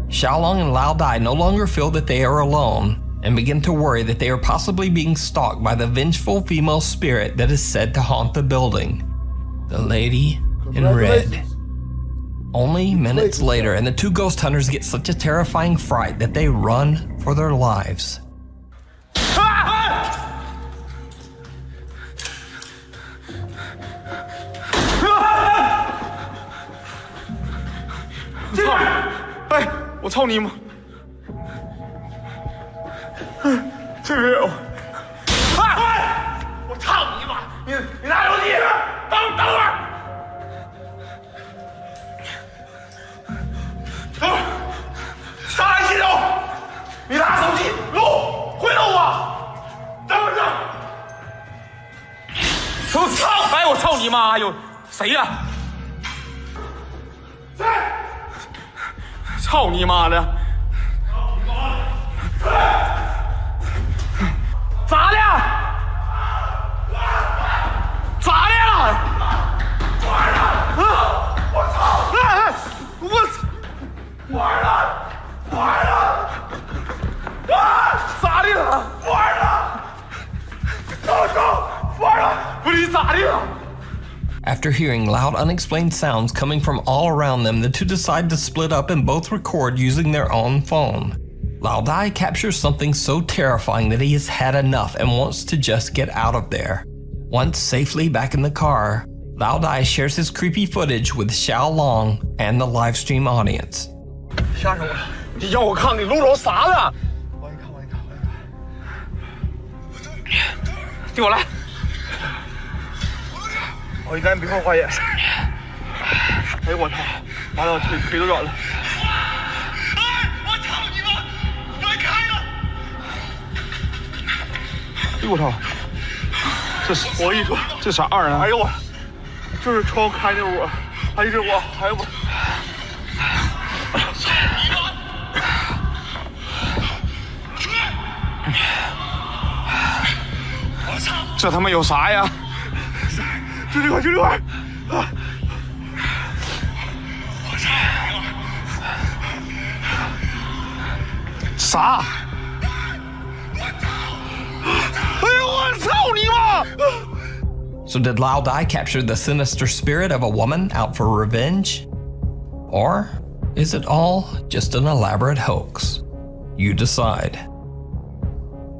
Xiao Long and Lao Dai no longer feel that they are alone, and begin to worry that they are possibly being stalked by the vengeful female spirit that is said to haunt the building. The Lady in Red. Only minutes later, and the two ghost hunters get such a terrifying fright that they run for their lives. 操你妈！这是我，我操你妈！你拿手机，等会儿，上来洗手，你拿手机录，回头我，等会儿。我操！哎，我操你妈！有谁呀？操你妈的！咋的？咋的了？我操！我操！完了！完了！咋的了？完了！完了！不是咋的了？ After hearing loud, unexplained sounds coming from all around them, the two decide to split up and both record using their own phone. Lao Dai captures something so terrifying that he has had enough and wants to just get out of there. Once safely back in the car, Lao Dai shares his creepy footage with Xiao Long and the livestream audience. 吓着我了！你要我看你录着啥了？我一看。替我来！我应该别看花眼。哎呦我操！完了，腿都软了。我操你妈！快开了！哎呦我操！这是我一说，这啥二啊？哎呦我，就是窗开的我，哎呦我，哎呦我。 这他妈有啥呀？就这块！啊！啥？哎呦我操你妈！ So did Lao Dai capture the sinister spirit of a woman out for revenge? Or is it all just an elaborate hoax? You decide.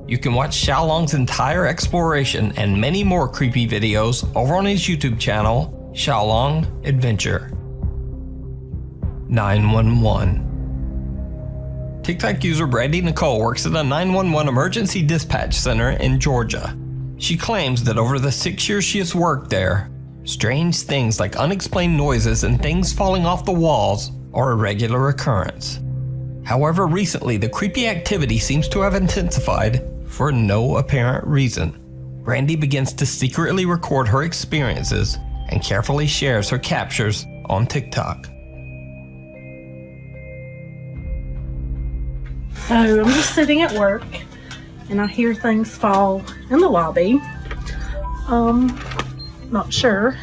You can watch Xiaolong's entire exploration and many more creepy videos over on his YouTube channel, Xiaolong Adventure. 911. TikTok user Brandy Nicole works at a 911 emergency dispatch center in Georgia. She claims that over the 6 years she has worked there, strange things like unexplained noises and things falling off the walls are a regular occurrence. However, recently the creepy activity seems to have intensified for no apparent reason. Brandy begins to secretly record her experiences and carefully shares her captures on TikTok. So I'm just sitting at work and I hear things fall in the lobby. Not sure.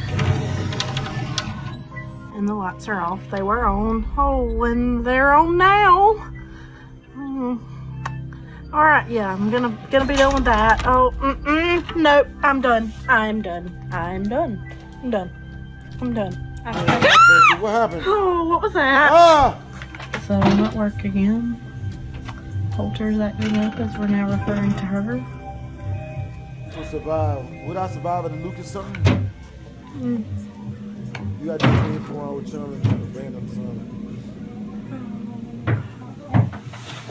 And the lights are off. They were on. Oh, and they're on now. All right, yeah, I'm gonna be done with that. Oh, nope, I'm done. What happened? Oh, what was that? Ah! So I'm at work again. Holter's acting up as we're now referring to her. To survive. Would I survive at a nuke or something? You got to do 24 hour challenge on the band on the sun.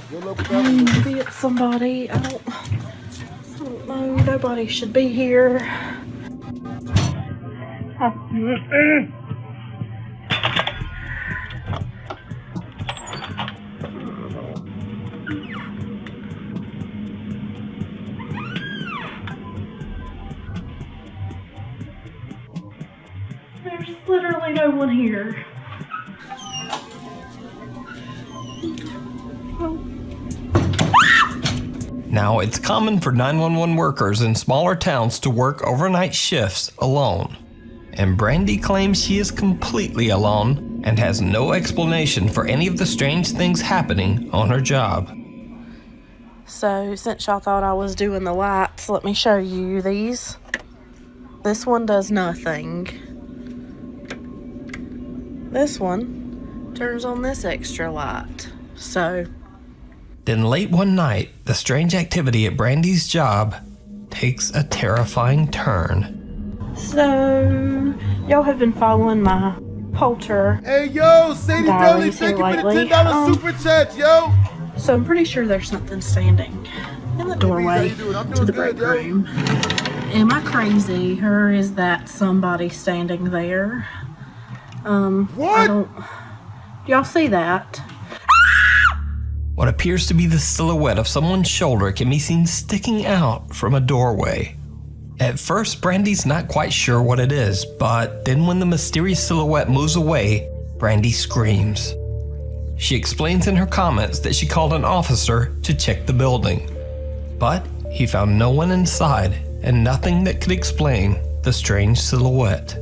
Maybe it's somebody. I don't know. Nobody should be here. There's literally no one here. Now, it's common for 911 workers in smaller towns to work overnight shifts alone. And Brandy claims she is completely alone and has no explanation for any of the strange things happening on her job. So, since y'all thought I was doing the lights, let me show you these. This one does nothing. This one turns on this extra light. So... Then late one night, the strange activity at Brandy's job takes a terrifying turn. So, y'all have been following my polter. Hey, yo, Sadie Dudley, thank you for the $10 super chat, yo. So I'm pretty sure there's something standing in the doorway to the break room. Am I crazy, or is that somebody standing there? What? Do y'all see that? What appears to be the silhouette of someone's shoulder can be seen sticking out from a doorway. At first, Brandy's not quite sure what it is, but then when the mysterious silhouette moves away, Brandy screams. She explains in her comments that she called an officer to check the building, but he found no one inside and nothing that could explain the strange silhouette.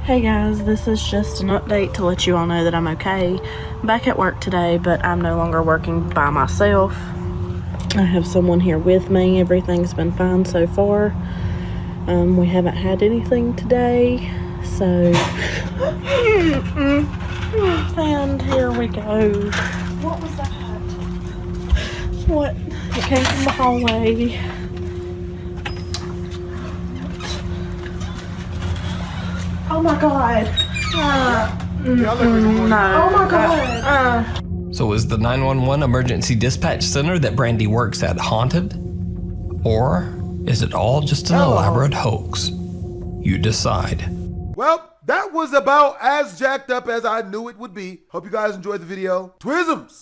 Hey guys, this is just an update to let you all know that I'm okay. Back at work today, but I'm no longer working by myself. I have someone here with me. Everything's been fine so far. We haven't had anything today, so... And here we go. What was that? What? It came from the hallway. Oh my god. No. Oh my god. So is the 911 emergency dispatch center that Brandy works at haunted? Or is it all just an elaborate hoax? You decide. Well, that was about as jacked up as I knew it would be. Hope you guys enjoyed the video. Twisms!